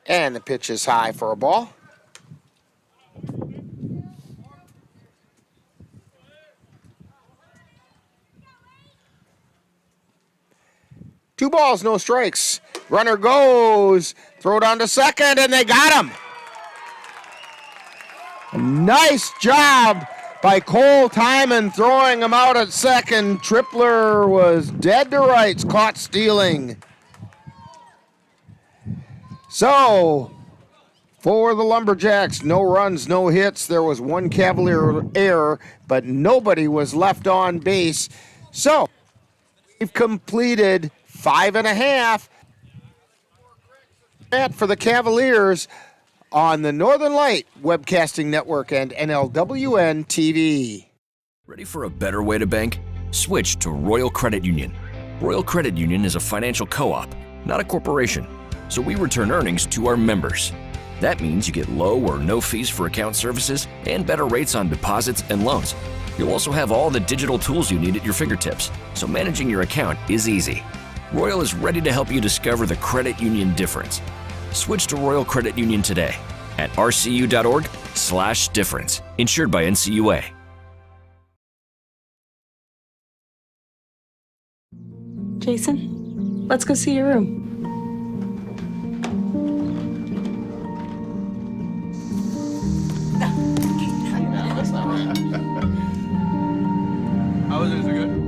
And the pitch is high for a ball. Two balls, no strikes. Runner goes. Throw it on to second, and they got him. Nice job by Cole Timon throwing him out at second. Tripler was dead to rights, caught stealing. So, for the Lumberjacks, no runs, no hits. There was one Cavalier error, but nobody was left on base. So, we've completed 5.5 for the Cavaliers on the Northern Light Webcasting Network and NLWN-TV. Ready for a better way to bank? Switch to Royal Credit Union. Royal Credit Union is a financial co-op, not a corporation, so we return earnings to our members. That means you get low or no fees for account services and better rates on deposits and loans. You'll also have all the digital tools you need at your fingertips, so managing your account is easy. Royal is ready to help you discover the credit union difference. Switch to Royal Credit Union today at rcu.org/difference. Insured by NCUA. Jason, let's go see your room. That's not right. How was it? Is it good?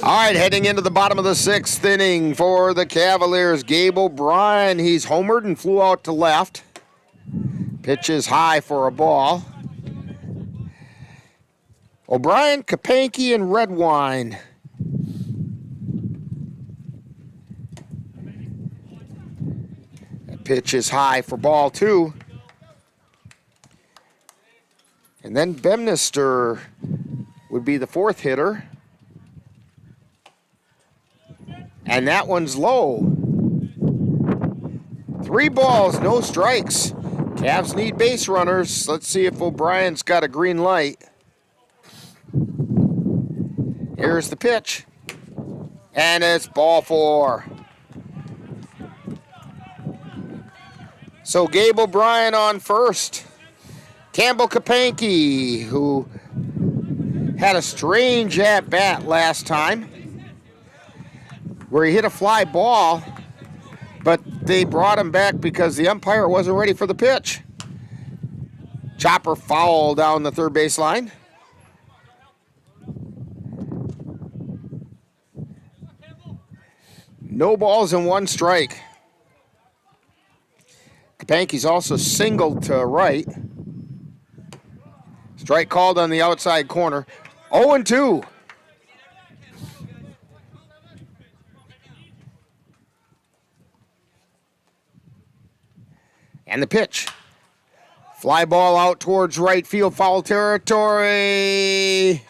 All right, heading into the bottom of the 6th inning for the Cavaliers. Gabe O'Brien, he's homered and flew out to left. Pitch is high for a ball. O'Brien, Kapanke, and Redwine. That pitch is high for ball 2. And then Bemnister would be the 4th hitter. And that one's low. 3 balls, no strikes. Cavs need base runners. Let's see if O'Brien's got a green light. Here's the pitch. And it's ball 4. So Gabe O'Brien on first. Campbell Kapanke, who had a strange at-bat last time, where he hit a fly ball, but they brought him back because the umpire wasn't ready for the pitch. Chopper foul down the third baseline. No balls and 1 strike. Kapanke's also singled to right. Strike called on the outside corner. 0-2. And the pitch. Fly ball out towards right field, foul territory.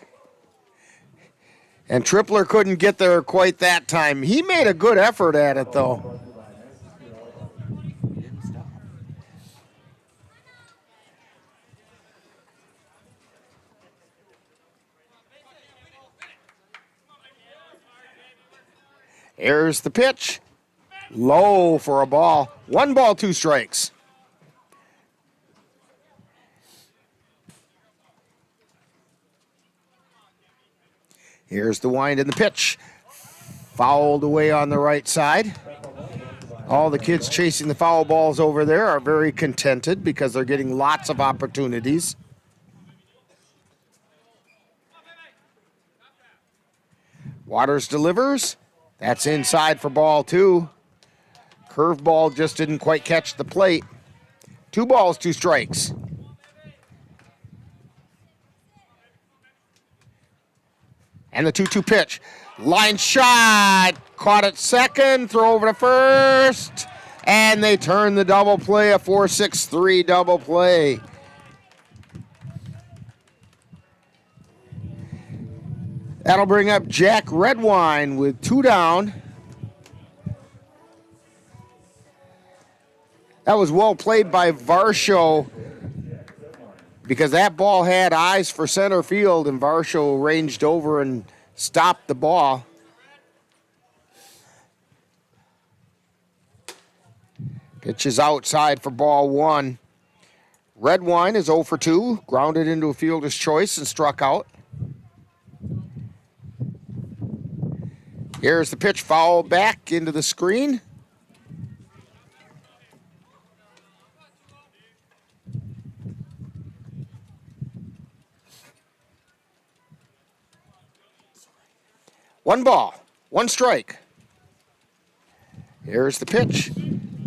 And Tripler couldn't get there quite that time. He made a good effort at it, though. Here's the pitch. Low for a ball. 1 ball, 2 strikes. Here's the wind and the pitch. Fouled away on the right side. All the kids chasing the foul balls over there are very contented because they're getting lots of opportunities. Waters delivers. That's inside for ball 2. Curveball just didn't quite catch the plate. 2 balls, 2 strikes. And the 2-2 pitch. Line shot. Caught at second. Throw over to first. And they turn the double play, a 4-6-3 double play. That'll bring up Jack Redwine with 2 down. That was well played by Varsho because that ball had eyes for center field, and Varsho ranged over and stopped the ball. Pitch is outside for ball 1. Redwine is 0 for 2, grounded into a fielder's choice and struck out. Here's the pitch, foul back into the screen. One ball, 1 strike. Here's the pitch.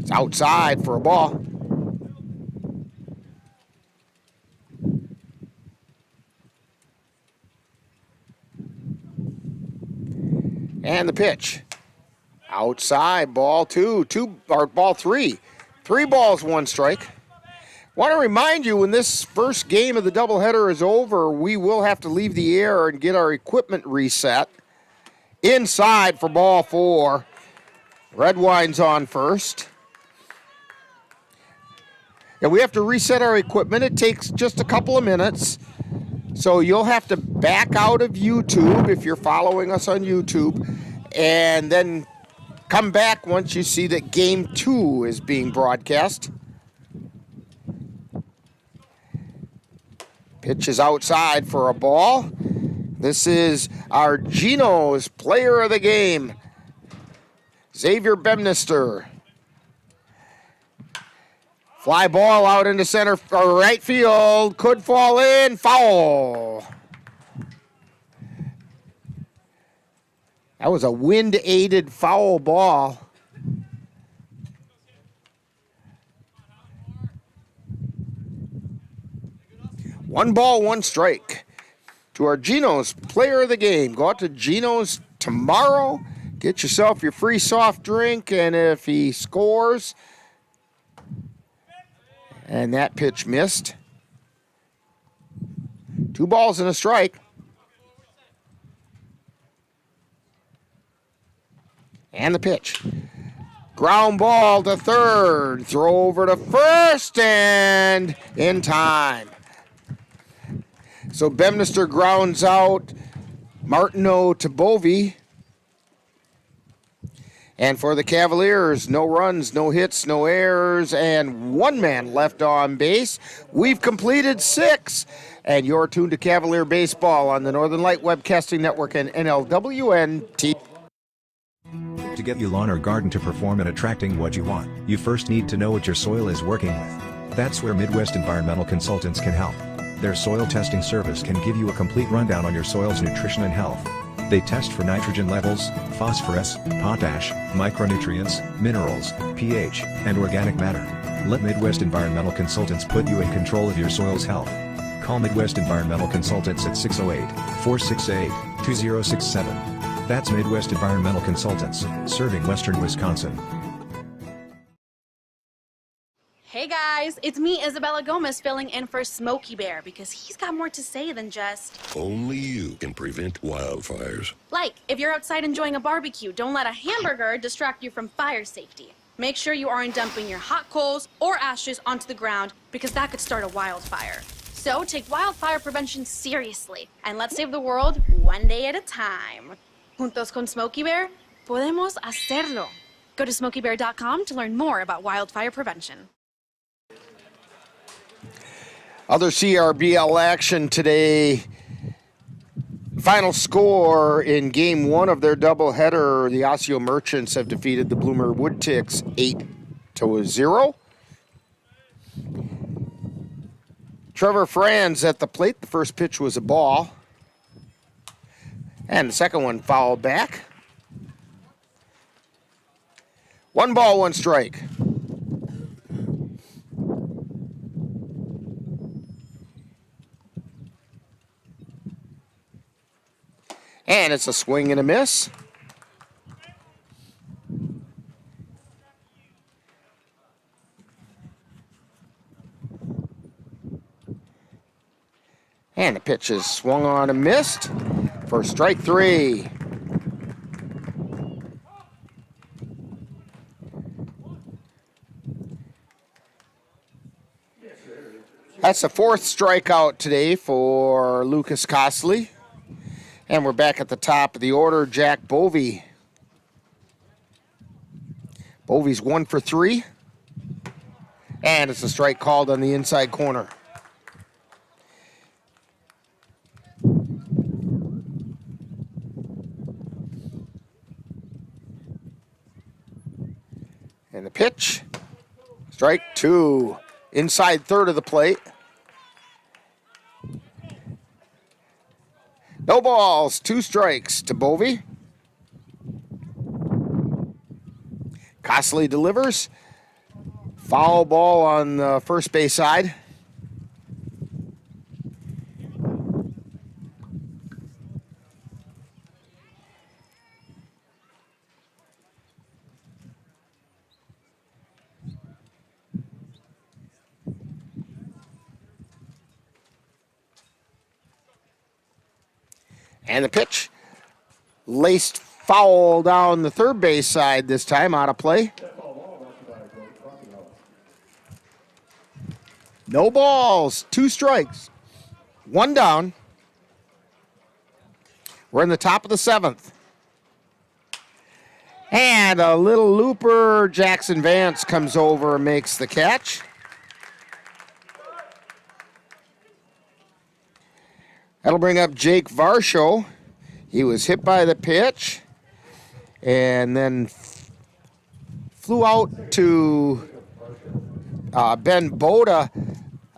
It's outside for a ball. And the pitch. Outside, ball 2, ball 3. 3 balls, 1 strike. Want to remind you, when this first game of the doubleheader is over, we will have to leave the air and get our equipment reset. Inside for ball 4. Redwine's on first. And we have to reset our equipment. It takes just a couple of minutes. So you'll have to back out of YouTube if you're following us on YouTube, and then come back once you see that game 2 is being broadcast. Pitch is outside for a ball. This is our Geno's player of the game, Xavier Bemnister. Fly ball out into center or right field. Could fall in. Foul. That was a wind-aided foul ball. One ball, 1 strike. To our Geno's player of the game. Go out to Geno's tomorrow. Get yourself your free soft drink, and if he scores, and that pitch missed. 2 balls and a strike. And the pitch. Ground ball to third. Throw over to first, and in time. So Bemnister grounds out Martineau to Bovey. And for the Cavaliers, no runs, no hits, no errors, and 1 man left on base. We've completed 6. And you're tuned to Cavalier Baseball on the Northern Light Webcasting Network and NLWN-TV. To get your lawn or garden to perform at attracting what you want, you first need to know what your soil is working with. That's where Midwest Environmental Consultants can help. Their soil testing service can give you a complete rundown on your soil's nutrition and health. They test for nitrogen levels, phosphorus, potash, micronutrients, minerals, pH, and organic matter. Let Midwest Environmental Consultants put you in control of your soil's health. Call Midwest Environmental Consultants at 608-468-2067. That's Midwest Environmental Consultants, serving Western Wisconsin. Hey guys, it's me, Isabella Gomez, filling in for Smokey Bear because he's got more to say than just... Only you can prevent wildfires. Like, if you're outside enjoying a barbecue, don't let a hamburger distract you from fire safety. Make sure you aren't dumping your hot coals or ashes onto the ground because that could start a wildfire. So take wildfire prevention seriously and let's save the world one day at a time. Juntos con Smokey Bear, podemos hacerlo. Go to smokeybear.com to learn more about wildfire prevention. Other CRBL action today. Final score in game 1 of their doubleheader, the Osseo Merchants have defeated the Bloomer Woodticks 8-0. Trevor Franz at the plate. The first pitch was a ball. And the second one fouled back. 1 ball, 1 strike. And it's a swing and a miss. And the pitch is swung on and missed for strike 3. That's the 4th strikeout today for Lucas Costley. And we're back at the top of the order. Jack Bovey. Bovey's 1 for 3. And it's a strike called on the inside corner. And the pitch. Strike 2. Inside third of the plate. No balls, 2 strikes to Bovey. Costley delivers. Foul ball on the first base side. And the pitch, laced foul down the third base side this time, out of play. No balls, 2 strikes, 1 down. We're in the top of the 7th. And a little looper, Jackson Vance comes over and makes the catch. That'll bring up Jake Varsho. He was hit by the pitch and then flew out to Ben Boda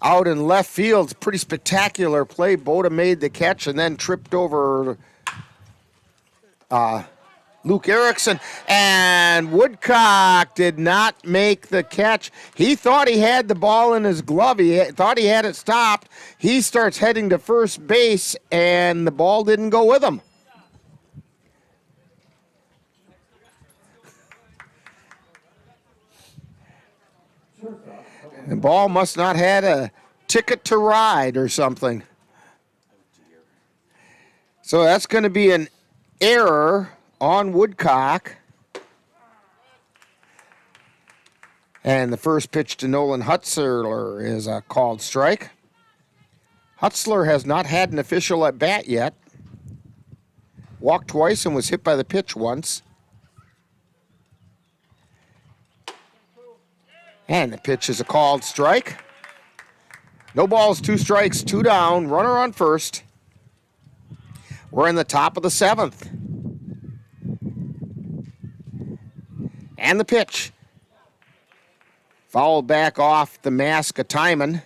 out in left field. It's a pretty spectacular play. Boda made the catch and then tripped over Luke Erickson, and Woodcock did not make the catch. He thought he had the ball in his glove. He thought he had it stopped. He starts heading to first base, and the ball didn't go with him. The ball must not had a ticket to ride or something. So that's going to be an error on Woodcock. And the first pitch to Nolan Hutzler is a called strike. Hutzler has not had an official at bat yet. Walked twice and was hit by the pitch once. And the pitch is a called strike. No balls, 2 strikes, 2 down. Runner on first. We're in the top of the 7th. And the pitch. Fouled back off the mask of Timon.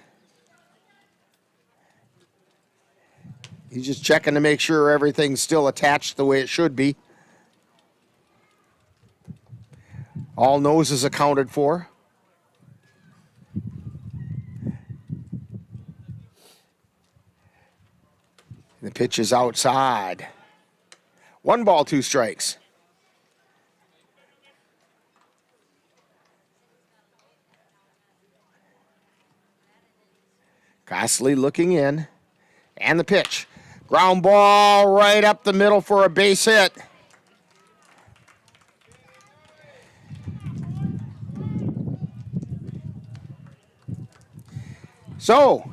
He's just checking to make sure everything's still attached the way it should be. All noses accounted for. The pitch is outside. 1 ball, 2 strikes. Costley looking in. And the pitch. Ground ball right up the middle for a base hit. So,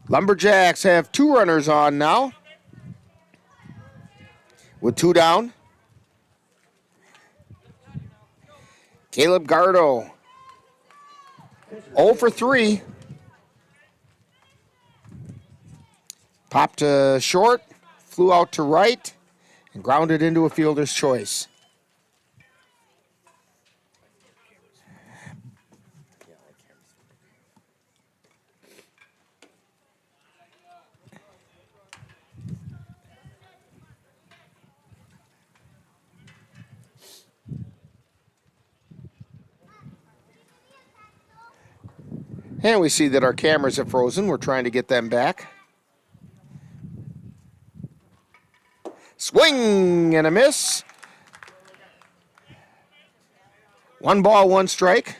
Lumberjacks have 2 runners on now, with 2 down. Caleb Gardo, 0 for 3. Popped to short, flew out to right, and grounded into a fielder's choice. And we see that our cameras have frozen. We're trying to get them back. Swing and a miss. 1 ball, 1 strike.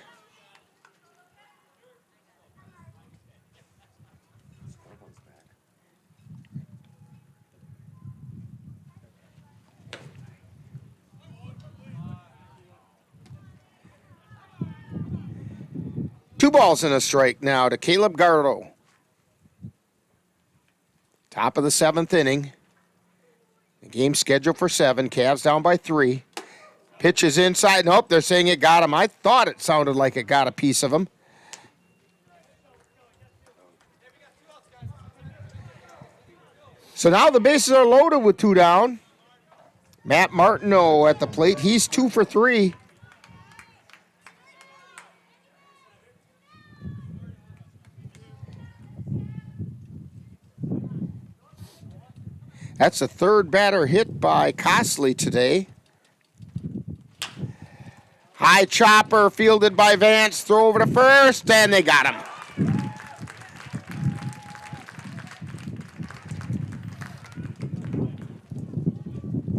Two balls and a strike now to Caleb Gardo. Top of the 7th inning. The game scheduled for 7. Cavs down by 3. Pitch is inside. Nope, they're saying it got him. I thought it sounded like it got a piece of him. So now the bases are loaded with 2 down. Matt Martineau at the plate. He's 2 for 3. That's the 3rd batter hit by Costley today. High chopper fielded by Vance. Throw over to first, and they got him.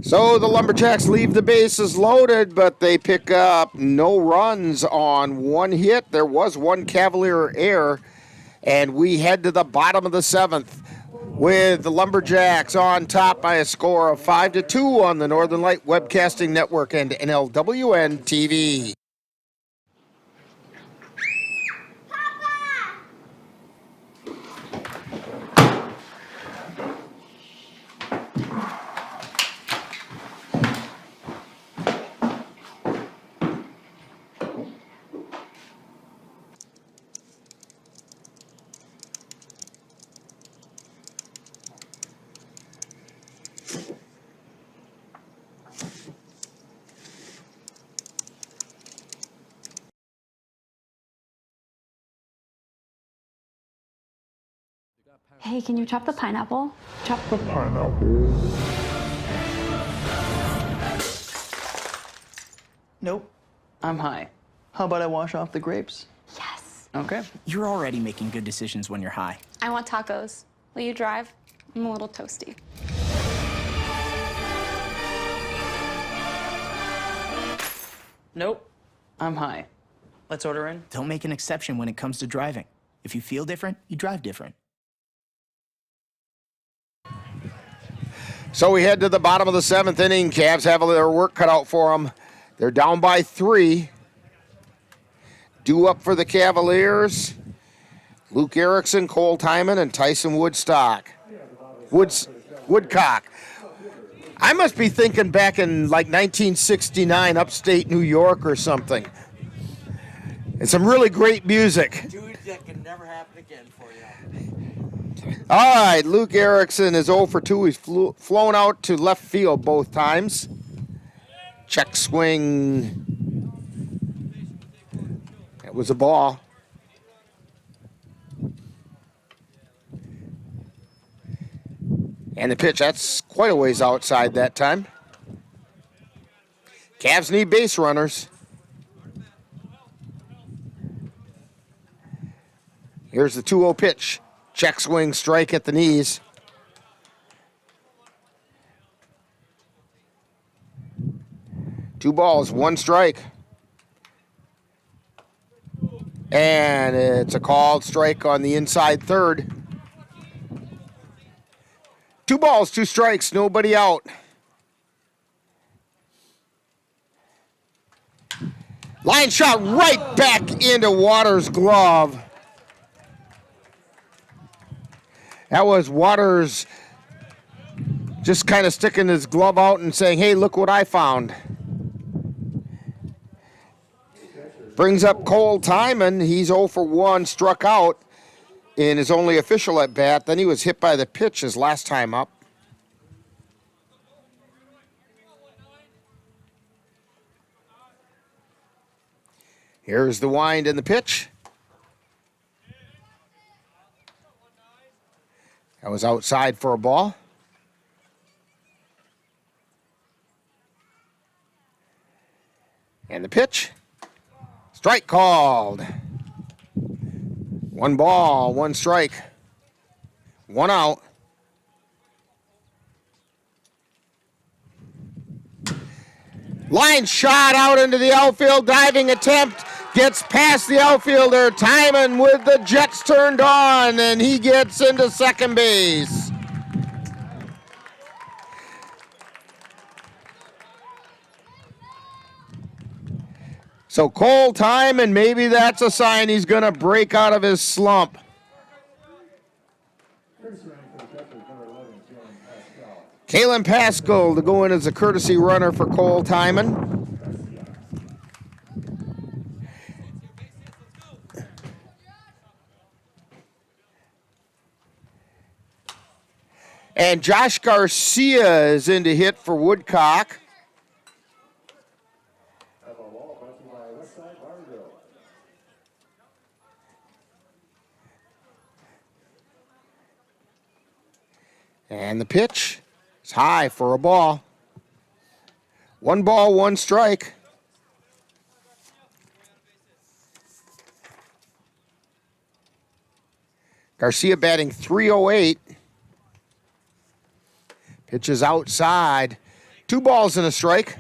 So the Lumberjacks leave the bases loaded, but they pick up no runs on 1 hit. There was 1 Cavalier error, and we head to the bottom of the 7th. With the Lumberjacks on top by a score of 5-2 on the Northern Light Webcasting Network and NLWN-TV. Hey, can you chop the pineapple? Chop the pineapple. Nope. I'm high. How about I wash off the grapes? Yes. Okay. You're already making good decisions when you're high. I want tacos. Will you drive? I'm a little toasty. Nope. I'm high. Let's order in. Don't make an exception when it comes to driving. If you feel different, you drive different. So we head to the bottom of the 7th inning. Cavs have their work cut out for them. They're down by 3. Due up for the Cavaliers. Luke Erickson, Cole Timon, and Tyson Woodcock. I must be thinking back in like 1969, upstate New York or something. It's some really great music. Dude, that can never happen again for you. All right, Luke Erickson is 0 for 2. He's flown out to left field both times. Check swing. It was a ball. And the pitch, that's quite a ways outside that time. Cavs need base runners. Here's the 2-0 pitch. Check swing, strike at the knees. Two balls, 1 strike. And it's a called strike on the inside third. 2 balls, 2 strikes, nobody out. Line shot right back into Waters' glove. That was Waters just kind of sticking his glove out and saying, hey, look what I found. Brings up Cole Timon. He's 0 for 1, struck out in his only official at bat. Then he was hit by the pitch his last time up. Here's the wind and the pitch. That was outside for a ball. And the pitch. Strike called. 1 ball, 1 strike. 1 out. Line shot out into the outfield, diving attempt, gets past the outfielder. Timon with the jets turned on, and he gets into second base. So Cole Timon, maybe that's a sign he's going to break out of his slump. Kalen Pascal to go in as a courtesy runner for Cole Timon. And Josh Garcia is in to hit for Woodcock. And the pitch is high for a ball. 1 ball, 1 strike. Garcia batting .308. Pitch is outside. 2 balls and a strike.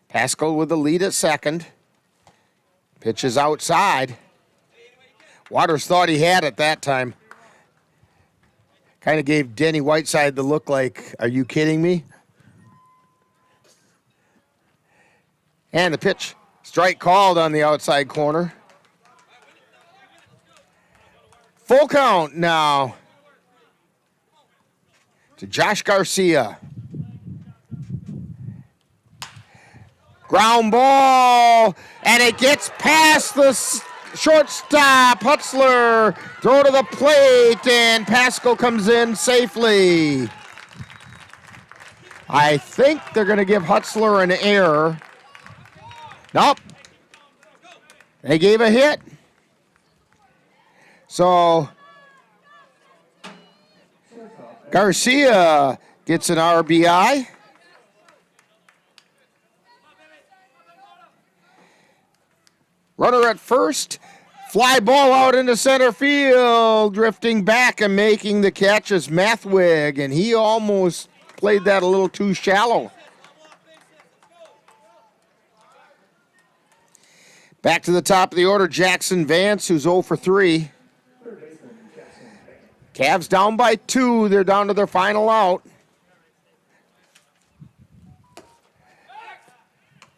Pascal with the lead at second. Pitch is outside. Waters thought he had it that time. Kind of gave Denny Whiteside the look like, are you kidding me? And the pitch. Strike called on the outside corner. Full count now to Josh Garcia. Ground ball, and it gets past the shortstop. Hutzler, throw to the plate, and Pascal comes in safely. I think they're going to give Hutzler an error. Nope. They gave a hit. So Garcia gets an RBI. Runner at first. Fly ball out into center field. Drifting back and making the catch is Mathwig, and he almost played that a little too shallow. Back to the top of the order, Jackson Vance, who's 0 for 3. Cavs down by 2. They're down to their final out.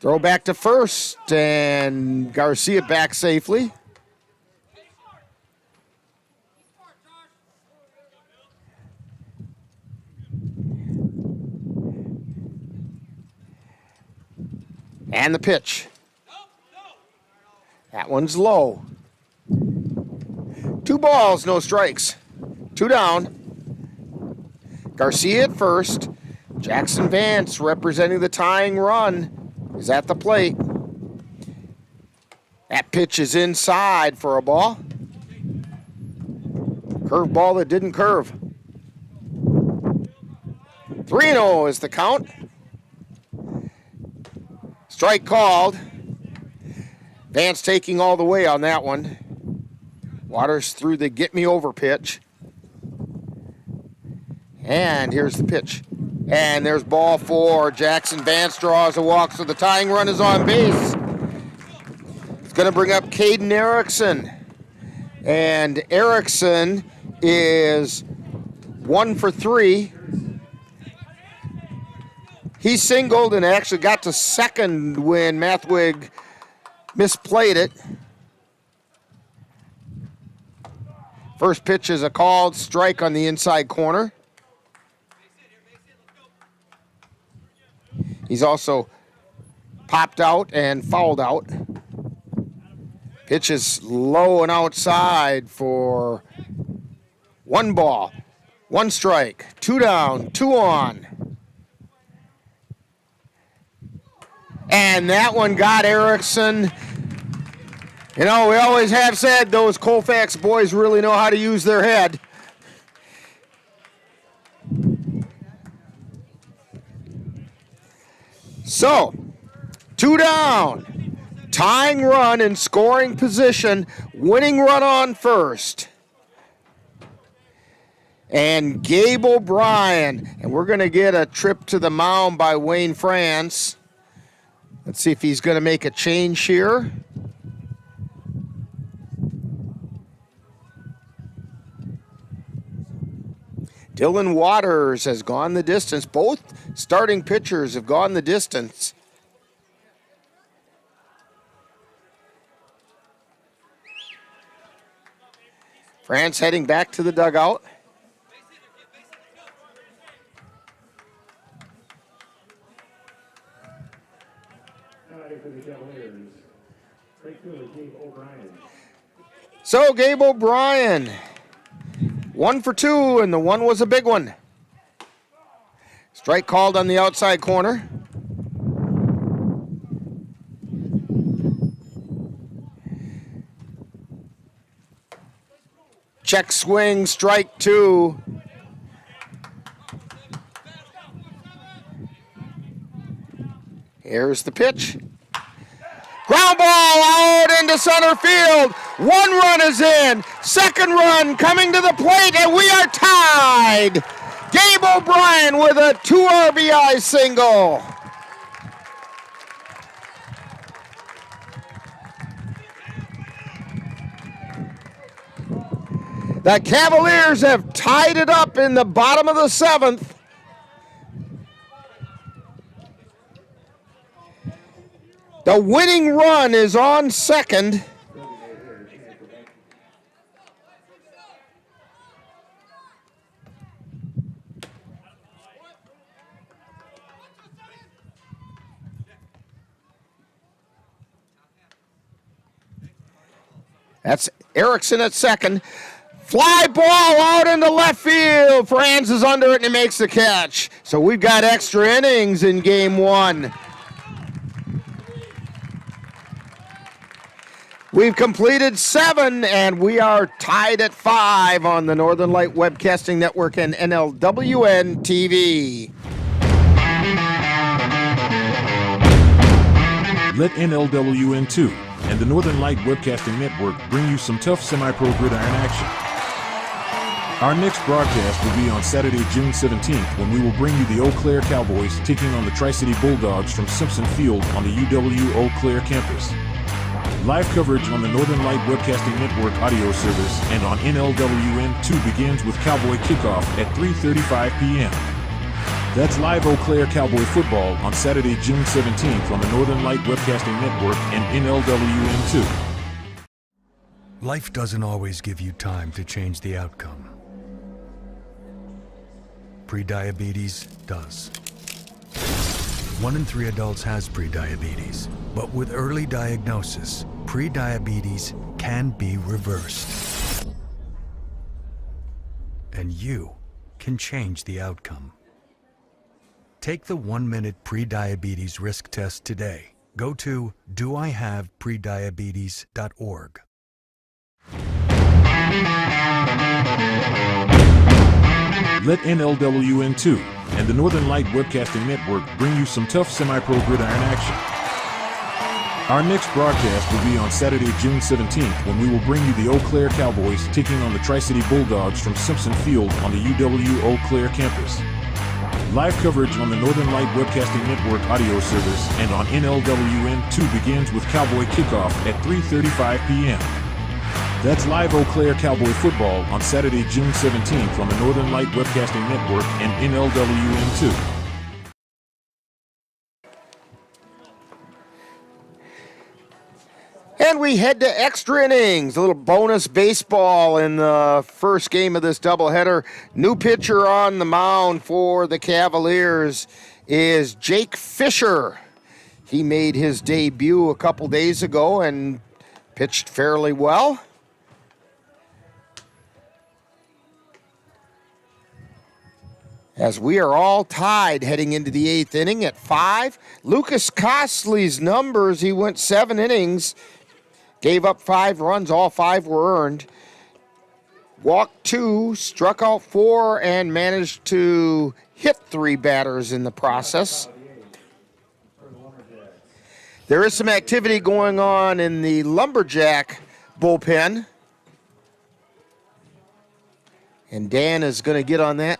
Throw back to first, and Garcia back safely. And the pitch. That one's low. 2 balls, no strikes. 2 down. Garcia at first. Jackson Vance representing the tying run is at the plate. That pitch is inside for a ball. Curve ball that didn't curve. 3-0 is the count. Strike called. Vance taking all the way on that one. Waters threw the get me over pitch. And here's the pitch. And there's ball 4. Jackson Vance draws a walk, so the tying run is on base. It's going to bring up Caden Erickson. And Erickson is 1 for 3. He singled and actually got to second when Mathwig misplayed it. First pitch is a called strike on the inside corner. He's also popped out and fouled out. Pitch is low and outside for 1 ball, 1 strike, 2 down, 2 on. And that one got Erickson. You know, we always have said those Colfax boys really know how to use their head. So, 2 down. Tying run in scoring position. Winning run on first. and Gabe O'Brien. And we're going to get a trip to the mound by Wayne France. Let's see if he's going to make a change here. Dylan Waters has gone the distance. Both starting pitchers have gone the distance. France heading back to the dugout. So Gabe O'Brien, 1 for 2, and the one was a big one. Strike called on the outside corner. Check swing, strike 2. Here's the pitch. Ground ball out into center field. 1 run is in. Second run coming to the plate, and we are tied. Gabe O'Brien with a 2 RBI single. The Cavaliers have tied it up in the bottom of the 7th. The winning run is on second. That's Erickson at second. Fly ball out into left field. Franz is under it and he makes the catch. So we've got extra innings in game 1. We've completed 7, and we are tied at 5 on the Northern Light Webcasting Network and NLWN-TV. Let NLWN-2 and the Northern Light Webcasting Network bring you some tough semi-pro gridiron action. Our next broadcast will be on Saturday, June 17th, when we will bring you the Eau Claire Cavaliers taking on the Tri-City Bulldogs from Simpson Field on the UW Eau Claire campus. Live coverage on the Northern Light Webcasting Network audio service and on NLWN-2 begins with Cowboy Kickoff at 3:35 p.m. That's live Eau Claire Cowboy football on Saturday, June 17th on the Northern Light Webcasting Network and NLWN-2. Life doesn't always give you time to change the outcome. Prediabetes does. 1 in 3 adults has prediabetes, but with early diagnosis, prediabetes can be reversed. And you can change the outcome. Take the 1-minute prediabetes risk test today. Go to doihaveprediabetes.org. Let NLWN-2 and the Northern Light Webcasting Network bring you some tough semi-pro gridiron action. Our next broadcast will be on Saturday, June 17th, when we will bring you the Eau Claire Cowboys taking on the Tri-City Bulldogs from Simpson Field on the UW Eau Claire campus. Live coverage on the Northern Light Webcasting Network audio service and on NLWN-2 begins with Cowboy Kickoff at 3:35 p.m. That's live Eau Claire Cowboy football on Saturday, June 17th on the Northern Light Webcasting Network and NLWN-2. And we head to extra innings, a little bonus baseball in the first game of this doubleheader. New pitcher on the mound for the Cavaliers is Jake Fisher. He made his debut a couple days ago and pitched fairly well. As we are all tied heading into the 8th inning at 5. Lucas Costley's numbers, he went 7 innings, gave up 5 runs, all 5 were earned. Walked 2, struck out 4, and managed to hit 3 batters in the process. There is some activity going on in the Lumberjack bullpen. And Dan is going to get on that.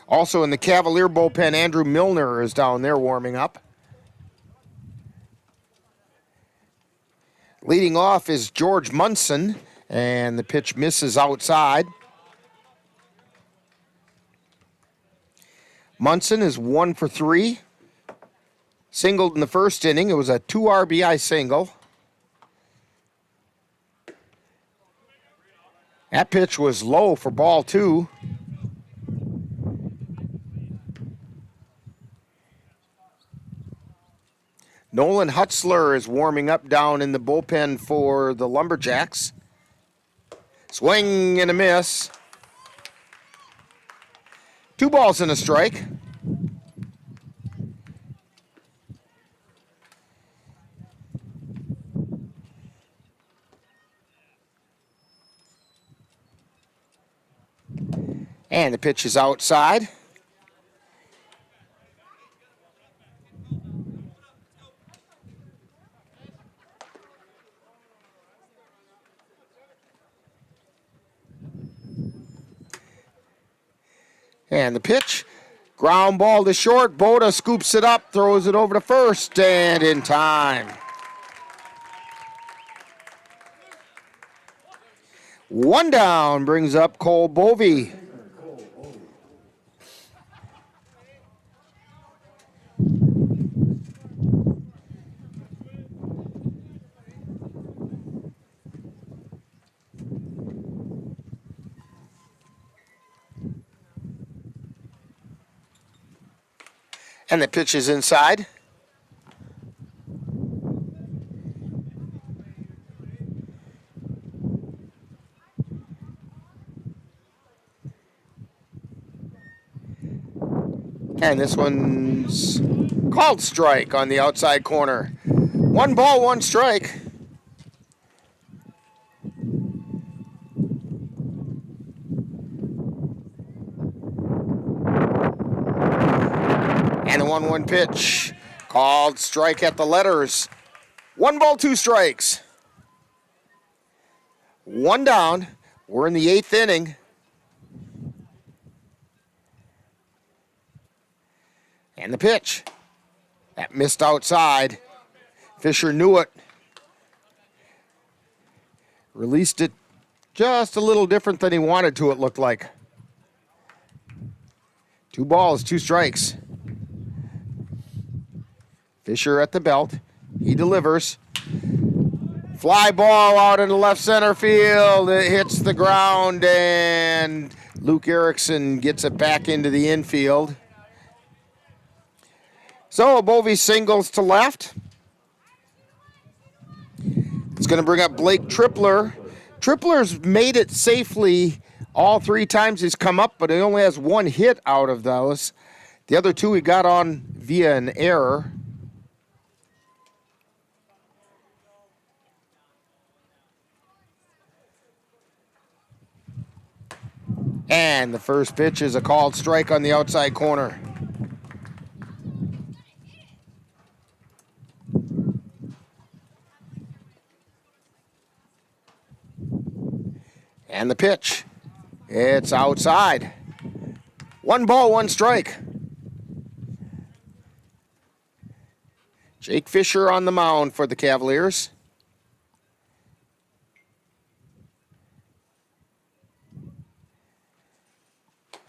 Also in the Cavalier bullpen, Andrew Milner is down there warming up. Leading off is George Munson, and the pitch misses outside. Munson is 1 for 3. Singled in the first inning. It was a 2 RBI single. That pitch was low for ball 2. Nolan Hutzler is warming up down in the bullpen for the Lumberjacks. Swing and a miss. 2 balls and a strike. And the pitch is outside. And the pitch, ground ball to short. Boda scoops it up, throws it over to first, and in time. One down brings up Cole Bovey. And the pitch is inside. And this one's called strike on the outside corner. 1 ball, 1 strike. And the 1-1 pitch, called strike at the letters. 1 ball, 2 strikes. 1 down. We're in the 8th inning. And the pitch. That missed outside. Fisher knew it. Released it just a little different than he wanted to, it looked like. 2 balls, 2 strikes. Fisher at the belt. He delivers. Fly ball out into left center field. It hits the ground, and Luke Erickson gets it back into the infield. So Bovey singles to left. It's going to bring up Blake Tripler. Tripler's made it safely all 3 times he's come up, but he only has 1 hit out of those. The other 2 he got on via an error. And the first pitch is a called strike on the outside corner. And the pitch, it's outside. 1 ball, 1 strike. Jake Fisher on the mound for the Cavaliers.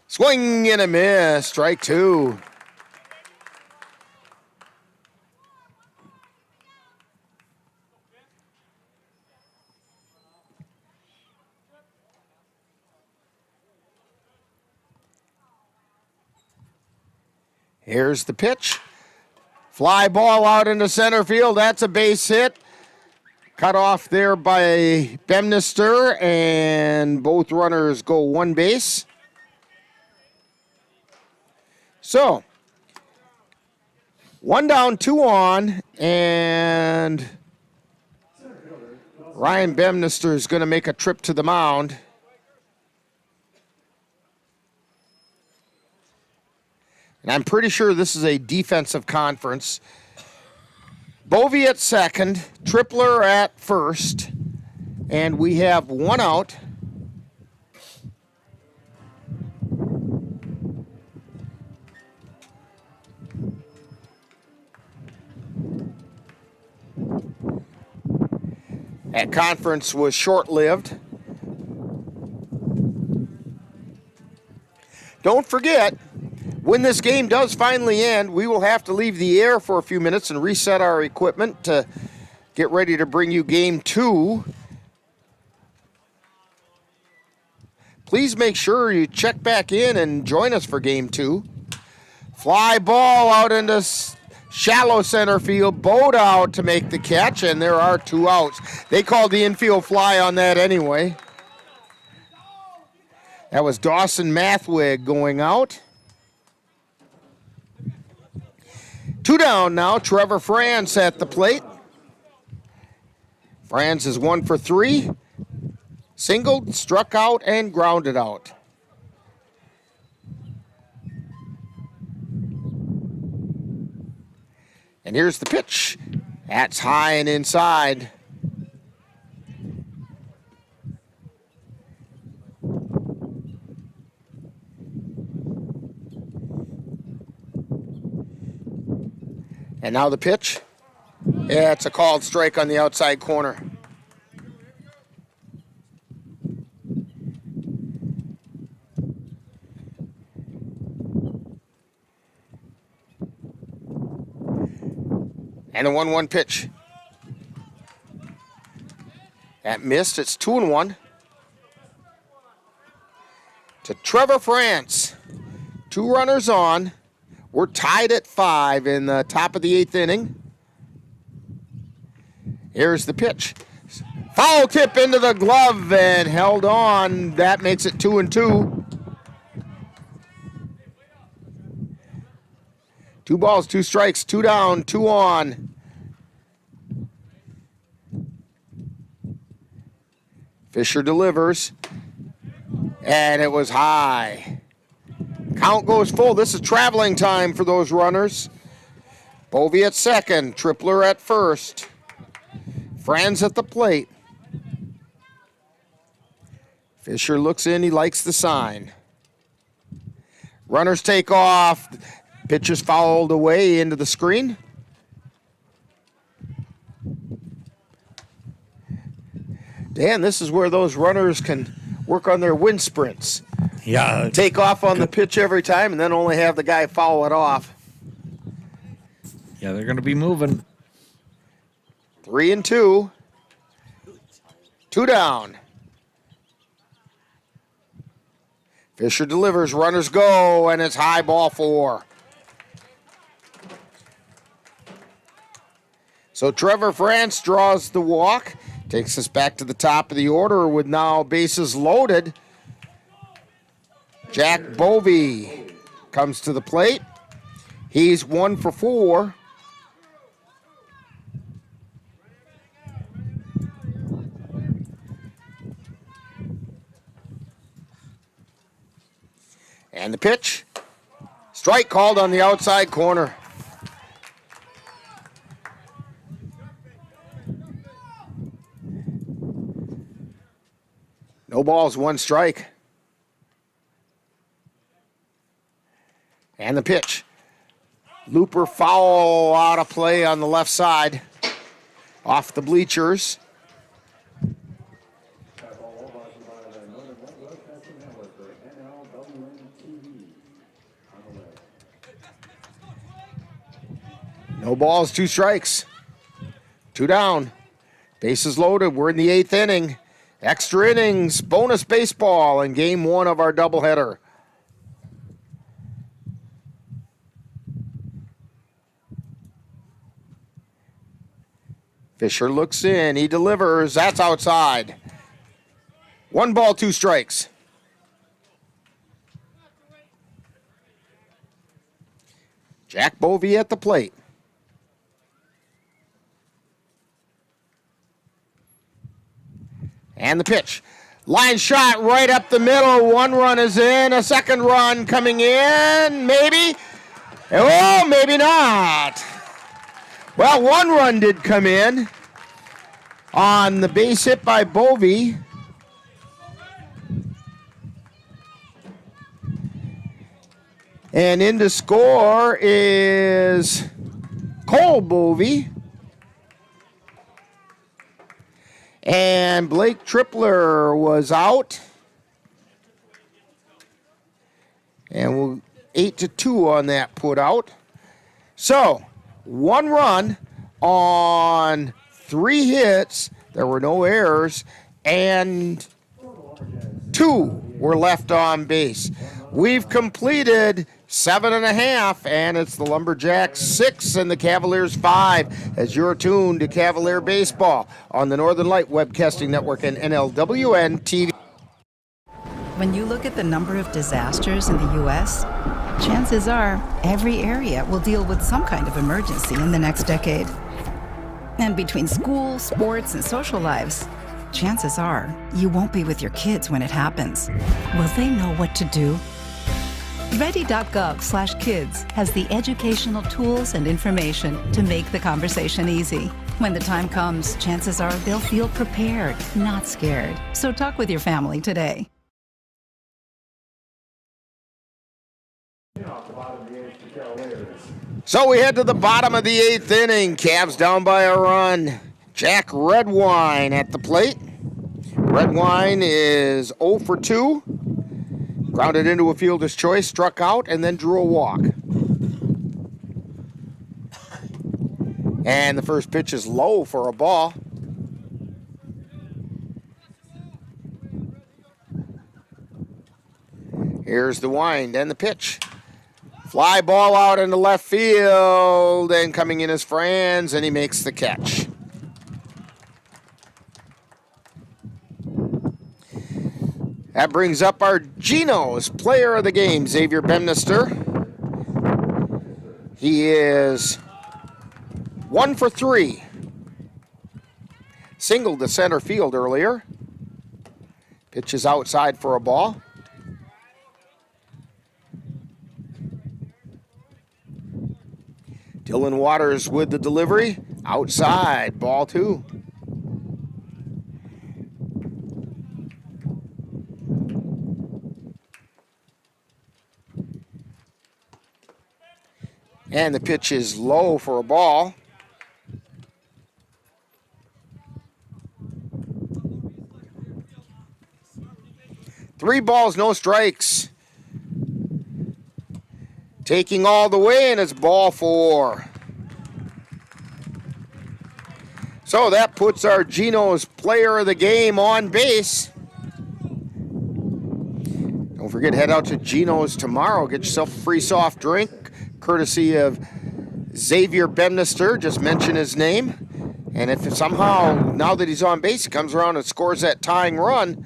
Swing and a miss, strike 2. Here's the pitch. Fly ball out into center field. That's a base hit. Cut off there by Bemnister, and both runners go 1 base. So, 1 down, 2 on, and Ryan Bemnister is going to make a trip to the mound. And I'm pretty sure this is a defensive conference. Bovey at second, Tripler at first, and we have 1 out. That conference was short-lived. Don't forget, when this game does finally end, we will have to leave the air for a few minutes and reset our equipment to get ready to bring you Game 2. Please make sure you check back in and join us for Game 2. Fly ball out into shallow center field. Boat out to make the catch, and there are 2 outs. They called the infield fly on that anyway. That was Dawson Mathwig going out. 2 down now. Trevor France at the plate. France is 1 for 3. Singled, struck out, and grounded out. And here's the pitch. That's high and inside. And now the pitch. Yeah, it's a called strike on the outside corner. And a 1-1 pitch. That missed. It's 2-1. To Trevor France. 2 runners on. We're tied at 5 in the top of the 8th inning. Here's the pitch. Foul tip into the glove and held on. That makes it 2-2. 2 balls, 2 strikes, 2 down, 2 on. Fisher delivers, and it was high. Count goes full. This is traveling time for those runners. Bovee at second, Tripler at first. Franz at the plate. Fisher looks in, he likes the sign. Runners take off. Pitch is fouled away into the screen. Dan, this is where those runners can work on their wind sprints. Yeah. Take off on the pitch every time and then only have the guy foul it off. Yeah, they're going to be moving. 3-2. 2 down. Fisher delivers, runners go, and it's high, ball 4. So Trevor France draws the walk, takes us back to the top of the order with now bases loaded. Jack Bovee comes to the plate. He's 1 for 4. And the pitch. Strike called on the outside corner. No balls, 1 strike. And the pitch. Looper foul out of play on the left side. Off the bleachers. No balls, 2 strikes. 2 down. Bases loaded. We're in the 8th inning. Extra innings, bonus baseball in game 1 of our doubleheader. Fisher looks in. He delivers. That's outside. 1 ball, 2 strikes. Jack Bovee at the plate. And the pitch. Line shot right up the middle. 1 run is in. A 2nd run coming in. Maybe. Oh, maybe not. Well, 1 run did come in on the base hit by Bovee. And in to score is Cole Bovee. And Blake Tripler was out. And we'll 8-2 on that put out. So, 1 run on 3 hits. There were no errors. And 2 were left on base. We've completed 7.5, and it's the Lumberjacks 6 and the Cavaliers 5 as you're tuned to Cavalier Baseball on the Northern Light Webcasting Network and NLWN-TV. When you look at the number of disasters in the U.S., chances are every area will deal with some kind of emergency in the next decade. And between school, sports, and social lives, chances are you won't be with your kids when it happens. Will they know what to do? Ready.gov/kids has the educational tools and information to make the conversation easy. When the time comes, chances are they'll feel prepared, not scared. So talk with your family today. So we head to the bottom of the 8th inning. Cavs down by a run. Jack Redwine at the plate. Redwine is 0 for 2. Grounded into a fielder's choice, struck out, and then drew a walk. And the first pitch is low for a ball. Here's the wind and the pitch. Fly ball out into left field, and coming in is Franz, and he makes the catch. That brings up our Geno's player of the game, Xavier Bemnister. He is 1 for 3. Singled to center field earlier. Pitch is outside for a ball. Dylan Waters with the delivery. Outside, ball 2. And the pitch is low for a ball. Three balls, no strikes. Taking all the way, and it's ball 4. So that puts our Geno's player of the game on base. Don't forget, head out to Geno's tomorrow. Get yourself a free soft drink, courtesy of Xavier Bemnister. Just mention his name. And if somehow, now that he's on base, he comes around and scores that tying run,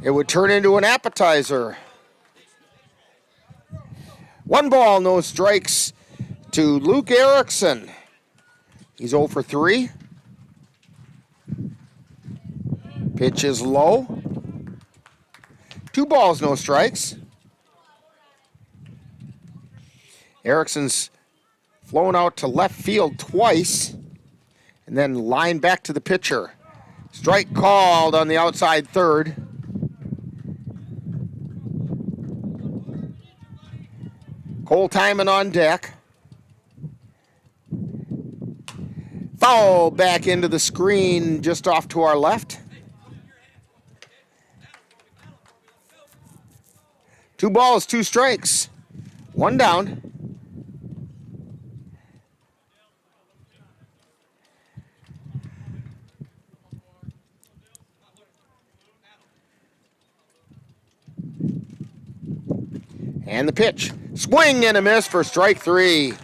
it would turn into an appetizer. 1 ball, no strikes to Luke Erickson. He's 0 for 3. Pitch is low. 2 balls, no strikes. Erickson's flown out to left field twice and then lined back to the pitcher. Strike called on the outside third. Cole Timon on deck. Foul back into the screen just off to our left. 2 balls, 2 strikes. 1 down. And the pitch. Swing and a miss for strike 3.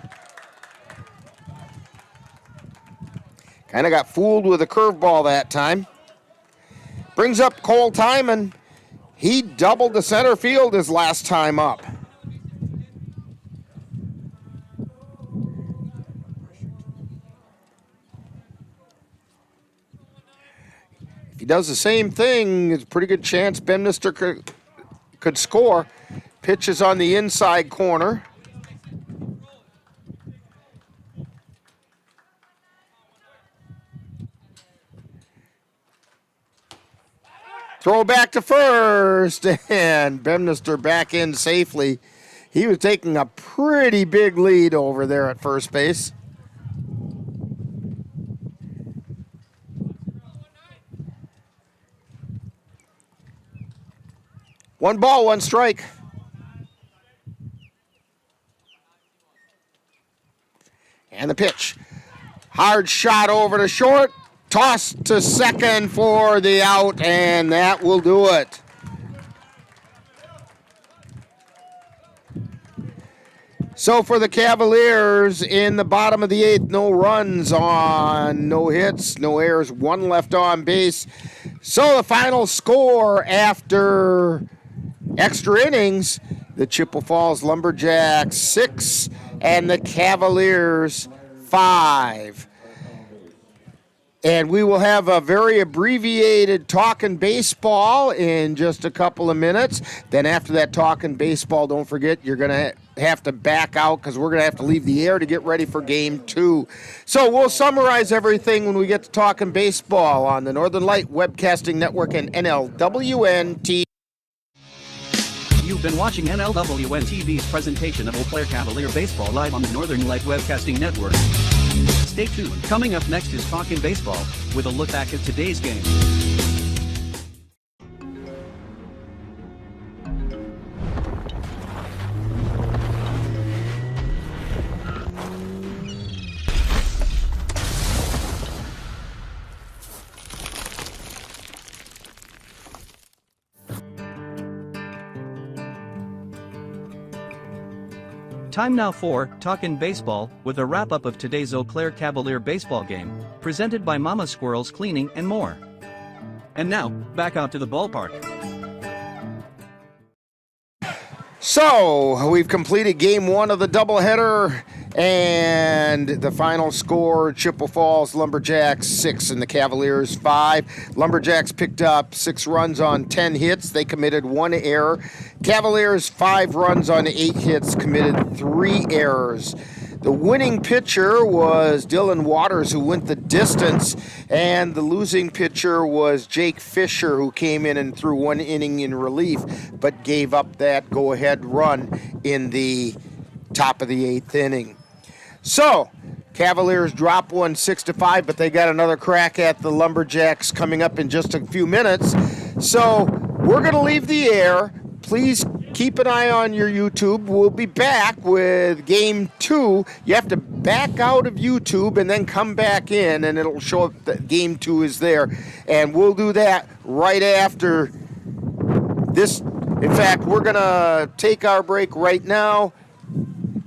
Kind of got fooled with a curveball that time. Brings up Cole Timon. He doubled the center field his last time up. If he does the same thing, there's a pretty good chance Bemnister could score. Pitch is on the inside corner. Throw back to first, and Bemnister back in safely. He was taking a pretty big lead over there at first base. 1 ball, 1 strike. And the pitch. Hard shot over to short. Toss to second for the out, and that will do it. So for the Cavaliers in the bottom of the 8th, no runs on, no hits, no errors, 1 left on base. So the final score after extra innings, the Chippewa Falls Lumberjacks 6 and the Cavaliers 5. And we will have a very abbreviated Talkin' Baseball in just a couple of minutes. Then after that Talkin' Baseball, don't forget, you're going to have to back out because we're going to have to leave the air to get ready for Game 2. So we'll summarize everything when we get to Talkin' Baseball on the Northern Light Webcasting Network and NLWN-TV. You've been watching NLWN-TV's presentation of Eau Claire Cavalier Baseball live on the Northern Light Webcasting Network. Stay tuned. Coming up next is Talkin' Baseball, with a look back at today's game. Time now for Talkin' Baseball, with a wrap-up of today's Eau Claire Cavalier baseball game, presented by Mama Squirrel's Cleaning and more. And now, back out to the ballpark. So, we've completed Game 1 of the doubleheader, and the final score, Chippewa Falls Lumberjacks 6 and the Cavaliers 5. Lumberjacks picked up 6 runs on 10 hits. They committed 1 error. Cavaliers 5 runs on 8 hits, committed 3 errors. The winning pitcher was Dylan Waters, who went the distance, and the losing pitcher was Jake Fisher, who came in and threw 1 inning in relief, but gave up that go-ahead run in the top of the 8th inning. So, Cavaliers drop 1 6-5, but they got another crack at the Lumberjacks coming up in just a few minutes. So, we're going to leave the air. Please keep an eye on your YouTube. We'll be back with Game 2. You have to back out of YouTube and then come back in, and it'll show up that Game 2 is there. And we'll do that right after this. In fact, we're going to take our break right now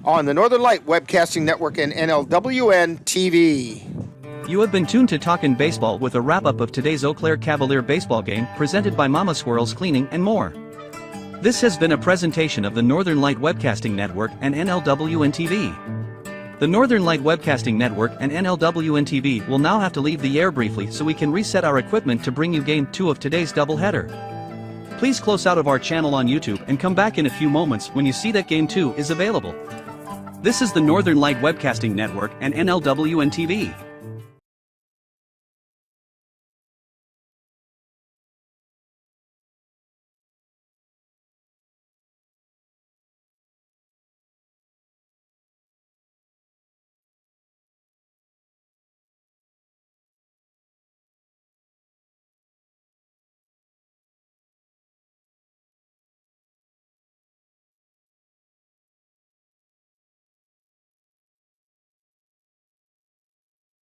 on the Northern Light Webcasting Network and NLWN-TV. You have been tuned to Talkin' Baseball with a wrap-up of today's Eau Claire Cavalier baseball game, presented by Mama Squirrel's Cleaning and more. This has been a presentation of the Northern Light Webcasting Network and NLWN-TV. The Northern Light Webcasting Network and NLWN-TV will now have to leave the air briefly so we can reset our equipment to bring you Game 2 of today's doubleheader. Please close out of our channel on YouTube and come back in a few moments when you see that Game 2 is available. This is the Northern Light Webcasting Network and NLWN-TV.